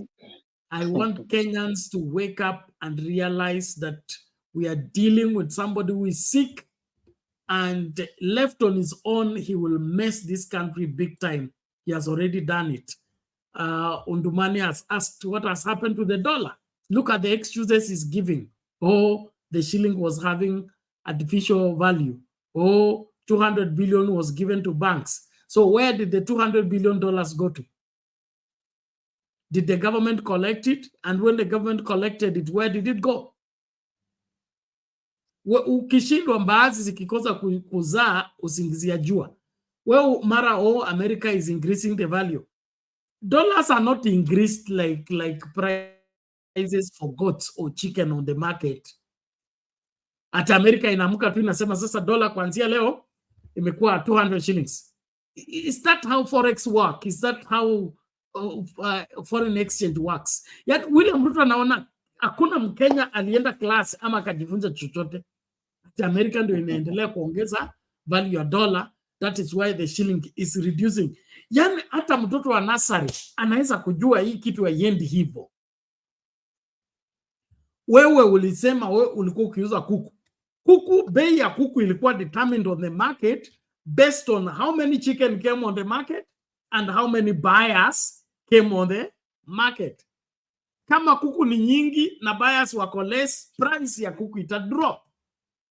I want Kenyans to wake up and realize that we are dealing with somebody who is sick, and left on his own, he will mess this country big time. He has already done it. Undumani has asked what has happened to the dollar. Look at the excuses he's giving. Oh, the shilling was having artificial value. Oh, 200 billion was given to banks. So where did the $200 billion go to? Did the government collect it? And when the government collected it, where did it go? Ukishindwa mbaazi zikikosa kuzaa usingizia jua. Well, mara America is increasing the value. Dollars are not increased like prices for goats or chicken on the market. At America inaamka tu inasema sasa dola kuanzia leo imekuwa 200 shillings. Is that how forex work? Is that how foreign exchange works. Yet William Ruto anaona hakuna Mkenya alienda class ama akajifunza chochote. America ndio inaendelea kuongeza value ya dollar. That is why the shilling is reducing. Yani hata mtoto wa nasari anaweza kujua hii kitu haiendi hivyo. Wewe ulisema wewe ulikuwa ukiuza kuku. Bei ya kuku ilikuwa determined on the market based on how many chicken came on the market and how many buyers came on the market. Kama kuku ni nyingi na buyers wako less, price ya kuku ita drop.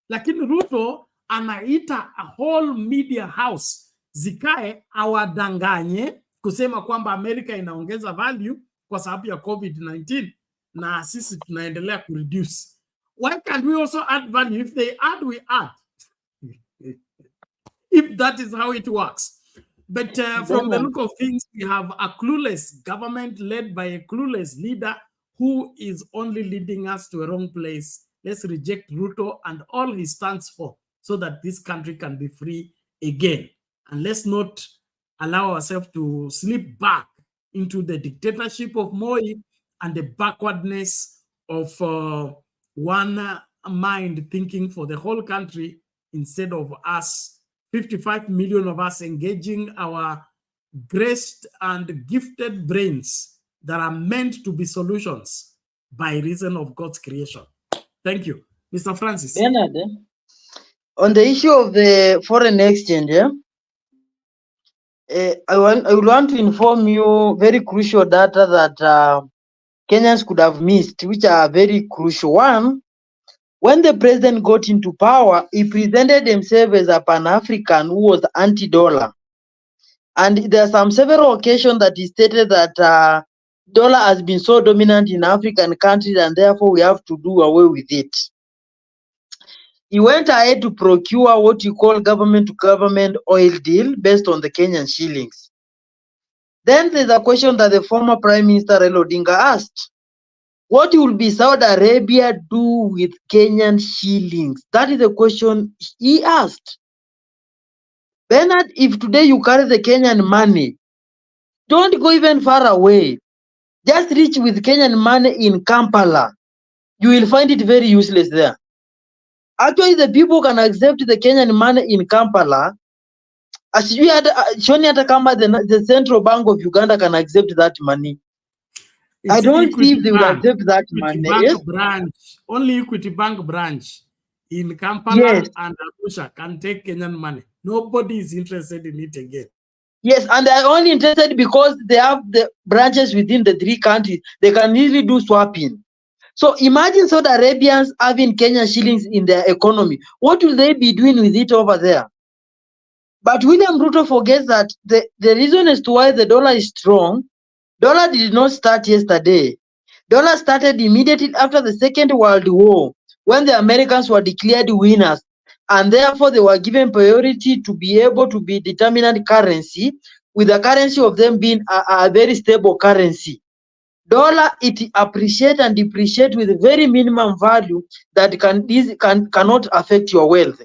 Lakini Ruto anaita a whole media house zikae awadanganye kusema kwamba Amerika inaongeza value kwa sababu ya COVID-19 na sisi tunaendelea kureduce. Why can't we also add value? If they add, we add. If that is how it works. But from the look of things, we have a clueless government led by a clueless leader who is only leading us to a wrong place. Let's reject Ruto and all he stands for so that this country can be free again. And let's not allow ourselves to slip back into the dictatorship of Moi and the backwardness of one mind thinking for the whole country instead of us, 55 million of us engaging our graced and gifted brains that are meant to be solutions by reason of God's creation. Thank you. Mr. Francis. Bernard, on the issue of the foreign exchange, I would want to inform you very crucial data that Kenyans could have missed, which are very crucial. One, when the president got into power, he presented himself as a Pan-African who was anti-dollar. And there are some several occasions that he stated that dollar has been so dominant in African countries and therefore we have to do away with it. He went ahead to procure what you call government-to-government oil deal based on the Kenyan shillings. Then there's a question that the former Prime Minister Raila Odinga asked. What will be Saudi Arabia do with Kenyan shillings? That is the question he asked. Bernard, if today you carry the Kenyan money, don't go even far away. Just reach with Kenyan money in Kampala. You will find it very useless there. Actually, the people can accept the Kenyan money in Kampala. As you had shown hata kama the Central Bank of Uganda can accept that money. I don't see if they will accept that money. Bank branch, only Equity Bank branch in Kampala and Arusha can take Kenyan money. Nobody is interested in it again. Yes, and they are only interested because they have the branches within the three countries. They can easily do swapping. So imagine Saudi Arabians having Kenyan shillings in their economy. What will they be doing with it over there? But William Ruto forgets that the reason as to why the dollar is strong, dollar did not start yesterday. Dollar started immediately after the Second World War, when the Americans were declared winners, and therefore they were given priority to be able to be determinant currency, with the currency of them being a very stable currency. Dollar, it appreciate and depreciate with very minimum value that cannot affect your wealth.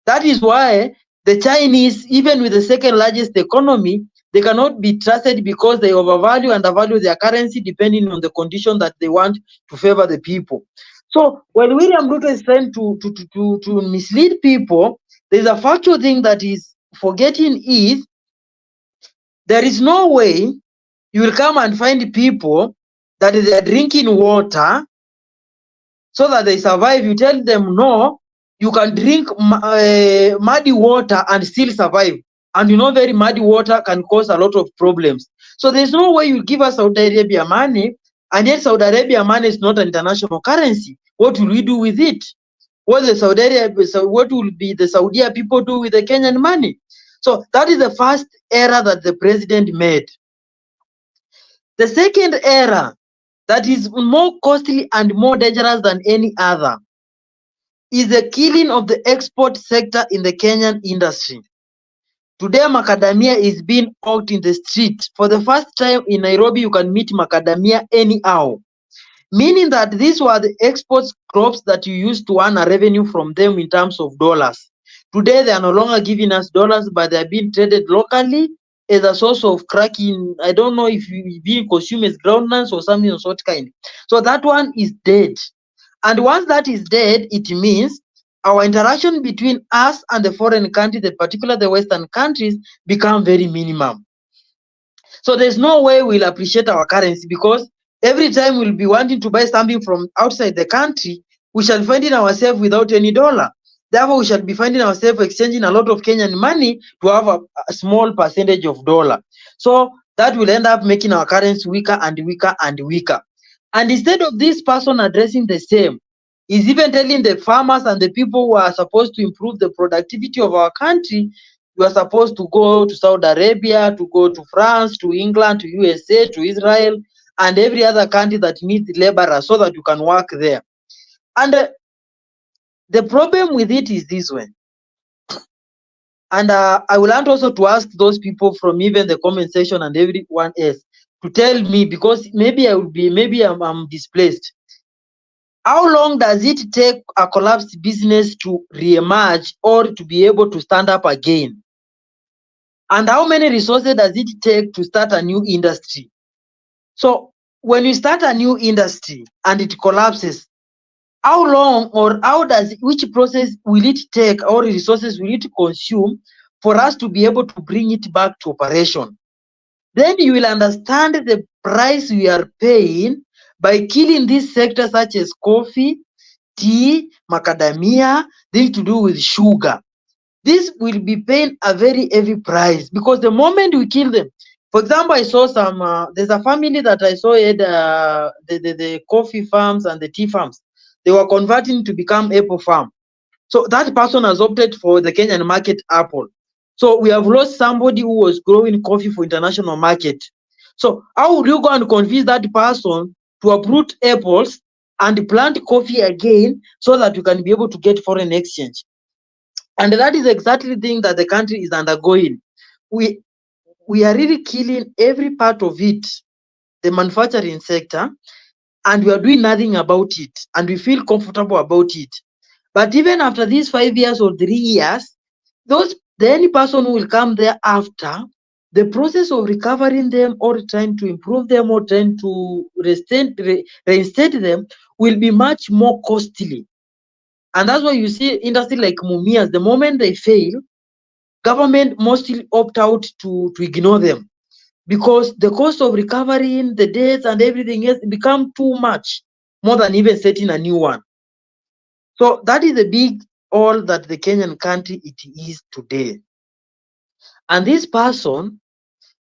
That is why the Chinese, even with the second largest economy, they cannot be trusted because they overvalue and undervalue their currency depending on the condition that they want to favor the people. So when William Ruto is trying to mislead people, there's a factual thing that is forgetting is there is no way you will come and find people that they are drinking water so that they survive. You tell them, no, you can drink muddy water and still survive. And you know, very muddy water can cause a lot of problems. So there's no way you give us Saudi Arabia money, and yet Saudi Arabia money is not an international currency. What will we do with it? What will be the Saudi people do with the Kenyan money? So that is the first error that the president made. The second error that is more costly and more dangerous than any other is the killing of the export sector in the Kenyan industry. Today, macadamia is being hawked in the street. For the first time in Nairobi, you can meet macadamia anyhow, meaning that these were the export crops that you used to earn a revenue from them in terms of dollars. Today, they are no longer giving us dollars, but they are being traded locally as a source of cracking. I don't know if you being consumed as groundnuts or something of sort kind. So that one is dead. And once that is dead, it means our interaction between us and the foreign countries, in particular the Western countries, become very minimum. So there's no way we'll appreciate our currency, because every time we'll be wanting to buy something from outside the country, we shall find in ourselves without any dollar. Therefore, we shall be finding ourselves exchanging a lot of Kenyan money to have a small percentage of dollar. So that will end up making our currency weaker and weaker and weaker. And instead of this person addressing the same, is even telling the farmers and the people who are supposed to improve the productivity of our country, you are supposed to go to Saudi Arabia, to go to France, to England, to USA, to Israel, and every other country that needs laborers so that you can work there. And the problem with it is this way. And I will want also to ask those people from even the comment section and everyone else to tell me, because maybe I'm displaced. How long does it take a collapsed business to re-emerge or to be able to stand up again? And how many resources does it take to start a new industry? So when you start a new industry and it collapses, how long or which process will it take, or resources will it consume for us to be able to bring it back to operation? Then you will understand the price we are paying by killing these sectors such as coffee, tea, macadamia, things to do with sugar. This will be paying a very heavy price, because the moment we kill them, for example, I saw some, there's a family that I saw had the coffee farms and the tea farms. They were converting to become apple farm. So that person has opted for the Kenyan market apple. So we have lost somebody who was growing coffee for international market. So how would you go and convince that person to uproot apples and plant coffee again so that you can be able to get foreign exchange? And that is exactly the thing that the country is undergoing. We are really killing every part of it, the manufacturing sector, and we are doing nothing about it, and we feel comfortable about it. But even after these 5 years or 3 years, any person who will come there after, the process of recovering them or trying to improve them or trying to reinstate them will be much more costly. And that's why you see industry like Mumias, the moment they fail, government mostly opt out to ignore them, because the cost of recovering the debts and everything else become too much, more than even setting a new one. So that is the big all that the Kenyan country it is today. And this person,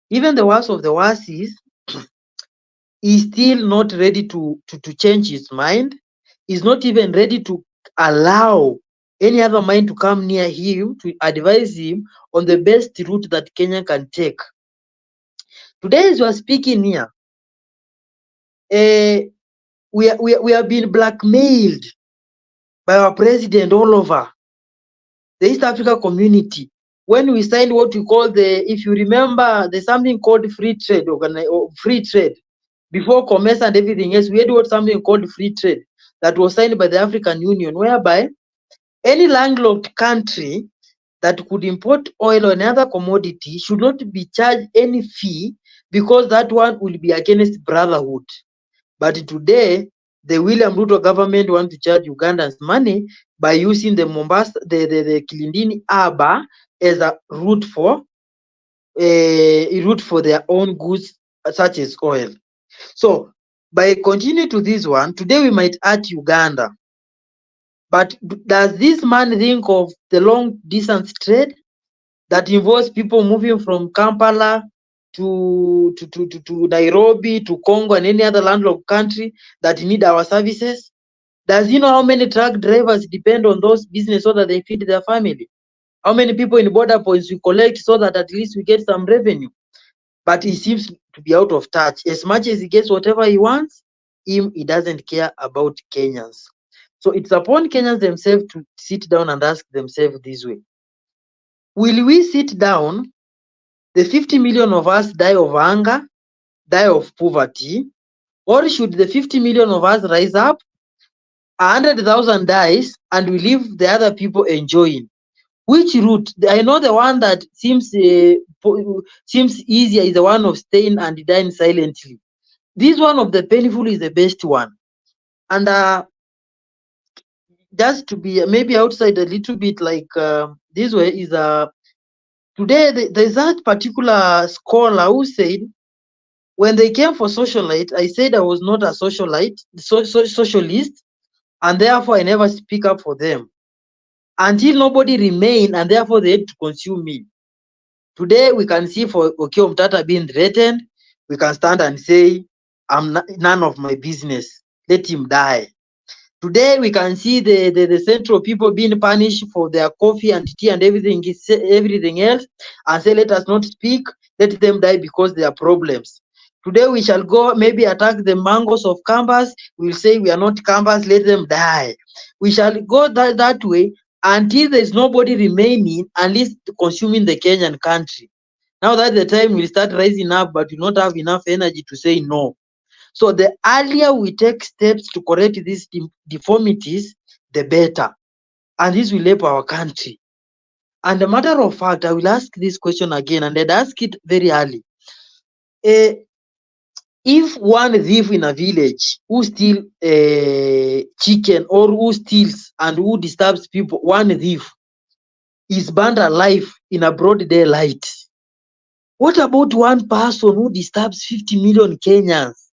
even the worst of the worst is still not ready to change his mind. He's not even ready to allow any other mind to come near him to advise him on the best route that Kenya can take. Today, as we are speaking here, we have been blackmailed by our president all over the East Africa community. When we signed what we call if you remember, there's something called free trade, or free trade. Before commerce and everything else, we had something called free trade that was signed by the African Union, whereby any landlocked country that could import oil or another commodity should not be charged any fee, because that one will be against brotherhood. But today, the William Ruto government want to charge Ugandans money by using the Mombasa, the Kilindini Harbour as a route for their own goods, such as oil. So by continuing to this one, today we might hurt Uganda. But does this man think of the long distance trade that involves people moving from Kampala to Nairobi, to Congo, and any other landlocked country that need our services? Does he know how many truck drivers depend on those business so that they feed their family? How many people in border points we collect so that at least we get some revenue? But he seems to be out of touch. As much as he gets whatever he wants, he doesn't care about Kenyans. So it's upon Kenyans themselves to sit down and ask themselves this way. Will we sit down, the 50 million of us die of hunger, die of poverty, or should the 50 million of us rise up, 100,000 dies, and we leave the other people enjoying? Which route? I know the one that seems easier is the one of staying and dying silently. This one of the painful is the best one. And just to be maybe outside a little bit, like this way is today there's that particular scholar who said when they came for socialite, I said I was not a socialite, socialist, and therefore I never speak up for them until nobody remained, and therefore they had to consume me. Today we can see for Okiya Omutata being threatened, we can stand and say, none of my business. Let him die. Today we can see the central people being punished for their coffee and tea and everything else, and say, let us not speak, let them die because there are problems. Today we shall go maybe attack the mangoes of Kambas. We'll say we are not Kambas, let them die. We shall go that way until there's nobody remaining, at least consuming the Kenyan country. Now that the time will start rising up, but we not have enough energy to say no. So the earlier we take steps to correct these deformities, the better. And this will help our country. And a matter of fact, I will ask this question again, and I'd ask it very early. If one thief in a village who steals chicken or who steals and who disturbs people, one thief is burned alive in a broad daylight, what about one person who disturbs 50 million Kenyans?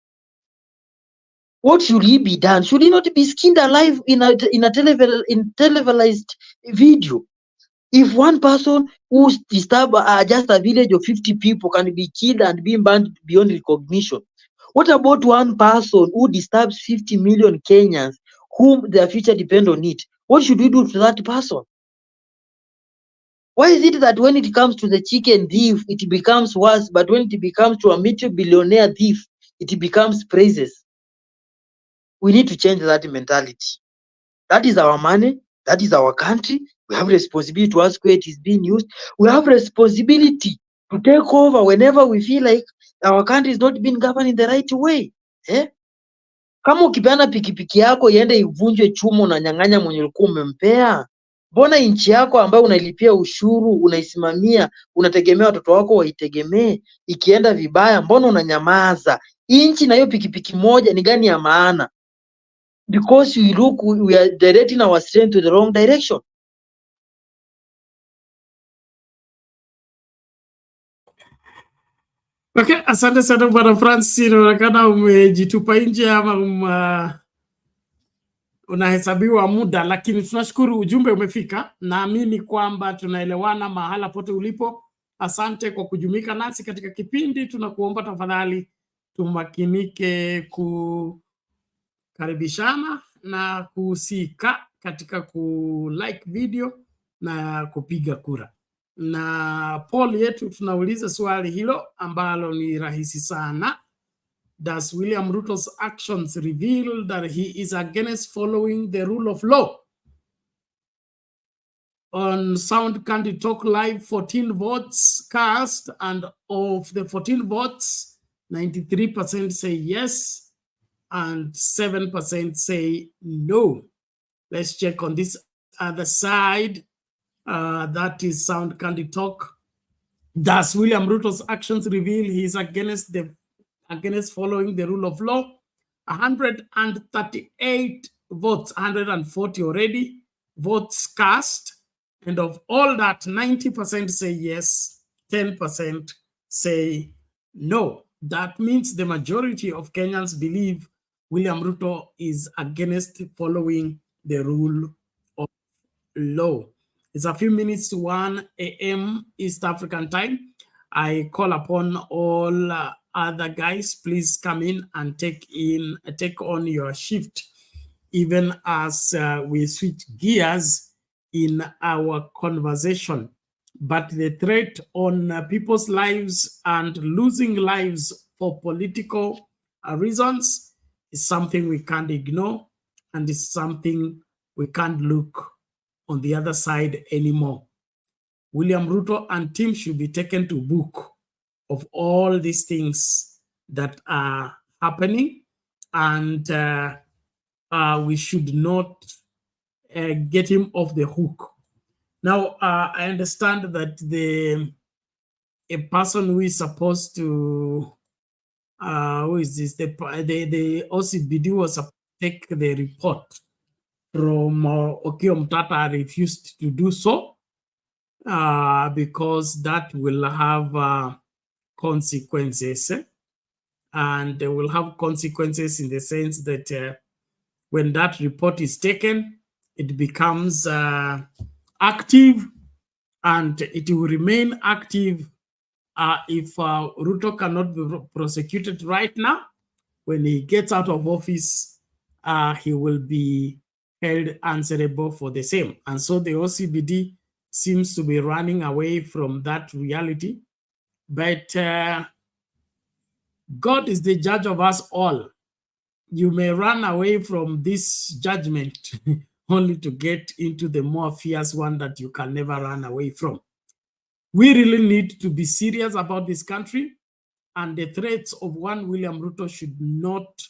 What should he be done? Should he not be skinned alive in televised video? If one person who disturbs just a village of 50 people can be killed and being banned beyond recognition, what about one person who disturbs 50 million Kenyans whom their future depend on it? What should we do to that person? Why is it that when it comes to the chicken thief, it becomes worse, but when it becomes to a multi-billionaire thief, it becomes praises? We need to change that mentality. That is our money. That is our country. We have responsibility to ask where it is being used. We have responsibility to take over whenever we feel like our country is not being governed in the right way. Kama ukipeana pikipiki yako iende ivunjwe chuma, unanyang'anya mwenye ulikuwa umempea. Mbona nchi yako ambayo unailipia ushuru, unaisimamia, unategemea watoto wako waitegemee, ikienda vibaya, mbona unanyamaza? Nchi na hiyo pikipiki moja ni gani ya maana? Because we are directing our strength to the wrong direction. Okay, asante sana Bwana Francis, inaonekana umejitupa nje ama unahesabiwa muda, lakini tunashukuru ujumbe umefika. Naamini kwamba tunaelewana mahala pote ulipo. Asante kwa kujumika nasi katika kipindi. Tunakuomba tafadhali tumakinike kukaribishana na kuhusika katika like video na kupiga kura. Na poll yetu tunauliza swali hilo ambalo ni rahisi sana. Does William Ruto's actions reveal that he is against following the rule of law? On Sound Candy Talk Live, 14 votes cast, and of the 14 votes, 93% say yes, and 7% say no. Let's check on this other side. That is Sound Candy Talk. Does William Ruto's actions reveal he is against following the rule of law? 138 votes, 140 already votes cast, and of all that, 90% say yes, 10% say no. That means the majority of Kenyans believe William Ruto is against following the rule of law. It's a few minutes to 1 a.m. East African time. I call upon all other guys, please come in and take on your shift, even as we switch gears in our conversation. But the threat on people's lives and losing lives for political reasons is something we can't ignore, and it's something we can't look on the other side anymore. William Ruto and team should be taken to book of all these things that are happening, and we should not get him off the hook. Now, I understand that a person who is supposed to, who is this? The OCBD was supposed to take the report from Okiya Omutata refused to do so because that will have consequences. And they will have consequences in the sense that when that report is taken, it becomes active, and it will remain active if Ruto cannot be prosecuted right now. When he gets out of office, he will be held answerable for the same. And so the OCBD seems to be running away from that reality. But God is the judge of us all. You may run away from this judgment only to get into the more fierce one that you can never run away from. We really need to be serious about this country, and the threats of one William Ruto should not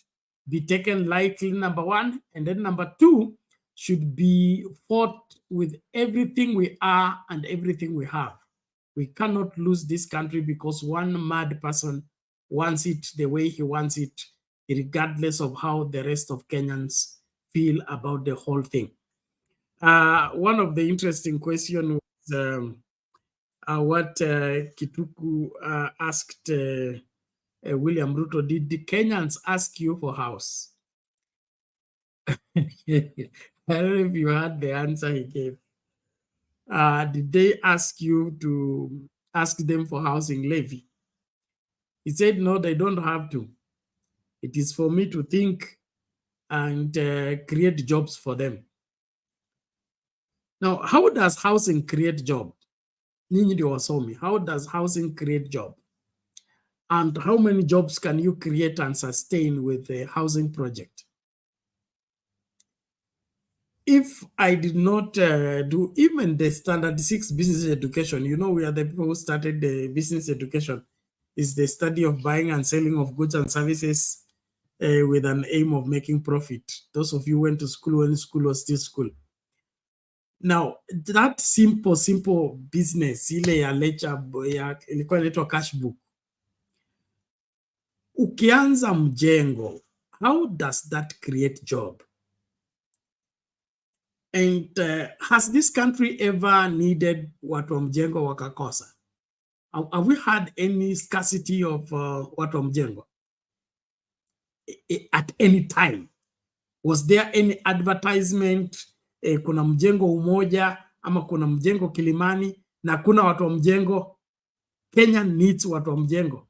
be taken lightly, number one. And then number two, should be fought with everything we are and everything we have. We cannot lose this country because one mad person wants it the way he wants it, regardless of how the rest of Kenyans feel about the whole thing. One of the interesting questions was what Kituku asked William Ruto: did the Kenyans ask you for house? I don't know if you heard the answer he gave. Did they ask you to ask them for housing levy? He said, no, they don't have to. It is for me to think and create jobs for them. Now, how does housing create job? How does housing create job? And how many jobs can you create and sustain with a housing project? If I did not do even the standard 6 business education, we are the people who started the business education. Is the study of buying and selling of goods and services with an aim of making profit. Those of you who went to school when school was still school. Now, that simple business, ile ya lecture ilikuwa inaitwa cash book. Ukianza mjengo, how does that create job? And has this country ever needed watu wa mjengo wakakosa? Have we had any scarcity of watu wa mjengo at any time? Was there any advertisement kuna mjengo Umoja ama kuna mjengo Kilimani na kuna watu wa mjengo? Kenya needs watu wa mjengo.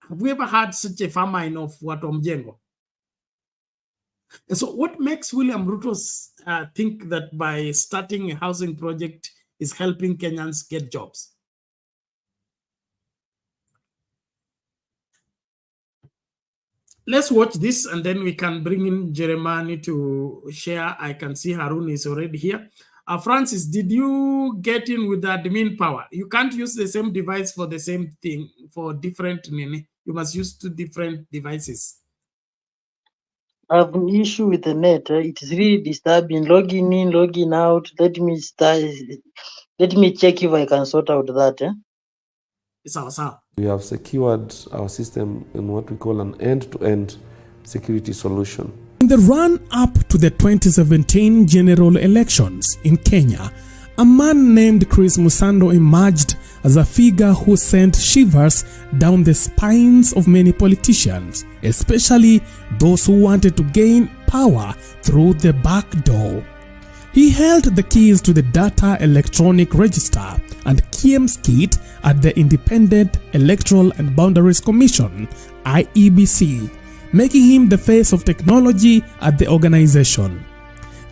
Have we ever had such a famine of watu wa mjengo? And so what makes William Ruto think that by starting a housing project is helping Kenyans get jobs? Let's watch this and then we can bring in Jeremiah to share. I can see Harun is already here. Francis, did you get in with the admin power? You can't use the same device for the same thing for different. You must use 2 different devices. I have an issue with the net. It is really disturbing. Logging in, logging out. Let me check if I can sort out that. We have secured our system in what we call an end-to-end security solution. In the run-up to the 2017 general elections in Kenya, a man named Chris Musando emerged as a figure who sent shivers down the spines of many politicians, especially those who wanted to gain power through the back door. He held the keys to the Data Electronic Register and KIEMS kit at the Independent Electoral and Boundaries Commission, IEBC, making him the face of technology at the organization.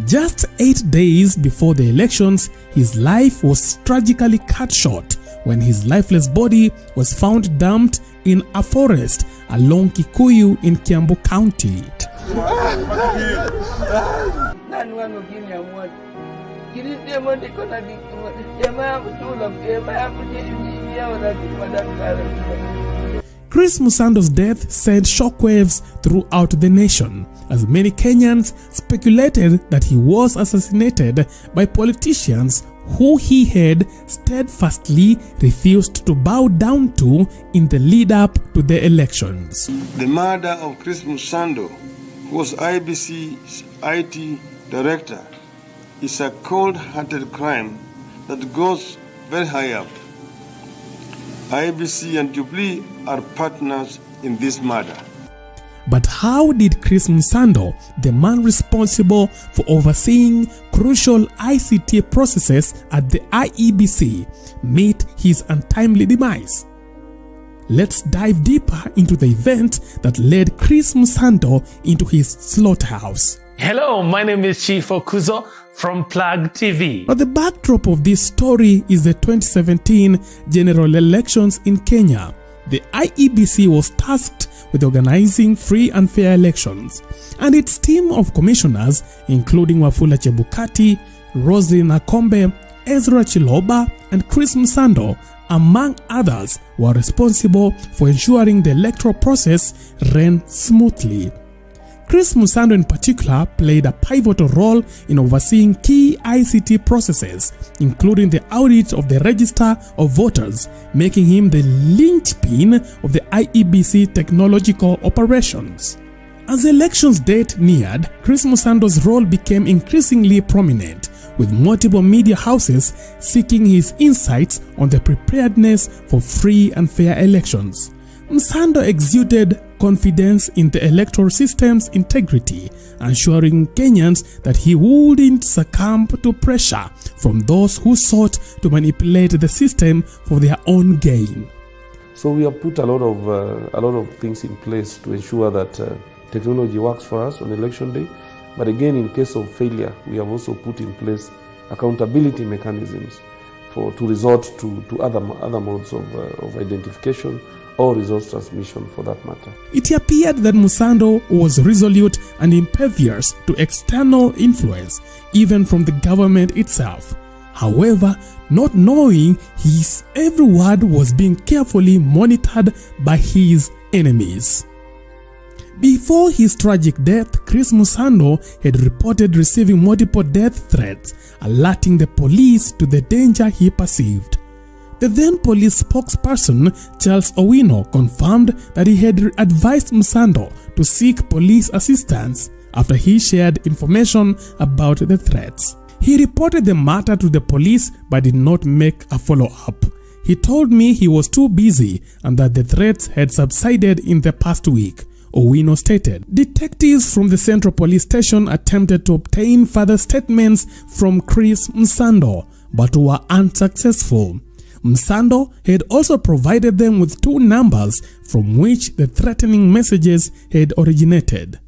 Just 8 days before the elections, his life was tragically cut short when his lifeless body was found dumped in a forest along Kikuyu in Kiambu County. Chris Musando's death sent shockwaves throughout the nation, as many Kenyans speculated that he was assassinated by politicians who he had steadfastly refused to bow down to in the lead-up to the elections. The murder of Chris Musando, who was IBC's IT director, is a cold-hearted crime that goes very high up. IBC and Jubilee are partners in this murder. But how did Chris Musando, the man responsible for overseeing crucial ICT processes at the IEBC, meet his untimely demise? Let's dive deeper into the event that led Chris Musando into his slaughterhouse. Hello, my name is Chief Okuzo from Plug TV. Now, the backdrop of this story is the 2017 general elections in Kenya. The IEBC was tasked with organizing free and fair elections, and its team of commissioners, including Wafula Chebukati, Roslyn Akombe, Ezra Chiloba, and Chris Musando, among others, were responsible for ensuring the electoral process ran smoothly. Chris Musando in particular played a pivotal role in overseeing key ICT processes, including the audit of the Register of Voters, making him the linchpin of the IEBC technological operations. As the election's date neared, Chris Musando's role became increasingly prominent, with multiple media houses seeking his insights on the preparedness for free and fair elections. Musando exuded confidence in the electoral system's integrity, assuring Kenyans that he wouldn't succumb to pressure from those who sought to manipulate the system for their own gain. So we have put a lot of things in place to ensure that technology works for us on election day. But again, in case of failure, we have also put in place accountability mechanisms to resort to other modes of identification or resource transmission for that matter. It appeared that Musando was resolute and impervious to external influence, even from the government itself. However, not knowing his every word was being carefully monitored by his enemies. Before his tragic death, Chris Musando had reported receiving multiple death threats, alerting the police to the danger he perceived. The then police spokesperson, Charles Owino, confirmed that he had advised Musando to seek police assistance after he shared information about the threats. He reported the matter to the police but did not make a follow-up. He told me he was too busy and that the threats had subsided in the past week, Owino stated. Detectives from the Central Police Station attempted to obtain further statements from Chris Musando but were unsuccessful. Musando had also provided them with 2 numbers from which the threatening messages had originated.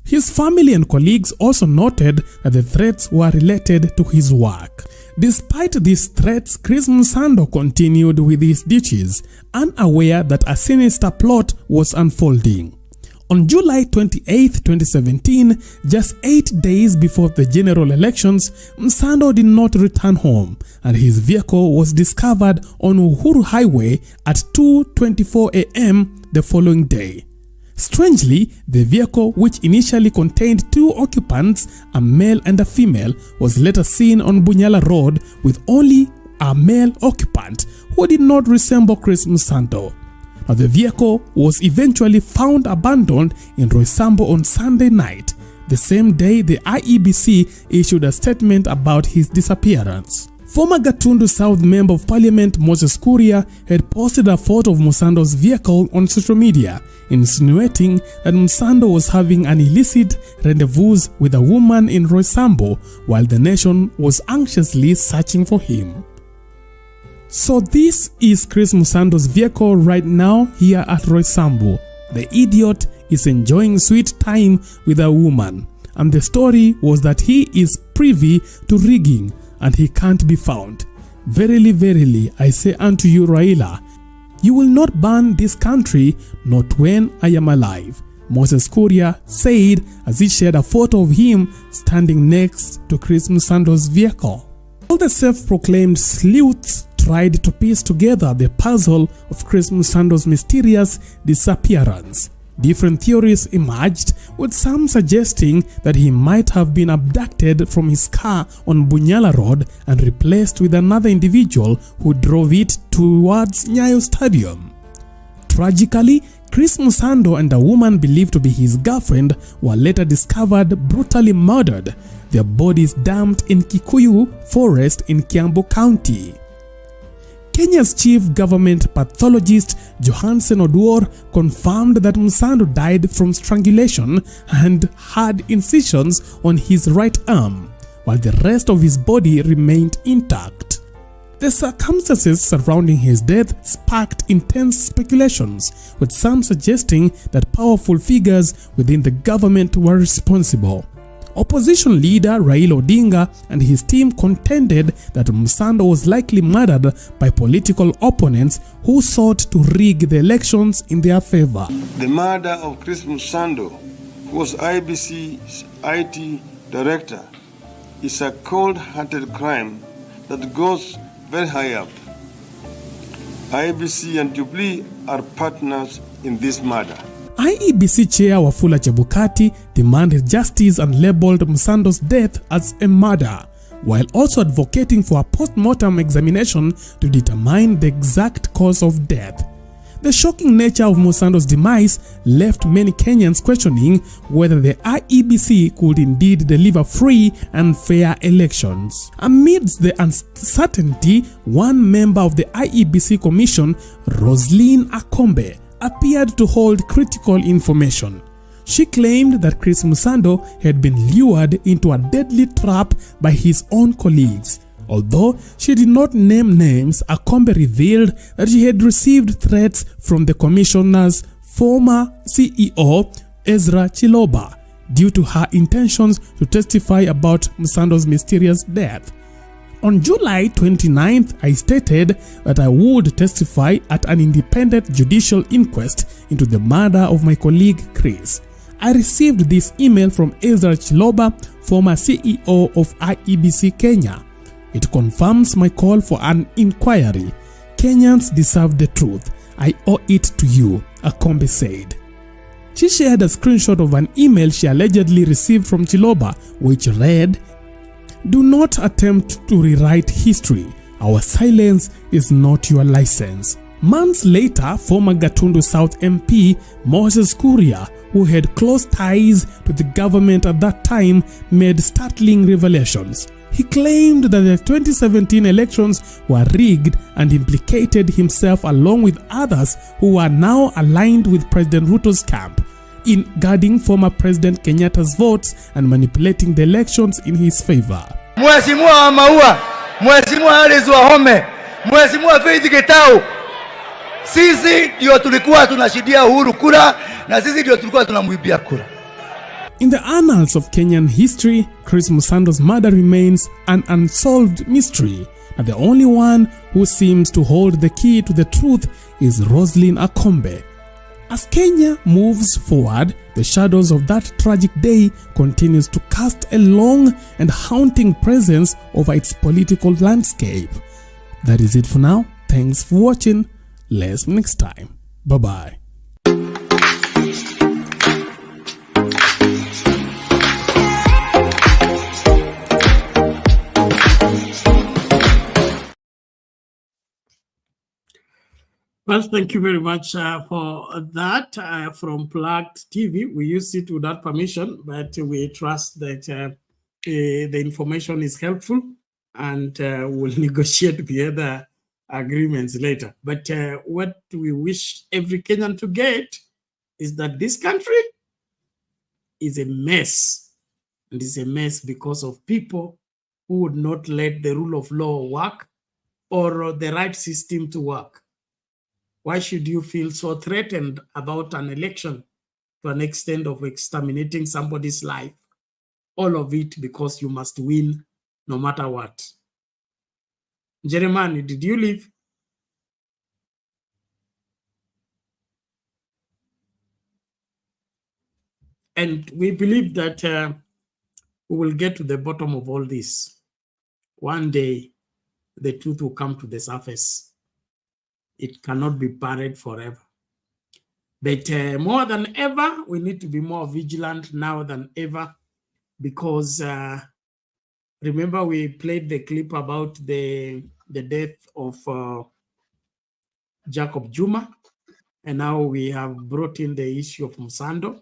His family and colleagues also noted that the threats were related to his work. Despite these threats, Chris Musando continued with his duties, unaware that a sinister plot was unfolding. On July 28, 2017, just 8 days before the general elections, Musando did not return home, and his vehicle was discovered on Uhuru Highway at 2:24 a.m. the following day. Strangely, the vehicle, which initially contained 2 occupants, a male and a female, was later seen on Bunyala Road with only a male occupant who did not resemble Chris Musando. Now, the vehicle was eventually found abandoned in Roysambu on Sunday night, the same day the IEBC issued a statement about his disappearance. Former Gatundu South Member of Parliament Moses Kuria had posted a photo of Musando's vehicle on social media, insinuating that Musando was having an illicit rendezvous with a woman in Roysambu while the nation was anxiously searching for him. So this is Chris Musando's vehicle right now here at Roysambu. The idiot is enjoying sweet time with a woman, and the story was that he is privy to rigging and he can't be found. Verily, verily, I say unto you, Raila, you will not burn this country, not when I am alive, Moses Kuria said as he shared a photo of him standing next to Chris Musando's vehicle. All the self-proclaimed sleuths tried to piece together the puzzle of Chris Musando's mysterious disappearance. Different theories emerged, with some suggesting that he might have been abducted from his car on Bunyala Road and replaced with another individual who drove it towards Nyayo Stadium. Tragically, Chris Musando and a woman believed to be his girlfriend were later discovered brutally murdered, their bodies dumped in Kikuyu Forest in Kiambu County. Kenya's chief government pathologist Johansen Oduor confirmed that Musando died from strangulation and had incisions on his right arm, while the rest of his body remained intact. The circumstances surrounding his death sparked intense speculations, with some suggesting that powerful figures within the government were responsible. Opposition leader Raila Odinga and his team contended that Musando was likely murdered by political opponents who sought to rig the elections in their favor. The murder of Chris Musando, who was IBC's IT director, is a cold-hearted crime that goes very high up. IBC and Jubilee are partners in this murder. IEBC Chair Wafula Chebukati demanded justice and labeled Musando's death as a murder, while also advocating for a post-mortem examination to determine the exact cause of death. The shocking nature of Musando's demise left many Kenyans questioning whether the IEBC could indeed deliver free and fair elections. Amidst the uncertainty, one member of the IEBC Commission, Roslyn Akombe, appeared to hold critical information. She claimed that Chris Musando had been lured into a deadly trap by his own colleagues. Although she did not name names, Akombe revealed that she had received threats from the commissioner's former CEO, Ezra Chiloba, due to her intentions to testify about Musando's mysterious death. On July 29th, I stated that I would testify at an independent judicial inquest into the murder of my colleague Chris. I received this email from Ezra Chiloba, former CEO of IEBC Kenya. It confirms my call for an inquiry. Kenyans deserve the truth. I owe it to you, Akombe said. She shared a screenshot of an email she allegedly received from Chiloba, which read, "Do not attempt to rewrite history. Our silence is not your license." Months later, former Gatundu South MP Moses Kuria, who had close ties to the government at that time, made startling revelations. He claimed that the 2017 elections were rigged and implicated himself along with others who are now aligned with President Ruto's camp in guarding former President Kenyatta's votes and manipulating the elections in his favor. Mheshimiwa wa Maua, Mheshimiwa Alice Wahome, Mheshimiwa Faith Getau, sisi ndio tulikuwa tunashidia Uhuru kura na sisi ndio tulikuwa tunamwibia kura. In the annals of Kenyan history, Chris Musando's murder remains an unsolved mystery, and the only one who seems to hold the key to the truth is Roslyn Akombe. As Kenya moves forward, the shadows of that tragic day continues to cast a long and haunting presence over its political landscape. That is it for now. Thanks for watching. Let's meet next time. Bye-bye. Well, thank you very much for that from Plugged TV. We use it without permission, but we trust that the information is helpful and we'll negotiate the other agreements later. But what we wish every Kenyan to get is that this country is a mess. And it's a mess because of people who would not let the rule of law work or the right system to work. Why should you feel so threatened about an election to an extent of exterminating somebody's life? All of it because you must win no matter what. Jeremiah, did you leave? And we believe that we will get to the bottom of all this. One day, the truth will come to the surface. It cannot be buried forever. But more than ever, we need to be more vigilant now than ever, because remember we played the clip about the death of Jacob Juma, and now we have brought in the issue of Musando.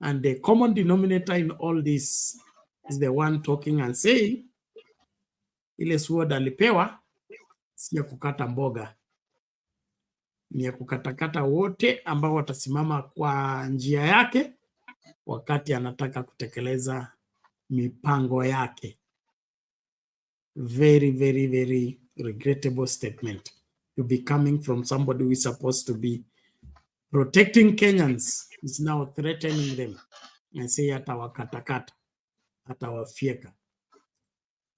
And the common denominator in all this is the one talking and saying, ile sword alipewa si ya kukata mboga, ni ya kukatakata wote ambao watasimama kwa njia yake wakati anataka kutekeleza mipango yake. Very, very, very regrettable statement to be coming from somebody who is supposed to be protecting Kenyans, is now threatening them and say atawakatakata, atawafieka.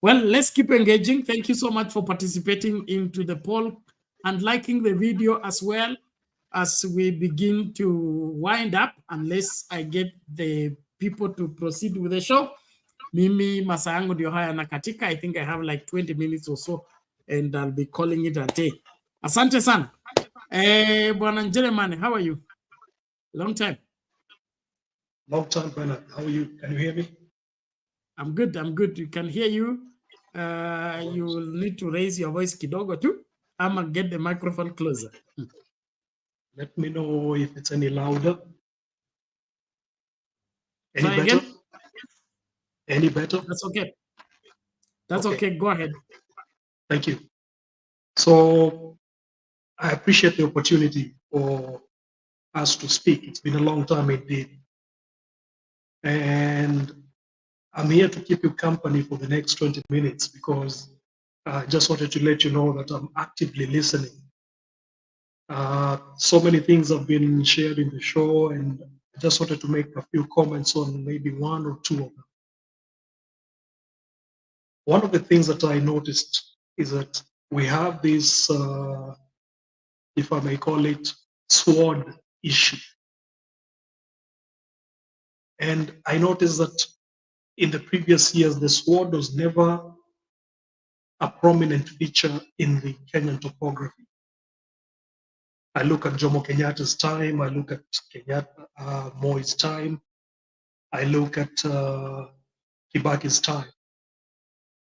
Well, let's keep engaging. Thank you so much for participating into the poll and liking the video as well as we begin to wind up, unless I get the people to proceed with the show. Mimi masaa yangu ndio haya na katika. I think I have like 20 minutes or so and I'll be calling it a day. Asante sana. Bwana Njeremane, how are you? Long time. Long time, Bernard. How are you? Can you hear me? I'm good. I'm good. You can hear you. You will need to raise your voice kidogo too. I'm gonna get the microphone closer. Let me know if it's any louder. Any Try better? again? Any better? That's okay. That's okay. Go ahead. Thank you. So I appreciate the opportunity for us to speak. It's been a long time indeed. And I'm here to keep you company for the next 20 minutes because I just wanted to let you know that I'm actively listening. So many things have been shared in the show, and I just wanted to make a few comments on maybe one or two of them. One of the things that I noticed is that we have this, if I may call it, sword issue. And I noticed that in the previous years, the sword was never a prominent feature in the Kenyan topography. I look at Jomo Kenyatta's time, I look at Moi's time, I look at Kibaki's time.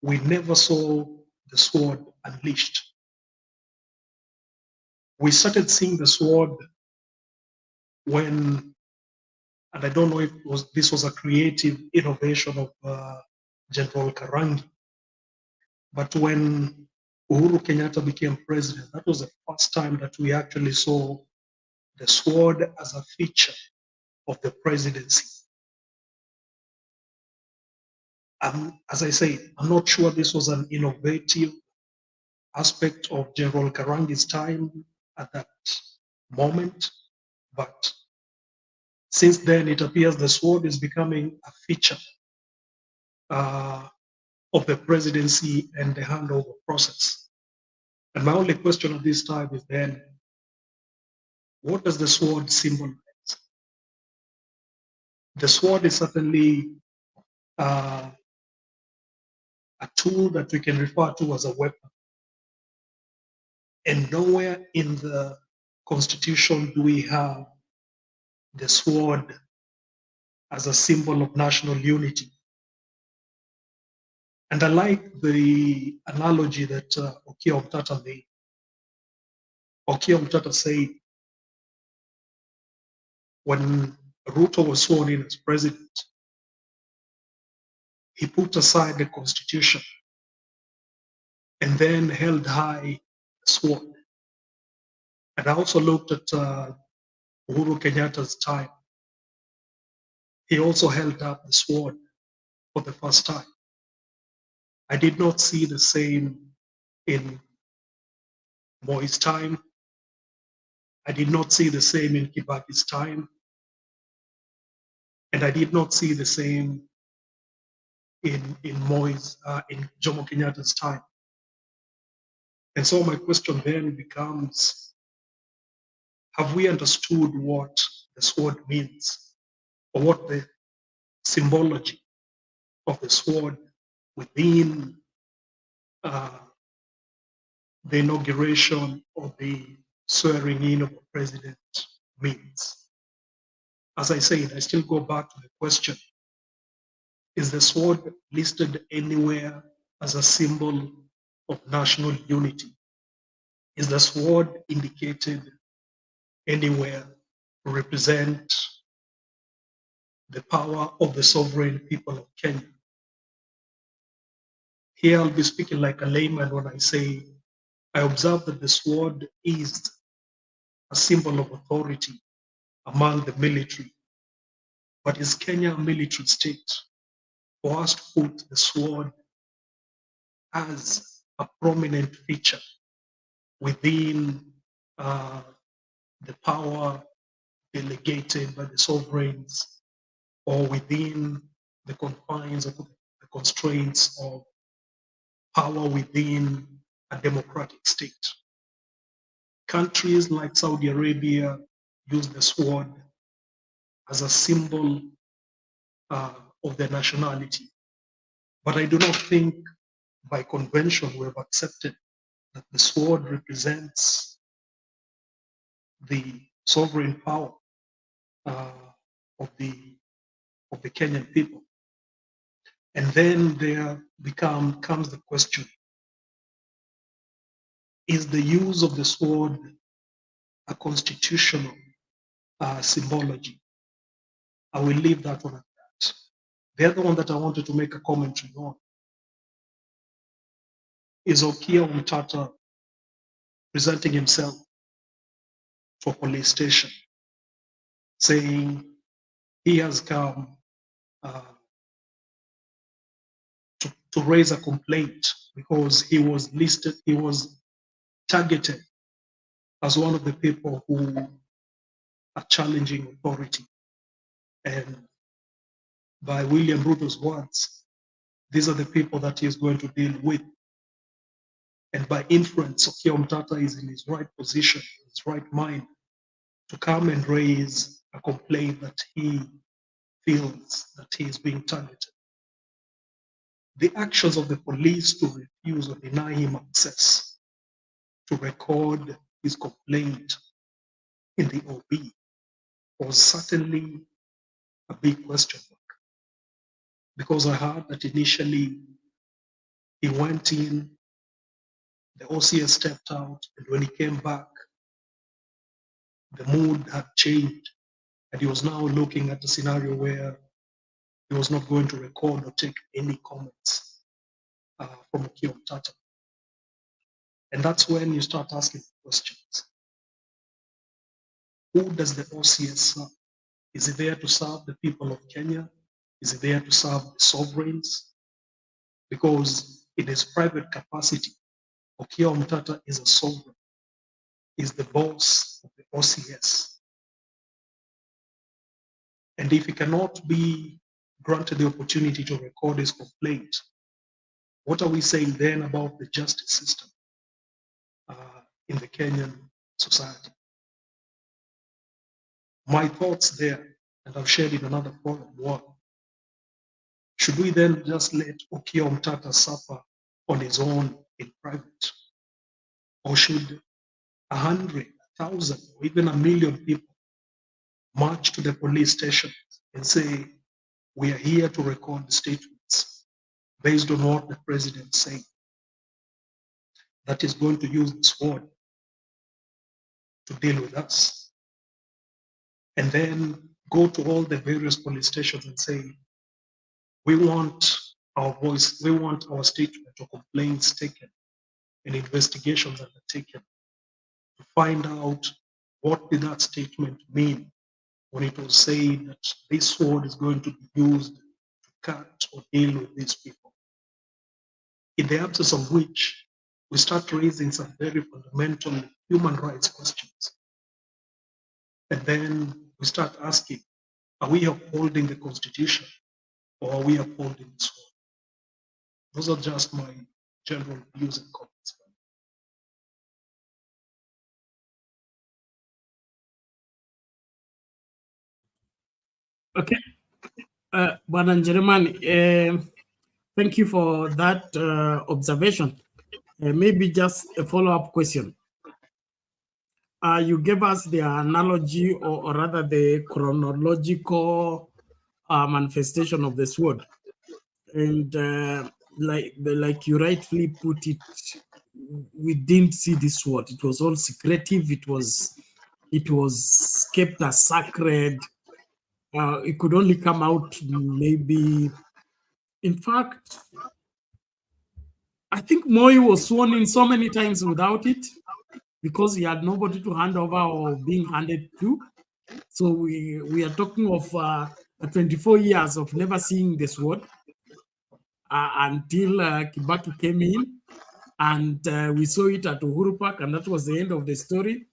We never saw the sword unleashed. We started seeing the sword when, and I don't know if this was a creative innovation of General Karangi, but when Uhuru Kenyatta became president, that was the first time that we actually saw the sword as a feature of the presidency. As I say, I'm not sure this was an innovative aspect of General Karangi's time at that moment, but since then it appears the sword is becoming a feature of the presidency and the handover process. And my only question at this time is then, what does the sword symbolize? The sword is certainly a tool that we can refer to as a weapon. And nowhere in the Constitution do we have the sword as a symbol of national unity. And I like the analogy that Okiya Omutata made. Okiya Omutata said, when Ruto was sworn in as president, he put aside the Constitution and then held high the sword. And I also looked at Uhuru Kenyatta's time. He also held up the sword for the first time. I did not see the same in Moi's time. I did not see the same in Kibaki's time. And I did not see the same in Jomo Kenyatta's time. And so my question then becomes, have we understood what the sword means, or what the symbology of the sword within the inauguration or the swearing in of the president means. As I said, I still go back to the question, is the sword listed anywhere as a symbol of national unity? Is the sword indicated anywhere to represent the power of the sovereign people of Kenya? Here I'll be speaking like a layman when I say I observe that the sword is a symbol of authority among the military. But is Kenya a military state? For us to put the sword as a prominent feature within the power delegated by the sovereigns or within the confines of the constraints of power within a democratic state. Countries like Saudi Arabia use the sword as a symbol of their nationality. But I do not think by convention we have accepted that the sword represents the sovereign power of the Kenyan people. And then there comes the question, is the use of the sword a constitutional symbology? I will leave that one at that. The other one that I wanted to make a commentary on is Okiya Omutata presenting himself to a police station, saying he has come to raise a complaint because he was targeted as one of the people who are challenging authority. And by William Ruto's words, these are the people that he is going to deal with. And by inference, Okiya Omutata is in his right position, his right mind, to come and raise a complaint that he feels that he is being targeted. The actions of the police to refuse or deny him access to record his complaint in the OB was certainly a big question mark. Because I heard that initially he went in, the OCS stepped out, and when he came back, the mood had changed, and he was now looking at a scenario where he was not going to record or take any comments from Okiya Omutata. And that's when you start asking questions. Who does the OCS serve? Is it there to serve the people of Kenya? Is it there to serve the sovereigns? Because in his private capacity, Okiya Omutata is a sovereign, is the boss of the OCS. And if he cannot be granted the opportunity to record his complaint, what are we saying then about the justice system in the Kenyan society? My thoughts there, and I've shared in another forum, one, should we then just let Okiya Omutata suffer on his own in private? Or should 100, 1,000, or even 1,000,000 people march to the police station and say, we are here to record the statements based on what the president said, that is going to use the sword to deal with us? And then go to all the various police stations and say, we want our voice, we want our statement or complaints taken and investigations undertaken to find out what did that statement mean when it was saying that this sword is going to be used to cut or deal with these people. In the absence of which, we start raising some very fundamental human rights questions. And then we start asking, are we upholding the Constitution or are we upholding the sword? Those are just my general views and comments. Okay. Bwana Njeremani, thank you for that observation. Maybe just a follow-up question. You gave us the analogy, or rather the chronological manifestation of the sword. And like you rightfully put it, we didn't see this sword. It was all secretive. It was kept as sacred. It could only come out maybe. In fact, I think Moi was sworn in so many times without it because he had nobody to hand over or being handed to. So we are talking of 24 years of never seeing the sword until Kibaki came in, and we saw it at Uhuru Park, and that was the end of the story.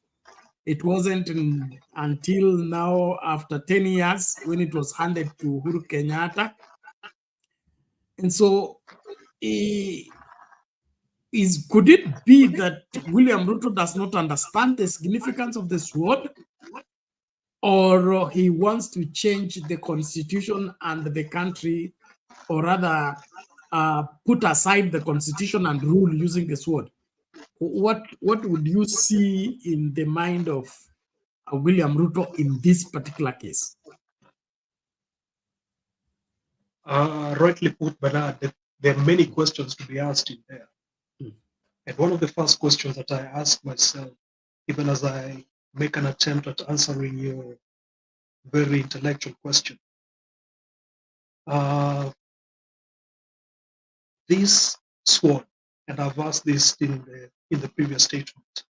It wasn't until now, after 10 years, when it was handed to Uhuru Kenyatta. And so, could it be that William Ruto does not understand the significance of the sword, or he wants to change the constitution and the country, or rather put aside the constitution and rule using the sword? What would you see in the mind of William Ruto in this particular case? Rightly put, Bernard, there are many questions to be asked in there. And one of the first questions that I ask myself, even as I make an attempt at answering your very intellectual question, this sword, and I've asked this in the previous statement,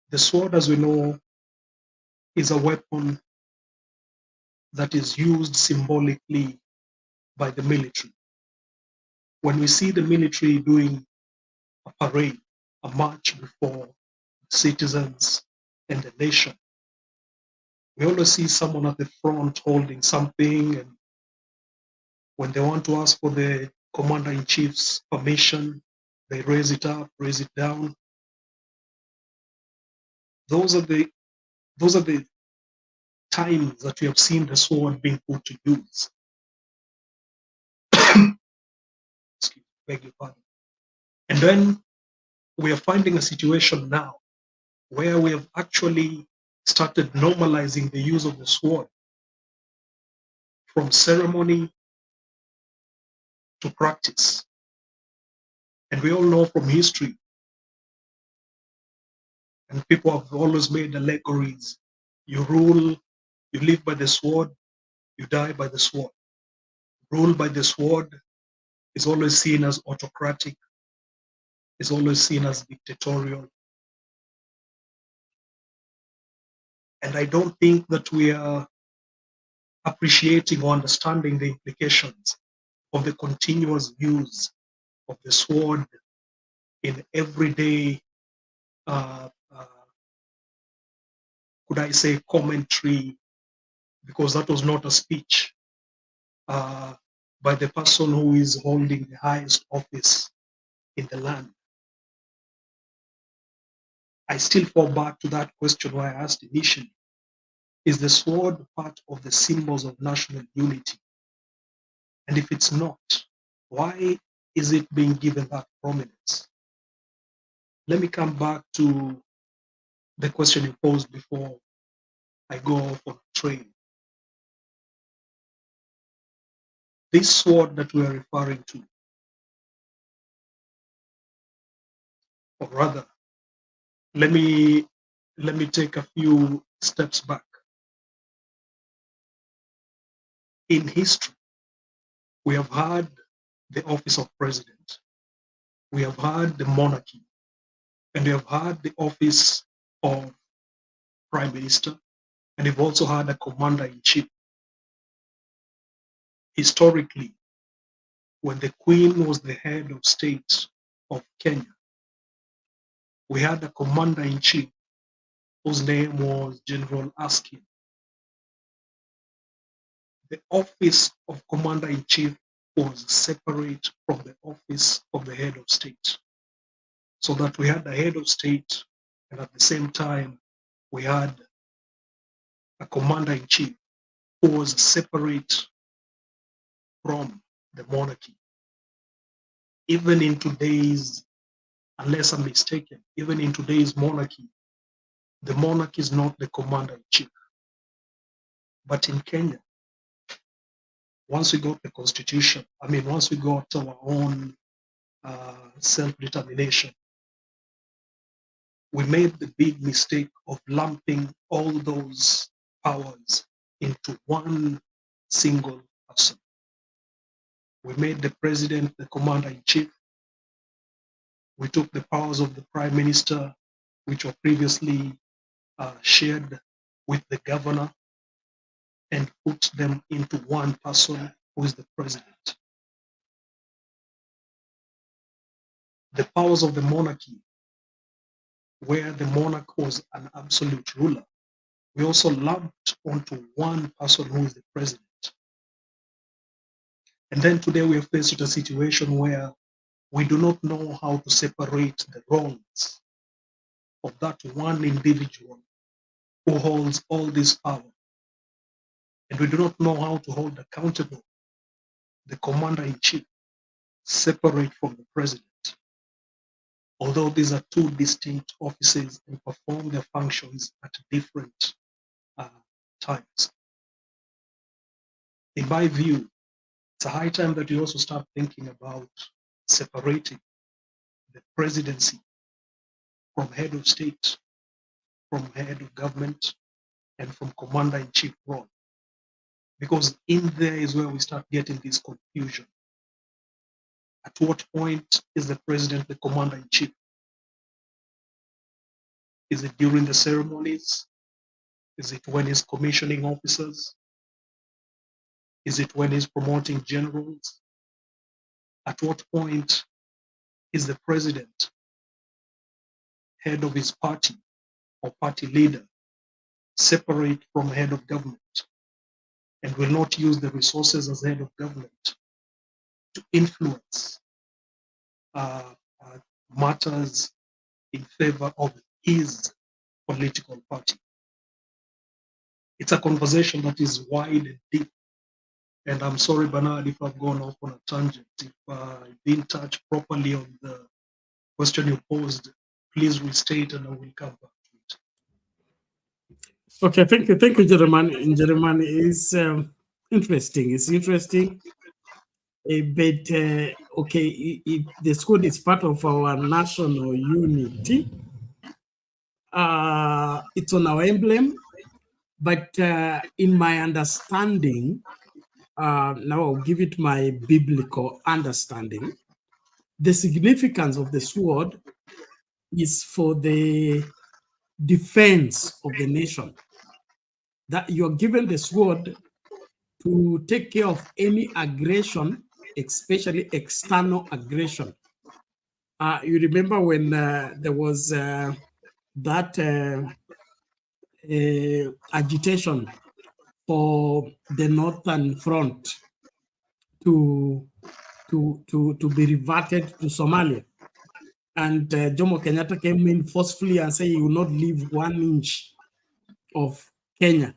the sword, as we know, is a weapon that is used symbolically by the military. When we see the military doing a parade, a march before citizens and the nation, we always see someone at the front holding something, and when they want to ask for the commander-in-chief's permission, they raise it up, raise it down. Those are the times that we have seen the sword being put to use. Excuse me, beg your pardon. And then we are finding a situation now where we have actually started normalizing the use of the sword from ceremony to practice. And we all know from history, and people have always made allegories. You rule, you live by the sword, you die by the sword. Rule by the sword is always seen as autocratic, is always seen as dictatorial. And I don't think that we are appreciating or understanding the implications of the continuous use of the sword in everyday, could I say, commentary, because that was not a speech by the person who is holding the highest office in the land. I still fall back to that question where I asked initially, is the sword part of the symbols of national unity? And if it's not, why is it being given that prominence? Let me come back to the question you posed before I go off on a train. This sword that we are referring to, or rather, let me take a few steps back. In history, we have had the office of president, we have had the monarchy, and we have had the office of prime minister, and we've also had a commander-in-chief. Historically, when the Queen was the head of state of Kenya, we had a commander-in-chief whose name was General Askin. The office of commander-in-chief was separate from the office of the head of state, so that we had a head of state, and at the same time, we had a commander-in-chief who was separate from the monarchy. Even in today's unless I'm mistaken, even in today's monarchy, the monarch is not the commander-in-chief. But in Kenya, once we got the constitution, once we got our own self-determination, we made the big mistake of lumping all those powers into one single person. We made the president the commander-in-chief. We took the powers of the prime minister, which were previously shared with the governor, and put them into one person who is the president. The powers of the monarchy, where the monarch was an absolute ruler, we also lumped onto one person who is the president. And then today we are faced with a situation where we do not know how to separate the roles of that one individual who holds all this power. And we do not know how to hold accountable the commander-in-chief separate from the president. Although these are two distinct offices and perform their functions at different times. In my view, it's a high time that we also start thinking about separating the presidency from head of state, from head of government, and from commander-in-chief role. Because in there is where we start getting this confusion. At what point is the president the commander-in-chief? Is it during the ceremonies? Is it when he's commissioning officers? Is it when he's promoting generals? At what point is the president head of his party or party leader, separate from head of government, and will not use the resources as head of government to influence matters in favor of his political party? It's a conversation that is wide and deep. And I'm sorry, Bernard, if I've gone off on a tangent. If I didn't touch properly on the question you posed, please restate and I will come back to it. Okay, thank you, Jeremiah. Jeremiah is interesting. It's interesting. But okay, if the school is part of our national unity, it's on our emblem. But in my understanding, now I'll give it my biblical understanding. The significance of the sword is for the defense of the nation. That you're given the sword to take care of any aggression, especially external aggression. You remember when there was that agitation for the Northern Front to be reverted to Somalia. And Jomo Kenyatta came in forcefully and said he will not leave 1 inch of Kenya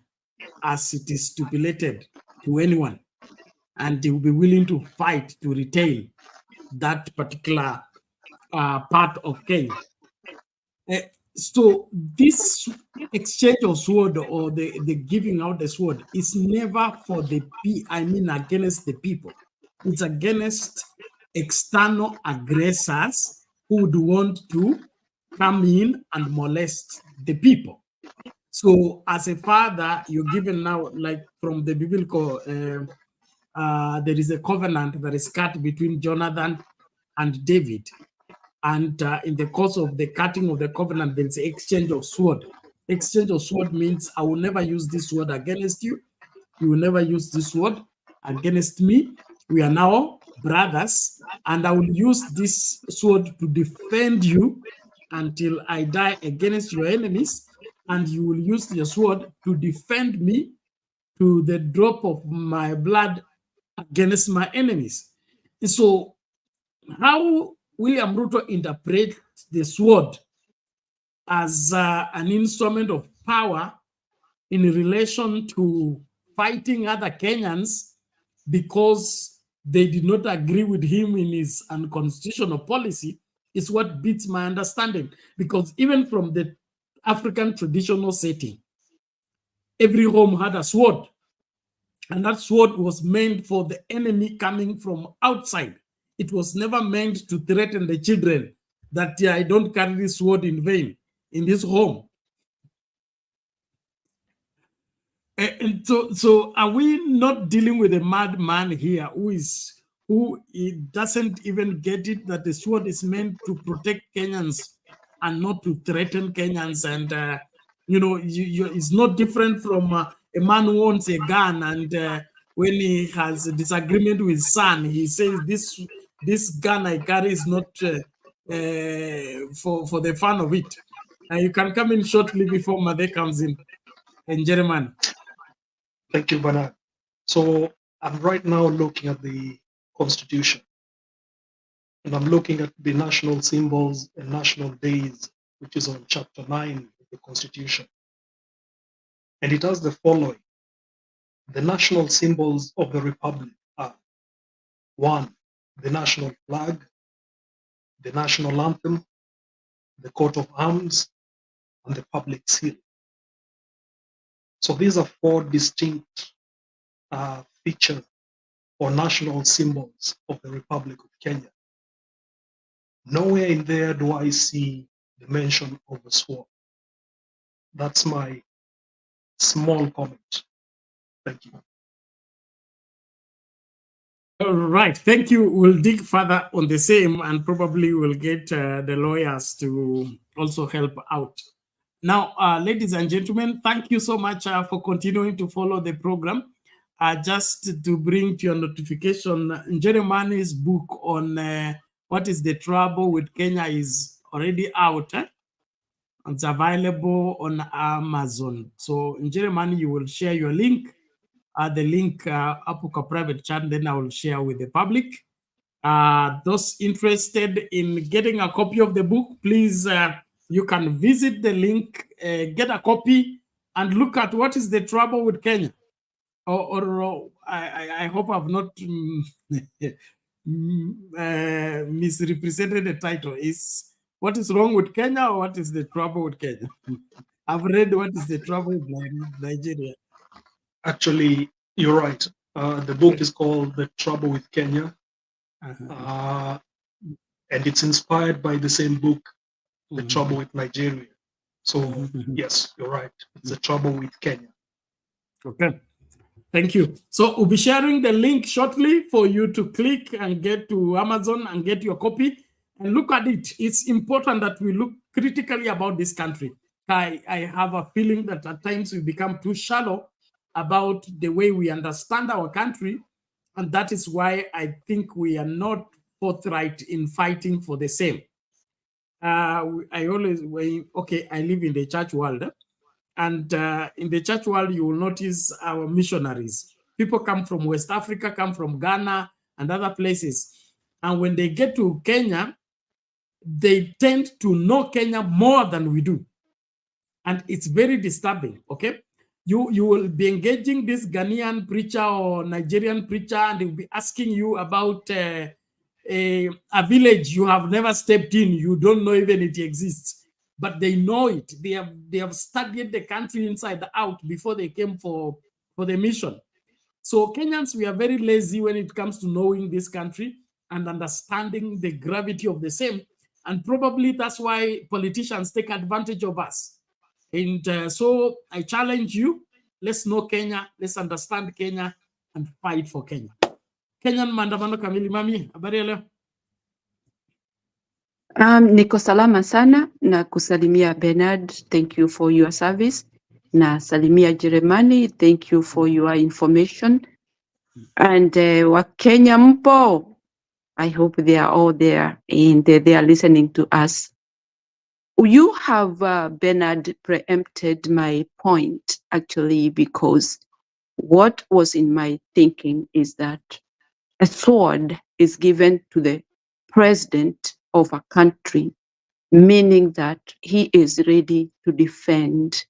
as it is stipulated to anyone. And he will be willing to fight to retain that particular part of Kenya. So this exchange of sword or the giving out the sword is never for against the people. It's against external aggressors who would want to come in and molest the people. So as a father, you're given now, like from the biblical, there is a covenant that is cut between Jonathan and David. And in the course of the cutting of the covenant, there's an exchange of sword. Exchange of sword means I will never use this sword against you. You will never use this sword against me. We are now brothers, and I will use this sword to defend you until I die against your enemies, and you will use your sword to defend me to the drop of my blood against my enemies. And so how William Ruto interprets the sword as an instrument of power in relation to fighting other Kenyans because they did not agree with him in his unconstitutional policy is what beats my understanding, because even from the African traditional setting, every home had a sword, and that sword was meant for the enemy coming from outside. It was never meant to threaten the children that I don't carry this sword in vain in this home. And so are we not dealing with a madman here who doesn't even get it that the sword is meant to protect Kenyans and not to threaten Kenyans? And it's not different from a man who owns a gun, and when he has a disagreement with his son, he says this gun I carry is not for the fun of it. You can come in shortly before Mother comes in Germany. Thank you, Bernard. So I'm right now looking at the Constitution, and I'm looking at the national symbols and national days, which is on Chapter 9 of the Constitution. And it has the following. The national symbols of the Republic are: 1, the national flag, the national anthem, the coat of arms, and the public seal. So these are 4 distinct features or national symbols of the Republic of Kenya. Nowhere in there do I see the mention of a sword. That's my small comment. Thank you. All right, thank you. We'll dig further on the same, and probably we'll get the lawyers to also help out. Now, ladies and gentlemen, thank you so much for continuing to follow the program. Just to bring to your notification, Jeremani's book on what is the trouble with Kenya is already out. It's available on Amazon. So, Jeremani, you will share your link. The link up to a private chat, then I will share with the public. Those interested in getting a copy of the book, please, you can visit the link, get a copy, and look at what is the trouble with Kenya. Or I hope I've not misrepresented the title. Is what is wrong with Kenya, or what is the trouble with Kenya? I've read what is the trouble with Nigeria. Actually, you're right. The book is called The Trouble with Kenya. And it's inspired by the same book, The Trouble with Nigeria. So, yes, you're right. It's The Trouble with Kenya. Okay. Thank you. So we'll be sharing the link shortly for you to click and get to Amazon and get your copy and look at it. It's important that we look critically about this country. I have a feeling that at times we become too shallow about the way we understand our country. And that is why I think we are not forthright in fighting for the same. I live in the church world. And in the church world, you will notice our missionaries. People come from West Africa, come from Ghana and other places. And when they get to Kenya, they tend to know Kenya more than we do. And it's very disturbing, okay? You will be engaging this Ghanaian preacher or Nigerian preacher, and they'll be asking you about a village you have never stepped in. You don't know even it exists. But they know it. They have studied the country inside out before they came for the mission. So Kenyans, we are very lazy when it comes to knowing this country and understanding the gravity of the same. And probably that's why politicians take advantage of us. And so I challenge you, let's know Kenya, let's understand Kenya and fight for Kenya. Kenyan maandamano kamili. Mami, habari ya leo? Niko salama sana na kusalimia Bernard, thank you for your service. Na salimia Jeremani, thank you for your information. And Wakenya mpo, I hope they are all there and they are listening to us. You have, Bernard, preempted my point actually, because what was in my thinking is that a sword is given to the president of a country, meaning that he is ready to defend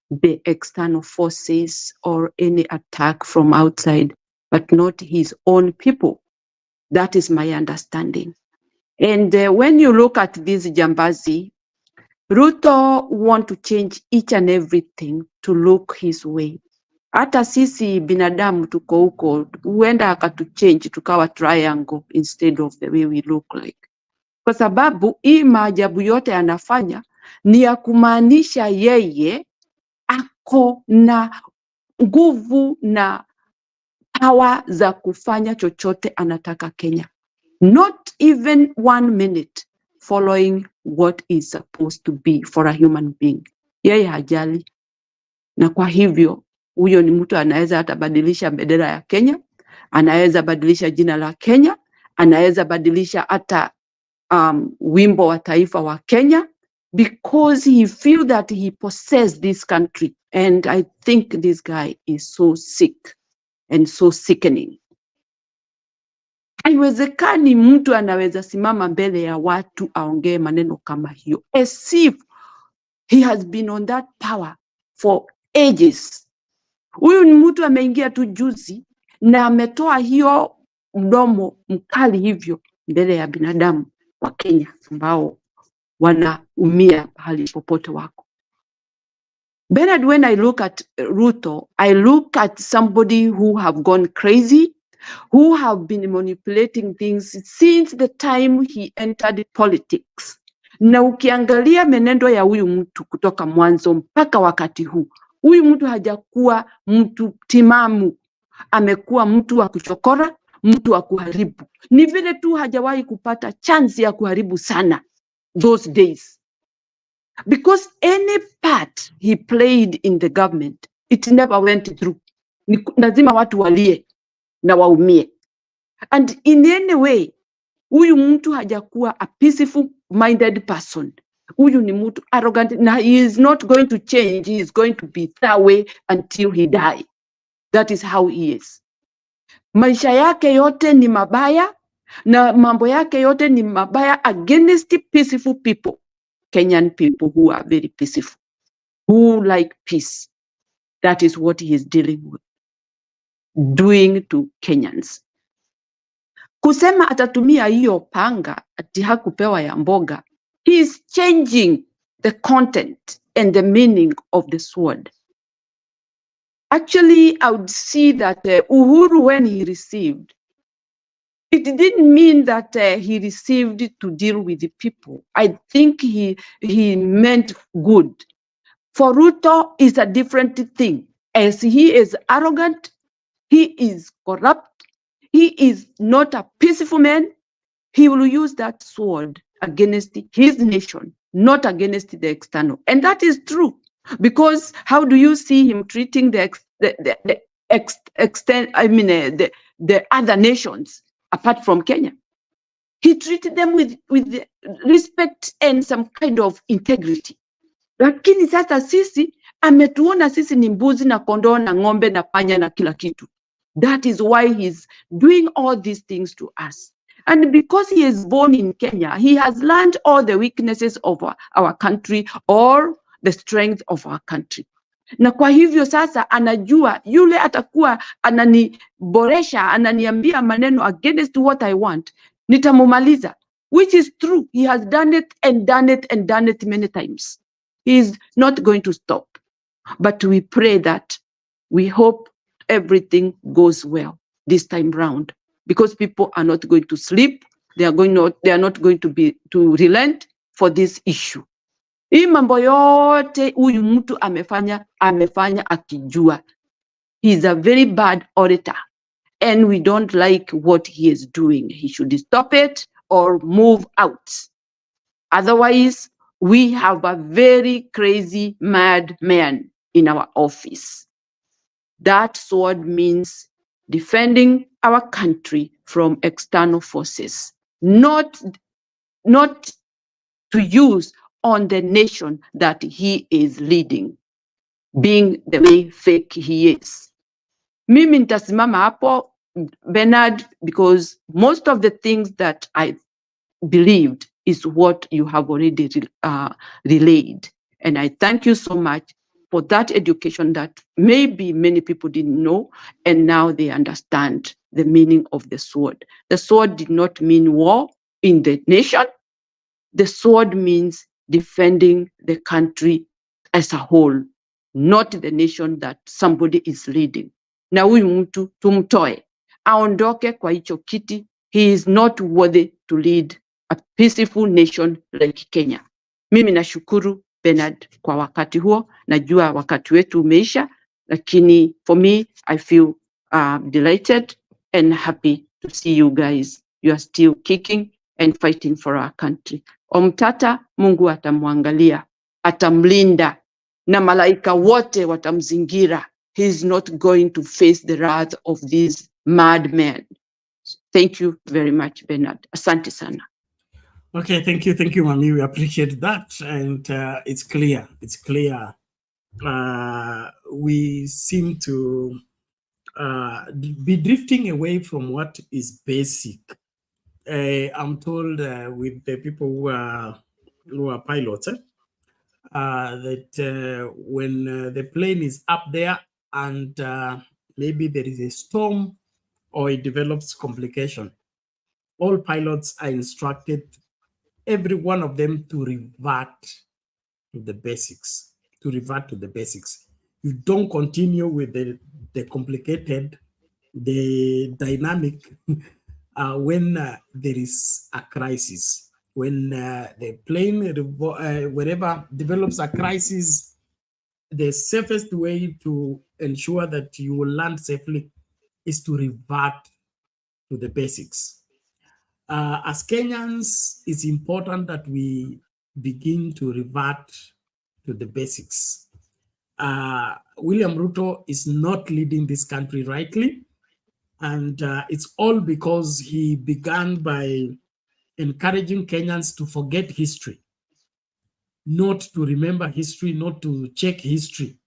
the external forces or any attack from outside, but not his own people. That is my understanding. And when you look at this Jambazi, Ruto want to change each and everything to look his way. Hata sisi binadamu tuko huko, huenda akatuchange tukawa triangle instead of the way we look like. Kwa sababu hii maajabu yote anafanya ni ya kumaanisha yeye ako na nguvu na power za kufanya chochote anataka Kenya. Not even 1 minute following what is supposed to be for a human being. Yeye hajali. Na kwa hivyo, huyo ni mtu anaweza atabadilisha bendera ya Kenya, anaweza badilisha jina la Kenya, anaweza badilisha hata wimbo wa taifa wa Kenya, because he feel that he possess this country. And I think this guy is so sick and so sickening. Haiwezekani mtu anaweza simama mbele ya watu aongee maneno kama hiyo, as if he has been on that power for ages. Huyu ni mtu ameingia tu juzi na ametoa hiyo mdomo mkali hivyo mbele ya binadamu wa Kenya ambao wanaumia pahali popote wako. Bernard, when I look at Ruto, I look at somebody who have gone crazy, who have been manipulating things since the time he entered politics. Na ukiangalia menendo ya huyu mtu kutoka mwanzo mpaka wakati huu, huyu mtu hajakuwa mtu timamu, amekuwa mtu wa kuchokora, mtu wa kuharibu. Ni vile tu hajawahi kupata chance ya kuharibu sana those days. Because any part he played in the government, it never went through. Lazima watu walie na waumie. And in any way, huyu mtu hajakuwa a peaceful minded person. Huyu ni mtu arrogant na he is not going to change. He is going to be that way until he die. That is how he is. Maisha yake yote ni mabaya na mambo yake yote ni mabaya against peaceful people. Kenyan people who are very peaceful, who like peace. That is what he is dealing with, doing to Kenyans. Kusema atatumia hiyo panga ati hakupewa ya mboga, he is changing the content and the meaning of the sword. Actually, I would see that Uhuru, when he received, it didn't mean that he received to deal with the people. I think he meant good. For Ruto is a different thing. As he is arrogant, he is corrupt, he is not a peaceful man, he will use that sword against his nation, not against the external. And that is true. Because how do you see him treating the other nations apart from Kenya? He treated them with respect and some kind of integrity. Lakini sasa sisi ametuona sisi ni mbuzi na kondoo na ng'ombe na panya na kila kitu. That is why he's doing all these things to us. And because he is born in Kenya, he has learned all the weaknesses of our country or the strength of our country. Na kwa hivyo sasa anajua yule atakuwa ananiboresha, ananiambia maneno against what I want, nitamumaliza, which is true. He has done it and done it and done it many times. He is not going to stop. But we pray that, we hope everything goes well this time round, because people are not going to sleep. They are not going to relent for this issue. Hii mambo yote huyu mtu amefanya akijua. He is a very bad orator and we don't like what he is doing. He should stop it or move out. Otherwise, we have a very crazy mad man in our office. That sword means defending our country from external forces, not to use on the nation that he is leading, being the way fake he is. Mimi nitasimama hapo, Bernard, because most of the things that I believed is what you have already relayed. And I thank you so much for that education that maybe many people didn't know, and now they understand the meaning of the sword. The sword did not mean war. in the nation. The sword means defending the country as a whole, not the nation that somebody is leading. Na huyu mtu tumtoe, aondoke kwa hicho kiti. He is not worthy to lead a peaceful nation like Kenya. Mimi nashukuru Bernard kwa wakati huo. Najua wakati wetu umeisha, lakini for me I feel delighted and happy to see you guys. You are still kicking and fighting for our country. Omutata, Mungu atamwangalia, atamlinda, na malaika wote watamzingira. He is not going to face the wrath of these madmen. Thank you very much, Bernard. Asante sana. Okay, thank you, Mami. We appreciate that, and it's clear. It's clear. We seem to be drifting away from what is basic. I'm told with the people who are pilots that when the plane is up there and maybe there is a storm or it develops complication, all pilots are instructed, every one of them, to revert to the basics. To revert to the basics. You don't continue with the complicated, the dynamic when there is a crisis. When the plane, wherever develops a crisis, the safest way to ensure that you will land safely is to revert to the basics. As Kenyans, it's important that we begin to revert to the basics. William Ruto is not leading this country rightly, and it's all because he began by encouraging Kenyans to forget history, not to remember history, not to check history.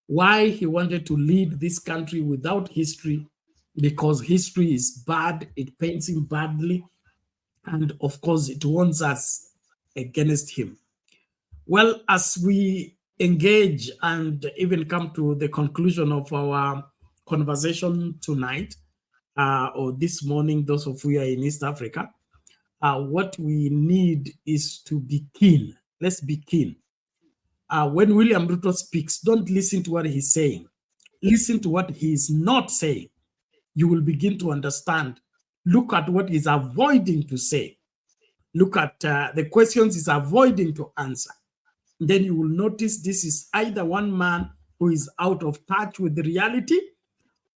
Why he wanted to lead this country without history? Because history is bad, it paints him badly, and of course it warns us against him. Well, as we engage and even come to the conclusion of our conversation tonight, or this morning, those of you who are in East Africa, what we need is to be keen. Let's be keen. When William Ruto speaks, don't listen to what he's saying. Listen to what he's not saying. You will begin to understand. Look at what he's avoiding to say. Look at the questions he's avoiding to answer. Then you will notice this is either one man who is out of touch with the reality,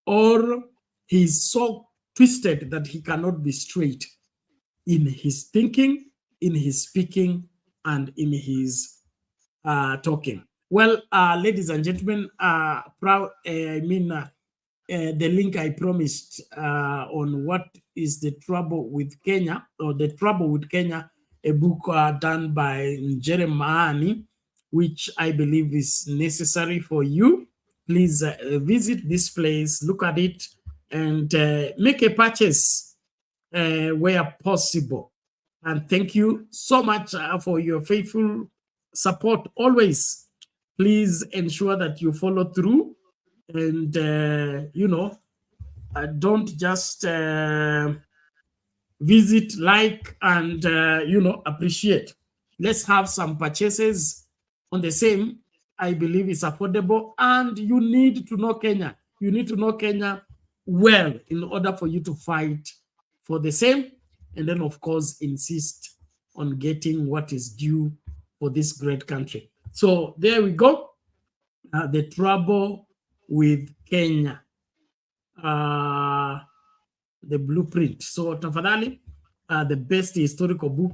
or he's so twisted that he cannot be straight in his thinking, in his speaking, and in his talking. Well, ladies and gentlemen, the link I promised on what is the trouble with Kenya, or the trouble with Kenya, a book done by Jeremiah, which I believe is necessary for you. Please visit this place, look at it, and make a purchase where possible. And thank you so much for your faithful support always. Please ensure that you follow through, and don't just visit, like, and appreciate. Let's have some purchases on the same. I believe it's affordable, and you need to know Kenya. You need to know Kenya well in order for you to fight for the same, and then of course insist on getting what is due for this great country. So there we go. The trouble with Kenya, the blueprint. So tafadhali, the best historical book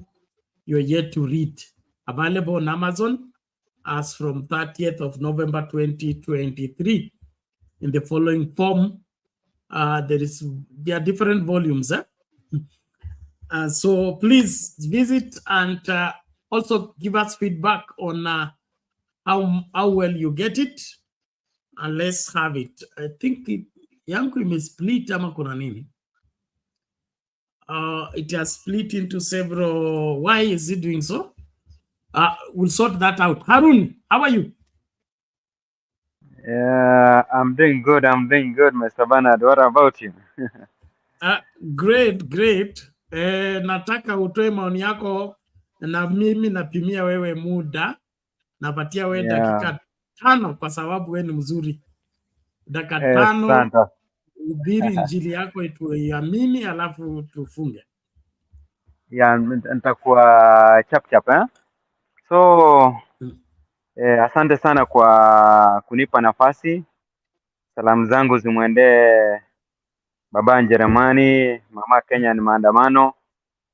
you're yet to read, available on Amazon as from 30th of November 2023 in the following form. There are different volumes. So please visit, and also give us feedback on how well you get it, and let's have it. I think yangu imesplit ama kuna nini? It has split into several. Why is it doing so? We'll sort that out. Harun, how are you? Yeah, I'm doing good. I'm doing good, Mr. Bernard. What about you? Great, great. nataka utoe maoni yako na mimi napimia wewe muda. Napatia wewe dakika 5 kwa sababu wewe ni mzuri. Dakika 5 ubiri injili yako ituamini alafu tufunge. Nitakuwa chap. So asante sana kwa kunipa nafasi. Salamu zangu zimwendee baba Njeremani, mama Kenya ni maandamano,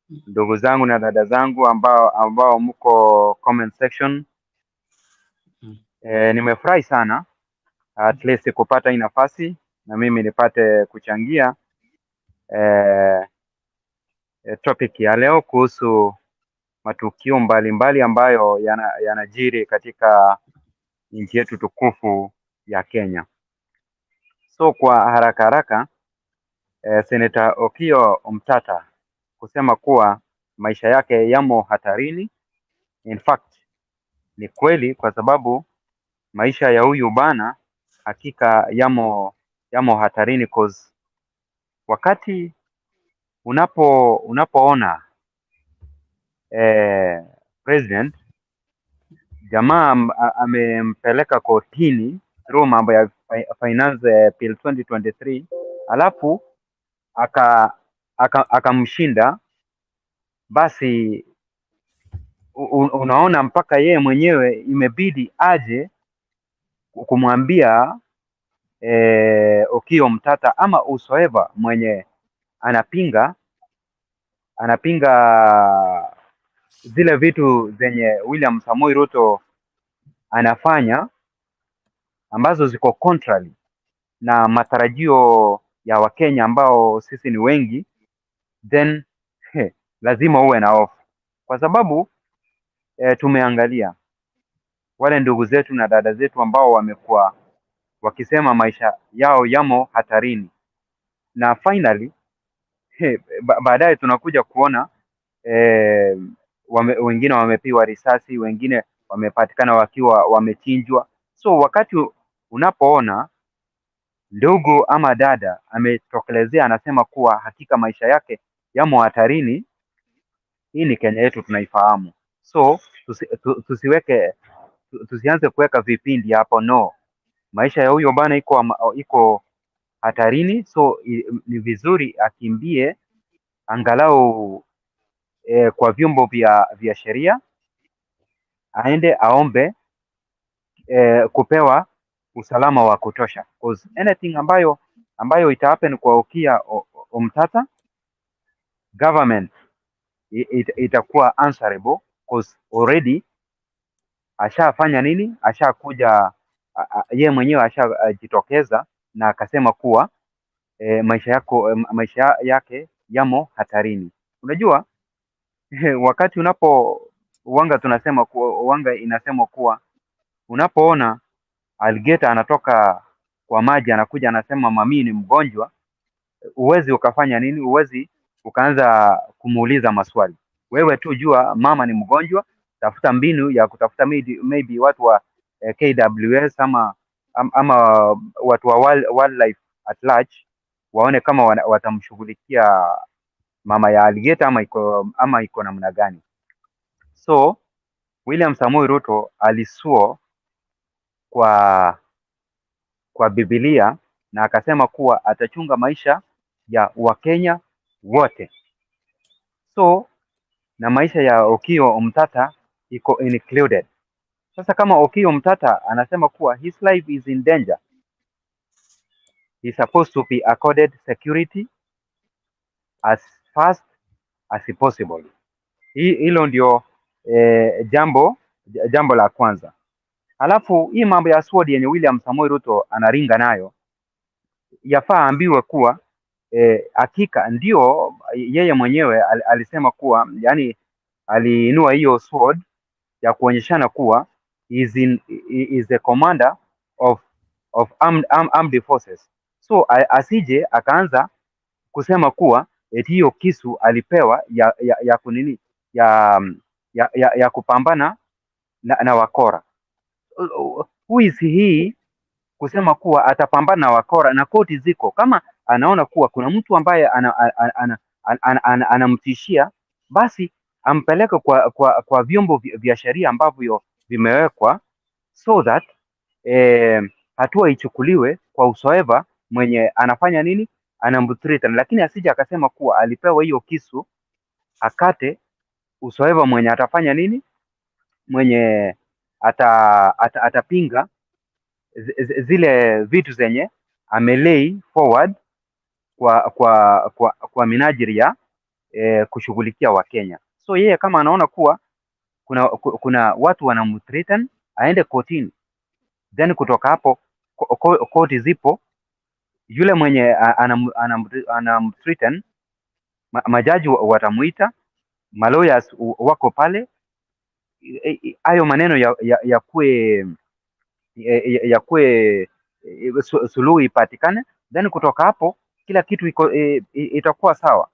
ndugu zangu na dada zangu ambao mko comment section. Nimefurahi sana at least kupata hii nafasi na mimi nipate kuchangia topic ya leo kuhusu matukio mbalimbali ambayo yanajiri katika nchi yetu tukufu ya Kenya. So kwa haraka Senator Okiya Omutata kusema kuwa maisha yake yamo hatarini. In fact ni kweli, kwa sababu maisha ya huyu bana hakika yamo hatarini, cause wakati unapoona president jamaa amempeleka kotini through mambo ya finance bill 2023, alafu akamshinda, basi unaona mpaka yeye mwenyewe imebidi aje kumwambia Okiya Omutata ama whosoever mwenye anapinga zile vitu zenye William Samoei Ruto anafanya ambazo ziko contrary na matarajio ya Wakenya ambao sisi ni wengi, then lazima uwe na hofu, kwa sababu tumeangalia wale ndugu zetu na dada zetu ambao wamekuwa wakisema maisha yao yamo hatarini, na finally baadaye tunakuja kuona wengine wamepiwa risasi, wengine wamepatikana wakiwa wamechinjwa. So wakati unapoona ndugu ama dada ametokelezea anasema kuwa hakika maisha yake yamo hatarini, hii ni Kenya yetu tunaifahamu. So tusianze kuweka vipindi hapo, no. Maisha ya huyo bana iko hatarini, so ni vizuri akimbie angalau kwa vyombo vya sheria, aende aombe kupewa usalama wa kutosha, because anything ambayo ita happen kwa Okiya Omutata, government itakuwa answerable, because already ashafanya nini, ashakuja yeye mwenyewe ashajitokeza na akasema kuwa maisha yake yamo hatarini. Unajua wakati tunasema kuwa wanga inasema kuwa unapoona alligator anatoka kwa maji anakuja anasema mami ni mgonjwa, uwezi ukafanya nini, uwezi ukaanza kumuuliza maswali. Wewe tu jua mama ni mgonjwa, tafuta mbinu ya kutafuta maybe watu wa KWS ama watu wa wildlife at large, waone kama watamshughulikia mama ya alligator ama iko namna gani. So William Samoei Ruto alisuo kwa Biblia na akasema kuwa atachunga maisha ya Wakenya wote. So na maisha ya Okiya Omutata iko included. Sasa kama Okiya Omutata anasema kuwa his life is in danger, he is supposed to be accorded security as fast as possible. Hilo ndio jambo la kwanza. Alafu hii mambo ya sword yenye William Samoei Ruto anaringa nayo, yafaa ambiwe kuwa hakika ndio yeye mwenyewe alisema kuwa, yani aliinua hiyo sword ya kuonyeshana kuwa is the commander of armed forces. So asije akaanza kusema kuwa eti hiyo kisu alipewa ya kunini ya kupambana na wakora. Who is he kusema kuwa atapambana na wakora, na koti ziko? Kama anaona kuwa kuna mtu ambaye anamtishia, basi ampeleke kwa vyombo vya sheria ambavyo vimewekwa, so that hatua ichukuliwe kwa whosoever mwenye anafanya nini, anamthreaten. Lakini asije akasema kuwa alipewa hiyo kisu akate whosoever mwenye atafanya nini, mwenye atapinga zile vitu zenye amelay forward kwa minajili ya kushughulikia Wakenya. So yeye kama anaona kuwa kuna watu wanamthreaten, aende kotini, then kutoka hapo koti zipo, yule mwenye anamthreaten, majaji watamuita, malawyers wako pale, hayo maneno yakue suluhu ipatikane, then kutoka hapo kila kitu itakuwa sawa.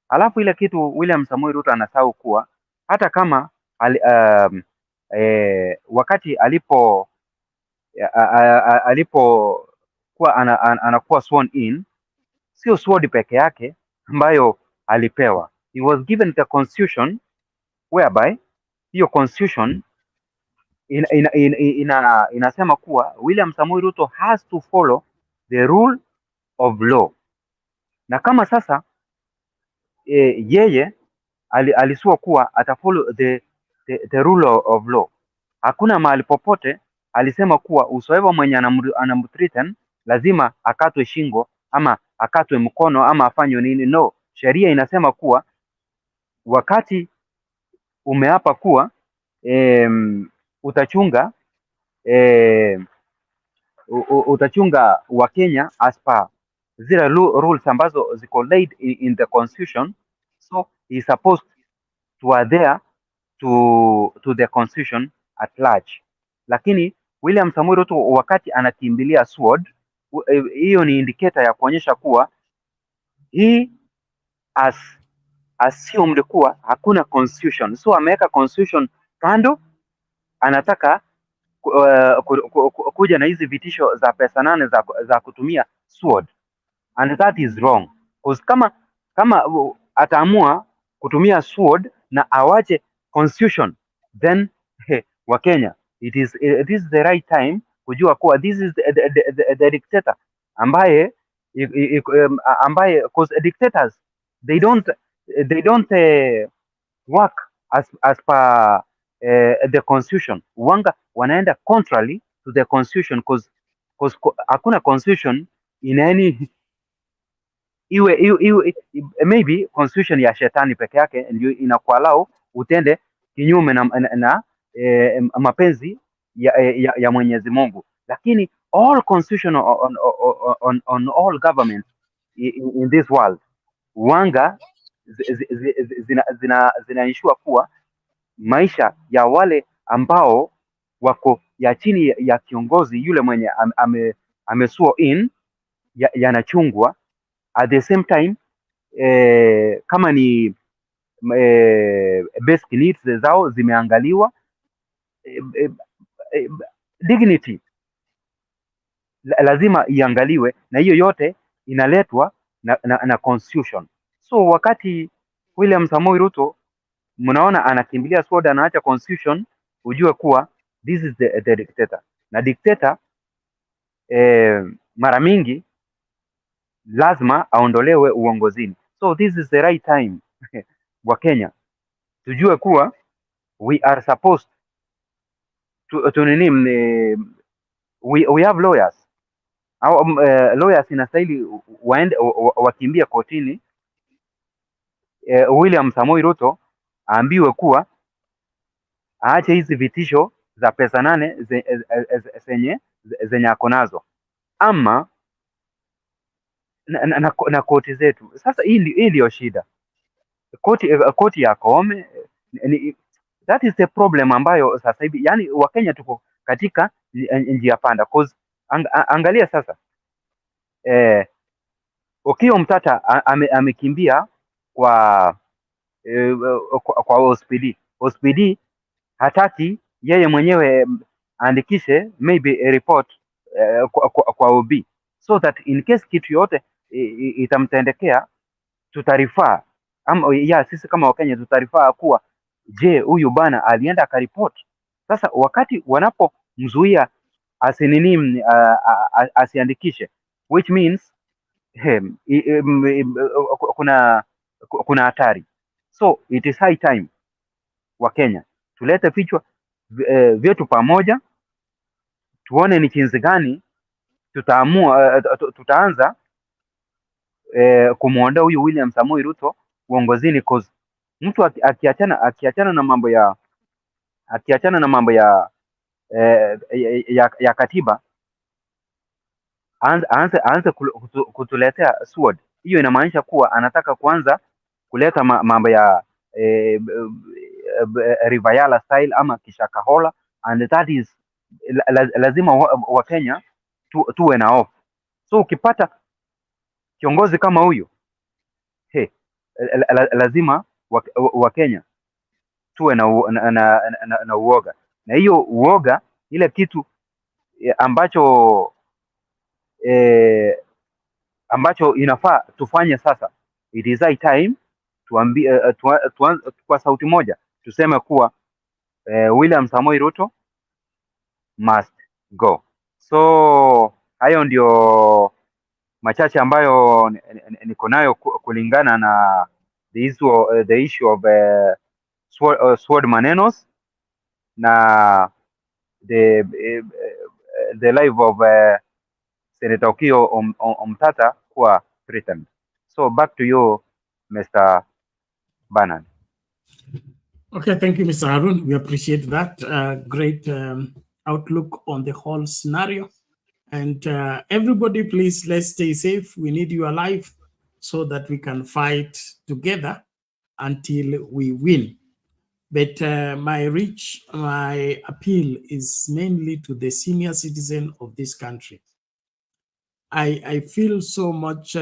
Alafu ile kitu William Samoei Ruto anasahau kuwa hata kama wakati alipokuwa anakuwa sworn in, sio sword peke yake ambayo alipewa. He was given the constitution, whereby hiyo constitution inasema kuwa William Samoei Ruto has to follow the rule of law. Na kama sasa yeye alisua kuwa atafollow the rule of law, hakuna mahali popote alisema kuwa usoewa mwenye anamthreaten lazima akatwe shingo ama akatwe mkono ama afanywe nini. No, sheria inasema kuwa wakati umeapa kuwa utachunga Wakenya as per zile rules ambazo ziko laid in the constitution, so he is supposed to adhere to the constitution at large. Lakini William Samoei Ruto wakati anakimbilia sword, hiyo ni indicator ya kuonyesha kuwa he assumed kuwa hakuna constitution, so ameweka constitution kando, anataka kuja na hizi vitisho za pesa 8 za kutumia sword, and that is wrong, because kama ataamua kutumia sword na awache constitution, then wa Kenya, it is the right time kujua kuwa this is the dictator ambaye because dictators they don't work as per the constitution. Wanaenda contrary to the constitution, because hakuna constitution in any iwe maybe constitution ya shetani peke yake ndio inakuallow utende kinyume na mapenzi ya Mwenyezi Mungu, lakini all constitution on all governments in this world zina ensure kuwa maisha ya wale ambao wako ya chini ya kiongozi yule mwenye amesuo in yanachungwa. At the same time kama ni basic needs zao zimeangaliwa, dignity lazima iangaliwe, na hiyo yote inaletwa na constitution. So wakati William Samoei Ruto mnaona anakimbilia sword, anaacha constitution, ujue kuwa this is the dictator, na dictator mara mingi lazima aondolewe uongozini. So this is the right time wa Kenya tujue kuwa we are supposed to we have lawyers. Au lawyers inastahili waende wakimbie kotini. William Samoei Ruto aambiwe kuwa aache hizi vitisho za pesa 8 zenye ako nazo, ama na koti zetu. Sasa hii ndio shida, koti ya Koome, that is the problem ambayo sasa hivi yani Wakenya tuko katika njia panda, cause angalia sasa Okiya Omutata amekimbia kwa hospidi hataki yeye mwenyewe andikishe maybe a report kwa OB, so that in case kitu yote itamtendekea tutarifaa sisi kama Wakenya tutarifaa kuwa je, huyu bana alienda akaripoti. Sasa wakati wanapomzuia asiandikishe, which means kuna hatari. So it is high time wa Kenya tulete vichwa vyetu pamoja, tuone ni jinsi gani tutaanza kumwondoa huyu William Samoei Ruto uongozini, cause mtu akiachana na mambo ya katiba, aanze kutuletea sword. Hiyo inamaanisha kuwa anataka kuanza kuleta mambo ya Rivayala style ama Kishakahola, and that is lazima wa Kenya tuwe na hofu. So ukipata kiongozi kama huyu lazima wa Kenya tuwe na uoga, na hiyo uoga ile kitu ambacho inafaa tufanye sasa. It is high time tuambie kwa sauti moja tuseme kuwa William Samoei Ruto must go. So hayo ndio machache ambayo niko nayo kulingana na the issue of sword manenos na the life of Senator Okiya Omutata kuwa threatened. So back to you, Mr. Bernard. Okay, thank you, Mr. Harun. We appreciate that great outlook on the whole scenario. And everybody, please, let's stay safe. We need you alive so that we can fight together until we win. But my appeal is mainly to the senior citizen of this country. I feel so much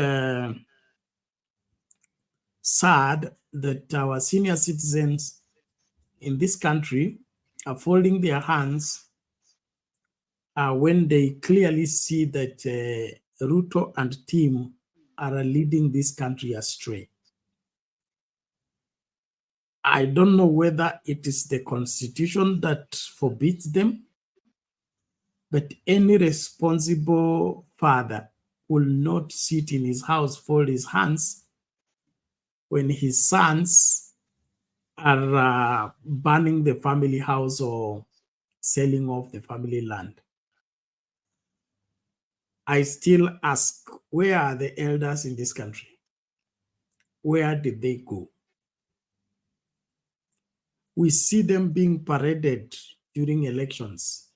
sad that our senior citizens in this country are folding their hands when they clearly see that Ruto and team are leading this country astray. I don't know whether it is the constitution that forbids them, but any responsible father will not sit in his house, fold his hands when his sons are burning the family house or selling off the family land. I still ask, where are the elders in this country? Where did they go? We see them being paraded during elections.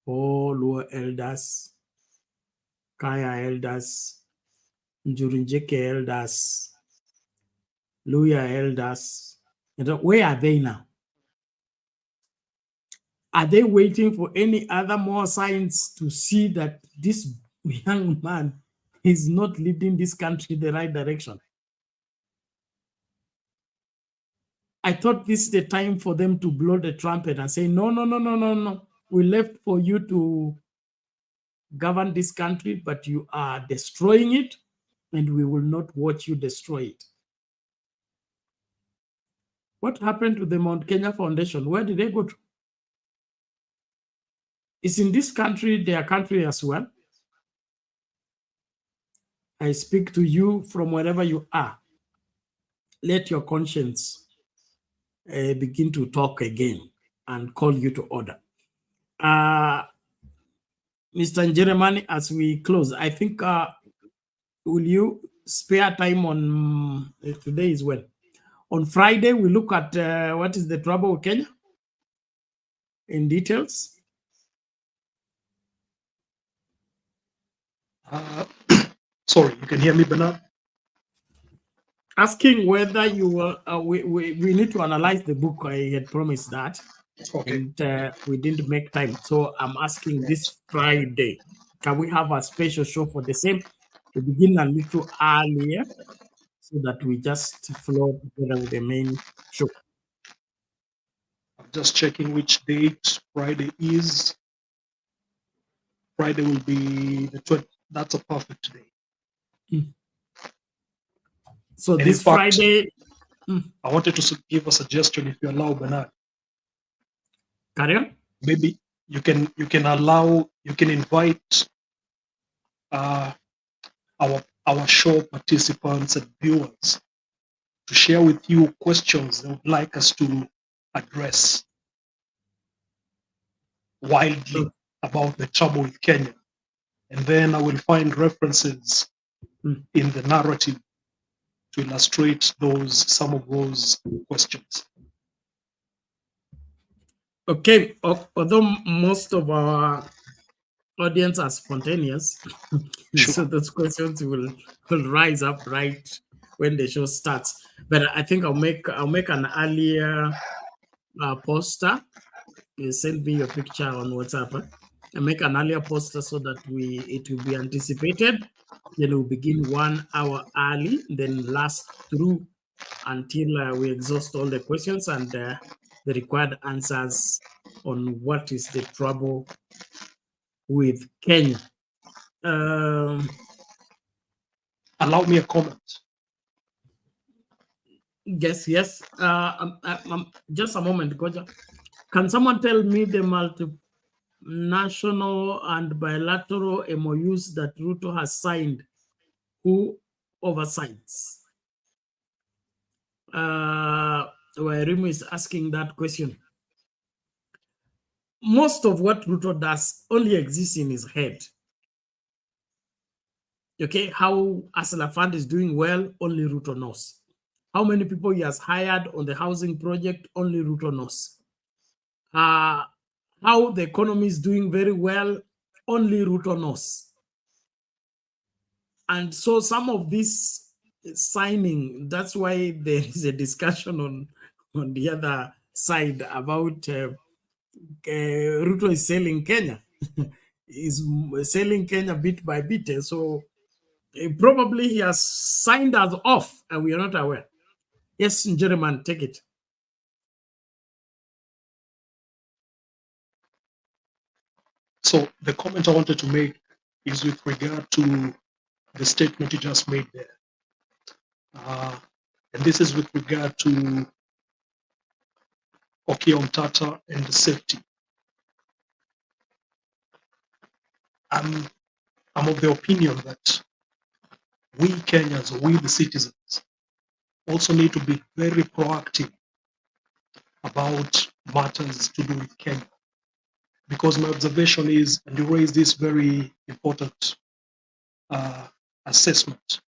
All Luo elders, Kaya elders, Njurinjeke elders, Luya elders. Where are they now? Are they waiting for any other more signs to see that this young man is not leading this country in the right direction? I thought this is the time for them to blow the trumpet and say, no, no, no, no, no, no. We left for you to govern this country, but you are destroying it, and we will not watch you destroy it. What happened to the Mount Kenya Foundation? Where did they go to? Is in this country their country as well? I speak to you from wherever you are. Let your conscience begin to talk again and call you to order. Mr. Njeremani, as we close, I think, will you spare time on, today is when? On Friday, we look at what is the trouble with Kenya in details. Sorry, you can hear me, Bernard? Asking whether you will, we need to analyze the book. I had promised that, okay. And we didn't make time. So I'm asking this Friday, can we have a special show for the same? We begin a little earlier so that we just flow together with the main show. I'm just checking which date Friday is. Friday will be the 20th. That's a perfect day. So And this in fact, Friday, I wanted to give a suggestion, if you allow, Bernard. carry on. Maybe you can invite our show participants and viewers to share with you questions they would like us to address widely about the trouble with Kenya. And then I will find references in the narrative to illustrate some of those questions. Okay, although most of our audience are spontaneous, so those questions will rise up right when the show starts. But I think I'll make an earlier poster. You send me your picture on WhatsApp. I make an earlier poster so that it will be anticipated. Then we'll begin 1 hour early, then last through until we exhaust all the questions and the required answers on what is the trouble with Kenya. Allow me a comment. Yes. Just a moment, Koja. Can someone tell me the multinational and bilateral MOUs that Ruto has signed? Who oversights? Wairimu is asking that question. Most of what Ruto does only exists in his head. Okay, how Asala Fund is doing well, only Ruto knows. How many people he has hired on the housing project, only Ruto knows. How the economy is doing very well, only Ruto knows. And so some of this signing, that's why there is a discussion on the other side about Ruto is selling Kenya. Is selling Kenya bit by bit. So probably he has signed us off and we are not aware. Yes, Jeremiah, take it. So the comment I wanted to make is with regard to the statement you just made there. And this is with regard to Okiya Omutata and the safety. I'm of the opinion that we Kenyans, or we the citizens, also need to be very proactive about matters to do with Kenya. Because my observation is, and you raised this very important assessment,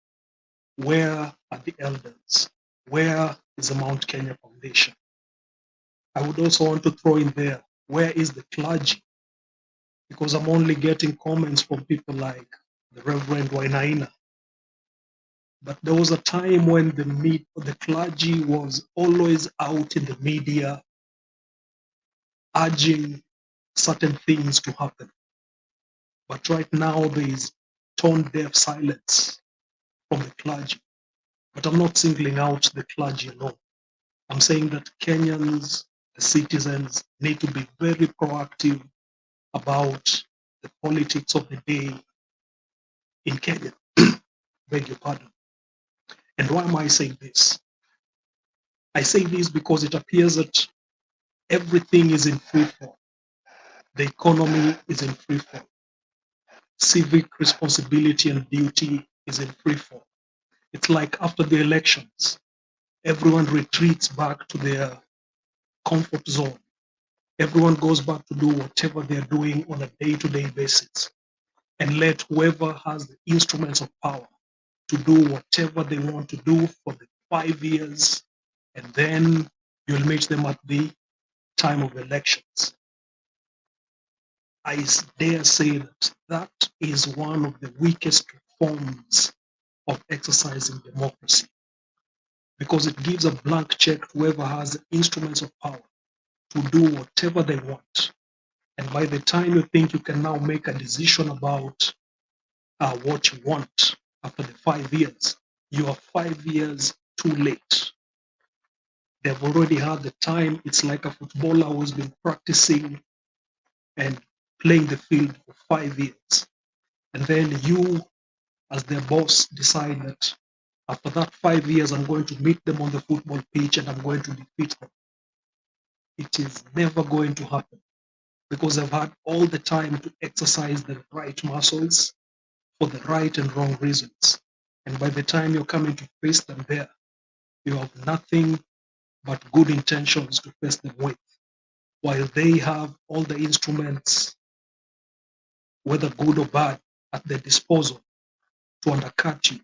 where are the elders? Where is the Mount Kenya Foundation? I would also want to throw in there, where is the clergy? Because I'm only getting comments from people like the Reverend Wainaina. But there was a time when the clergy was always out in the media urging certain things to happen. But right now there is tone deaf silence from the clergy. But I'm not singling out the clergy alone. I'm saying that Kenyans, the citizens, need to be very proactive about the politics of the day in Kenya. Beg your pardon. And why am I saying this? I say this because it appears that everything is in free fall. The economy is in free fall. Civic responsibility and duty is in free fall. It's like after the elections, everyone retreats back to their comfort zone. Everyone goes back to do whatever they're doing on a day-to-day basis, and let whoever has the instruments of power to do whatever they want to do for the 5 years, and then you'll meet them at the time of elections. I dare say that that is one of the weakest forms of exercising democracy, because it gives a blank check to whoever has the instruments of power to do whatever they want. And by the time you think you can now make a decision about what you want after the 5 years, you are 5 years too late. They've already had the time. It's like a footballer who's been practicing and playing the field for 5 years. And then you, as their boss, decide that After that 5 years, I'm going to meet them on the football pitch and I'm going to defeat them. It is never going to happen because I've had all the time to exercise the right muscles for the right and wrong reasons. And by the time you're coming to face them there, you have nothing but good intentions to face them with, while they have all the instruments, whether good or bad, at their disposal to undercut you.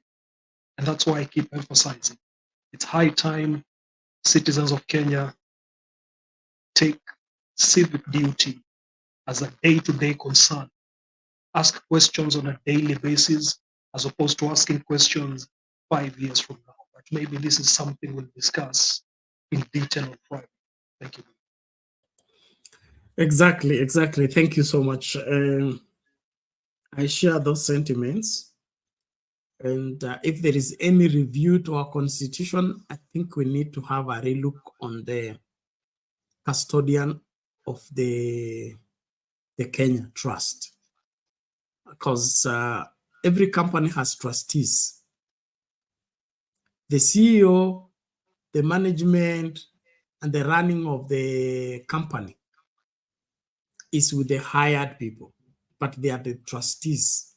And that's why I keep emphasizing it's high time citizens of Kenya take civic duty as a day-to-day concern. Ask questions on a daily basis as opposed to asking questions 5 years from now. But maybe this is something we'll discuss in detail on Friday. Thank you. Exactly. Thank you so much. I share those sentiments. And if there is any review to our constitution, I think we need to have a relook on the custodian of the Kenya Trust. Because every company has trustees. The CEO, the management, and the running of the company is with the hired people, but they are the trustees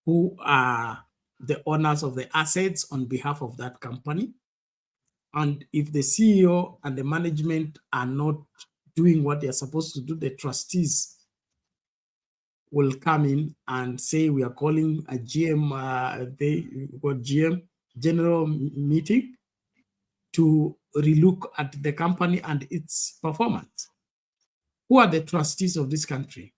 who are the owners of the assets on behalf of that company. And if the CEO and the management are not doing what they're supposed to do, the trustees will come in and say, we are calling a GM, general meeting to relook at the company and its performance. Who are the trustees of this country?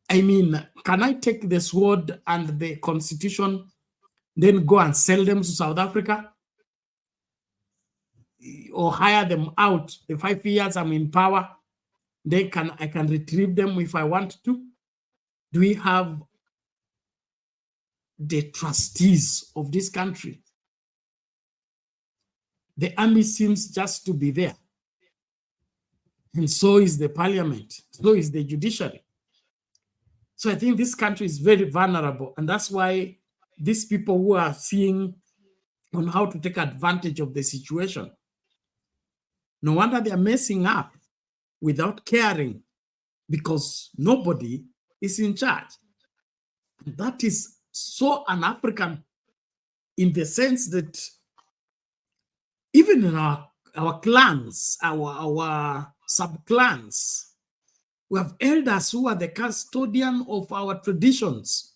I mean, can I take the sword and the constitution, then go and sell them to South Africa? Or hire them out the 5 years I'm in power? I can retrieve them if I want to. Do we have the trustees of this country? The army seems just to be there. And so is the parliament, so is the judiciary. So I think this country is very vulnerable. And that's why these people who are seeing on how to take advantage of the situation, no wonder they're messing up without caring, because nobody is in charge. That is so un-African in the sense that even in our clans, our sub-clans, we have elders who are the custodian of our traditions.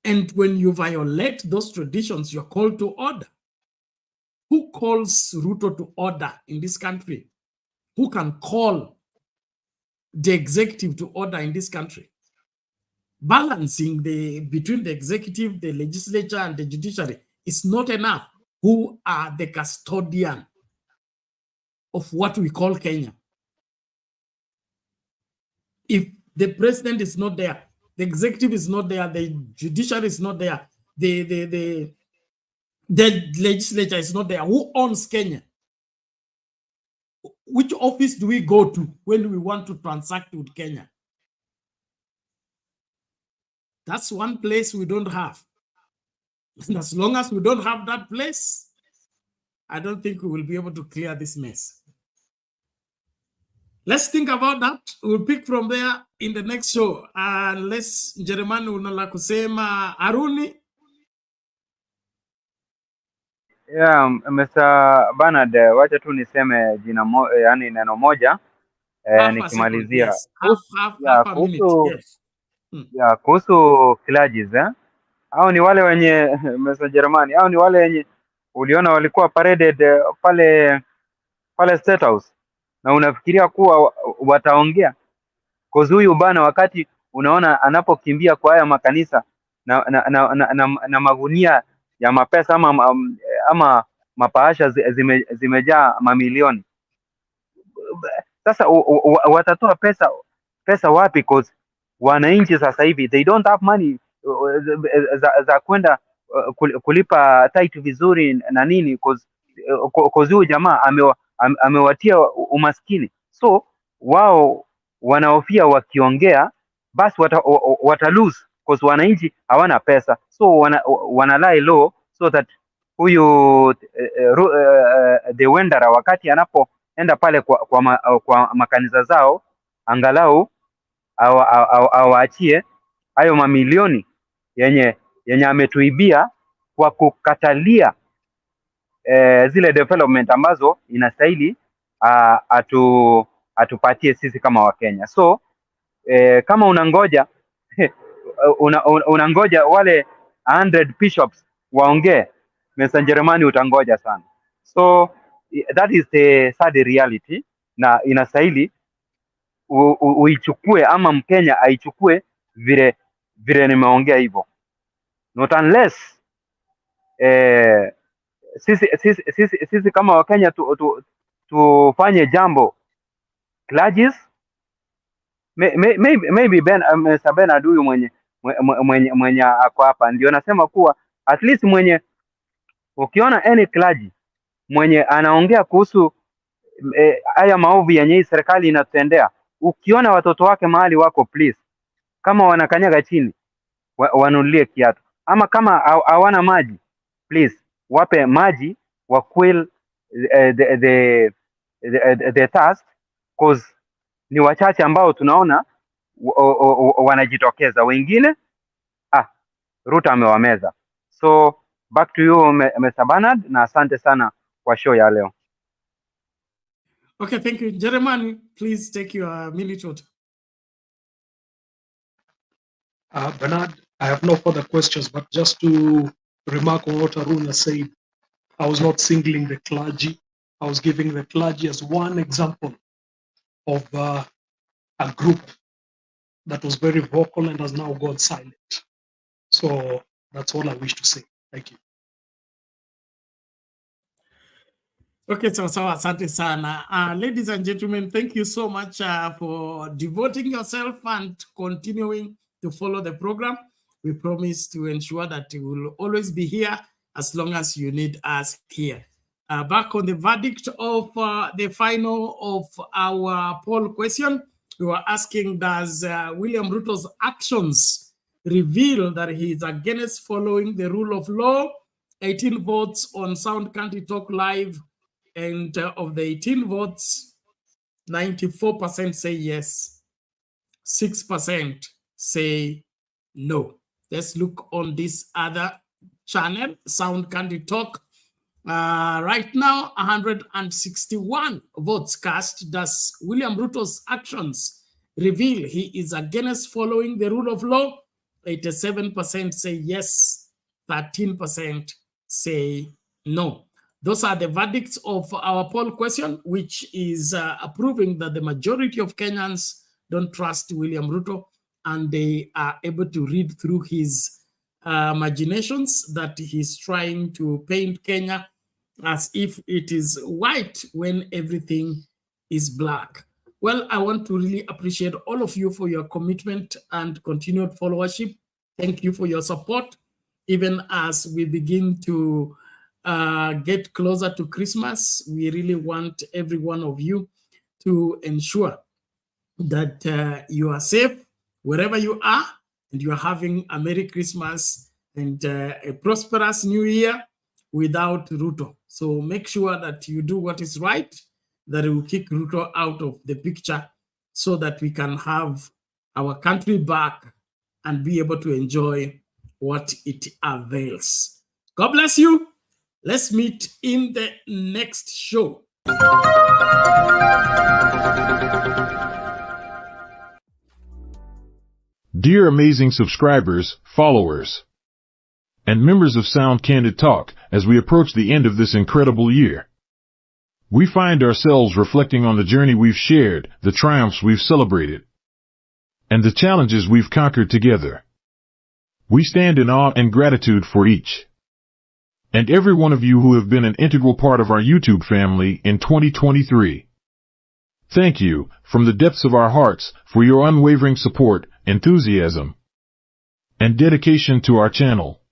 And when you violate those traditions, you're called to order. Who calls Ruto to order in this country? Who can call the executive to order in this country? Balancing between the executive, the legislature, and the judiciary is not enough. Who are the custodian of what we call Kenya? If the president is not there, the executive is not there, the judiciary is not there, the legislature is not there, who owns Kenya? Which office do we go to when we want to transact with Kenya? That's one place we don't have. And as long as we don't have that place, I don't think we will be able to clear this mess. Let's think about that. We'll pick from there in the next show. Unless Jeremani unala kusema Aruni. Yeah, Mr. Bernard, wacha tu niseme yani neno moja nikimalizia. Yes. Half a minute. Yes. Kuhusu clergies, hao ni wale wenye Mr. Jeremani, hao ni wale wenye uliona walikuwa paraded pale State House, na unafikiria kuwa wataongea? Kozi huyu bana, wakati unaona anapokimbia kwa haya makanisa na magunia ya mapesa ama mapahasha zimejaa mamilioni, sasa watatoa pesa wapi? Cause wananchi sasa hivi they don't have money za kwenda kulipa tight vizuri na nini, cause huyu jamaa amewatia umaskini. So wao wanahofia wakiongea basi wata lose because wananchi hawana pesa, so wana lie low so that huyu the Wendera wakati anapoenda pale kwa makanisa zao angalau awaachie hayo mamilioni yenye ametuibia kwa kukatalia zile development ambazo inastahili atupatie sisi kama Wakenya. So kama unangoja unangoja wale 100 bishops waongee, Mr. Jeremani, utangoja sana. So that is the sad reality, na inastahili uichukue ama Mkenya aichukue vile nimeongea hivyo, not unless sisi kama Wakenya tufanye jambo clergies, maybe Mr. Bernard huyu mwenye ako hapa ndio nasema kuwa at least mwenye ukiona any clergy mwenye anaongea kuhusu haya maovu yenye hii serikali inatendea, ukiona watoto wake mahali wako, please, kama wanakanyaga chini wanunulie kiatu, ama kama hawana maji, please wape maji wa quell the thirst, cause ni wachache ambao tunaona wanajitokeza, wengine Ruto amewameza. So back to you Mr. Bernard, na asante sana kwa show ya leo. Okay, thank you. Jeremiah, please take your minute. Bernard, I have no further questions, but just to remark on what Aruna said, I was not singling the clergy. I was giving the clergy as one example of a group that was very vocal and has now gone silent. So that's all I wish to say. Thank you. Okay, so asante sana. Ladies and gentlemen, thank you so much for devoting yourself and continuing to follow the program. We promise to ensure that we will always be here as long as you need us here. Back on the verdict of the final of our poll question, we were asking, does William Ruto's actions reveal that he is against following the rule of law? 18 votes on Sound Country Talk Live, and of the 18 votes, 94% say yes, 6% say no. Let's look on this other channel, Sound Country Talk. Right now, 161 votes cast. Does William Ruto's actions reveal he is against following the rule of law? 87% say yes, 13% say no. Those are the verdicts of our poll question, which is proving that the majority of Kenyans don't trust William Ruto, and they are able to read through his imaginations that he's trying to paint Kenya as if it is white when everything is black. Well, I want to really appreciate all of you for your commitment and continued followership. Thank you for your support, even as we begin to get closer to Christmas. We really want every one of you to ensure that you are safe wherever you are, and you are having a Merry Christmas and a prosperous New Year without Ruto. So make sure that you do what is right, that will kick Ruto out of the picture so that we can have our country back and be able to enjoy what it avails. God bless you. Let's meet in the next show. Dear amazing subscribers, followers, and members of Sound Candid Talk, as we approach the end of this incredible year, we find ourselves reflecting on the journey we've shared, the triumphs we've celebrated, and the challenges we've conquered together. We stand in awe and gratitude for each and every one of you who have been an integral part of our YouTube family in 2023. Thank you, from the depths of our hearts, for your unwavering support, enthusiasm, and dedication to our channel.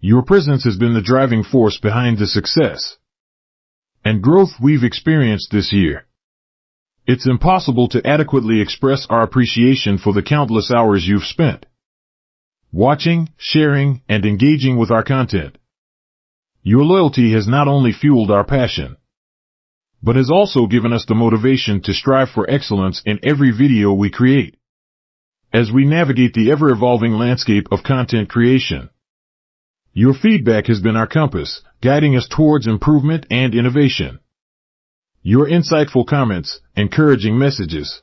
Your presence has been the driving force behind the success and growth we've experienced this year. It's impossible to adequately express our appreciation for the countless hours you've spent watching, sharing, and engaging with our content. Your loyalty has not only fueled our passion, but has also given us the motivation to strive for excellence in every video we create. As we navigate the ever-evolving landscape of content creation, your feedback has been our compass, guiding us towards improvement and innovation. Your insightful comments, encouraging messages,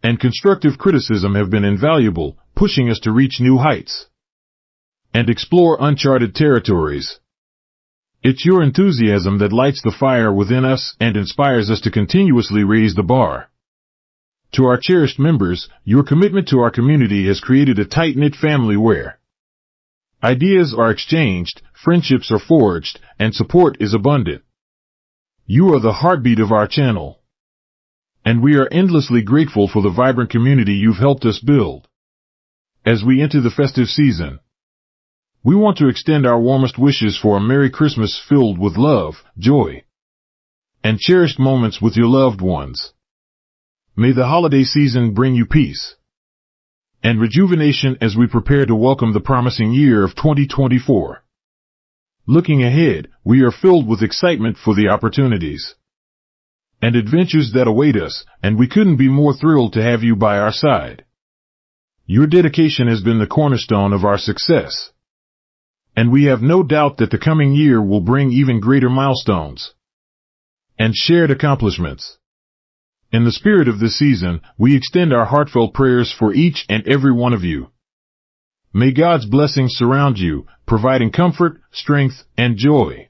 and constructive criticism have been invaluable, pushing us to reach new heights and explore uncharted territories. It's your enthusiasm that lights the fire within us and inspires us to continuously raise the bar. To our cherished members, your commitment to our community has created a tight-knit family where ideas are exchanged, friendships are forged, and support is abundant. You are the heartbeat of our channel, and we are endlessly grateful for the vibrant community you've helped us build. As we enter the festive season, we want to extend our warmest wishes for a Merry Christmas filled with love, joy, and cherished moments with your loved ones. May the holiday season bring you peace and rejuvenation as we prepare to welcome the promising year of 2024. Looking ahead, we are filled with excitement for the opportunities and adventures that await us, and we couldn't be more thrilled to have you by our side. Your dedication has been the cornerstone of our success, and we have no doubt that the coming year will bring even greater milestones and shared accomplishments. In the spirit of this season, we extend our heartfelt prayers for each and every one of you. May God's blessings surround you, providing comfort, strength, and joy.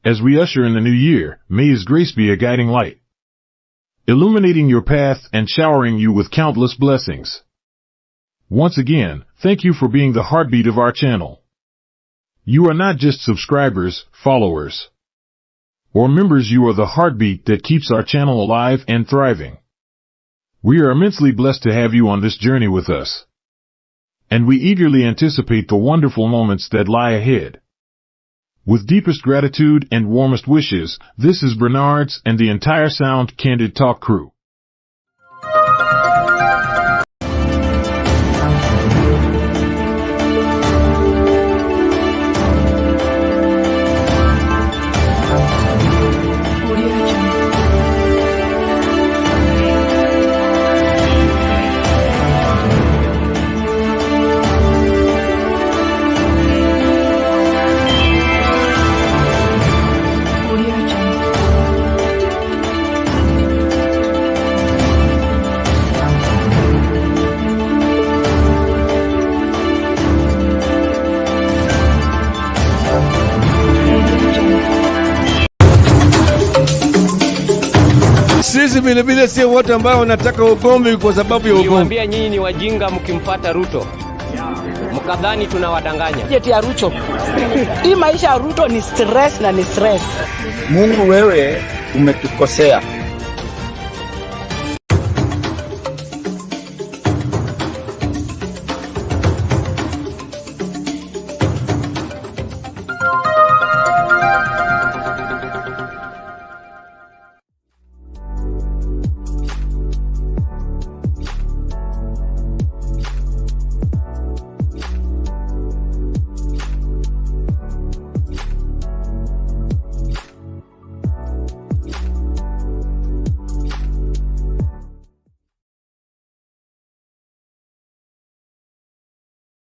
As we usher in the new year, may His grace be a guiding light, illuminating your path and showering you with countless blessings. Once again, thank you for being the heartbeat of our channel. You are not just subscribers, followers, or members, you are the heartbeat that keeps our channel alive and thriving. We are immensely blessed to have you on this journey with us, and we eagerly anticipate the wonderful moments that lie ahead. With deepest gratitude and warmest wishes, this is Bernard's and the entire Sound Candid Talk crew. Sisi vile vile sio wote ambao wanataka ugomvi kwa sababu ya ugomvi. Niwaambia nyinyi ni wajinga mkimpata Ruto. Mkadhani tunawadanganya. Jeti ya Ruto. Hii maisha ya Ruto ni stress na ni stress. Mungu wewe umetukosea.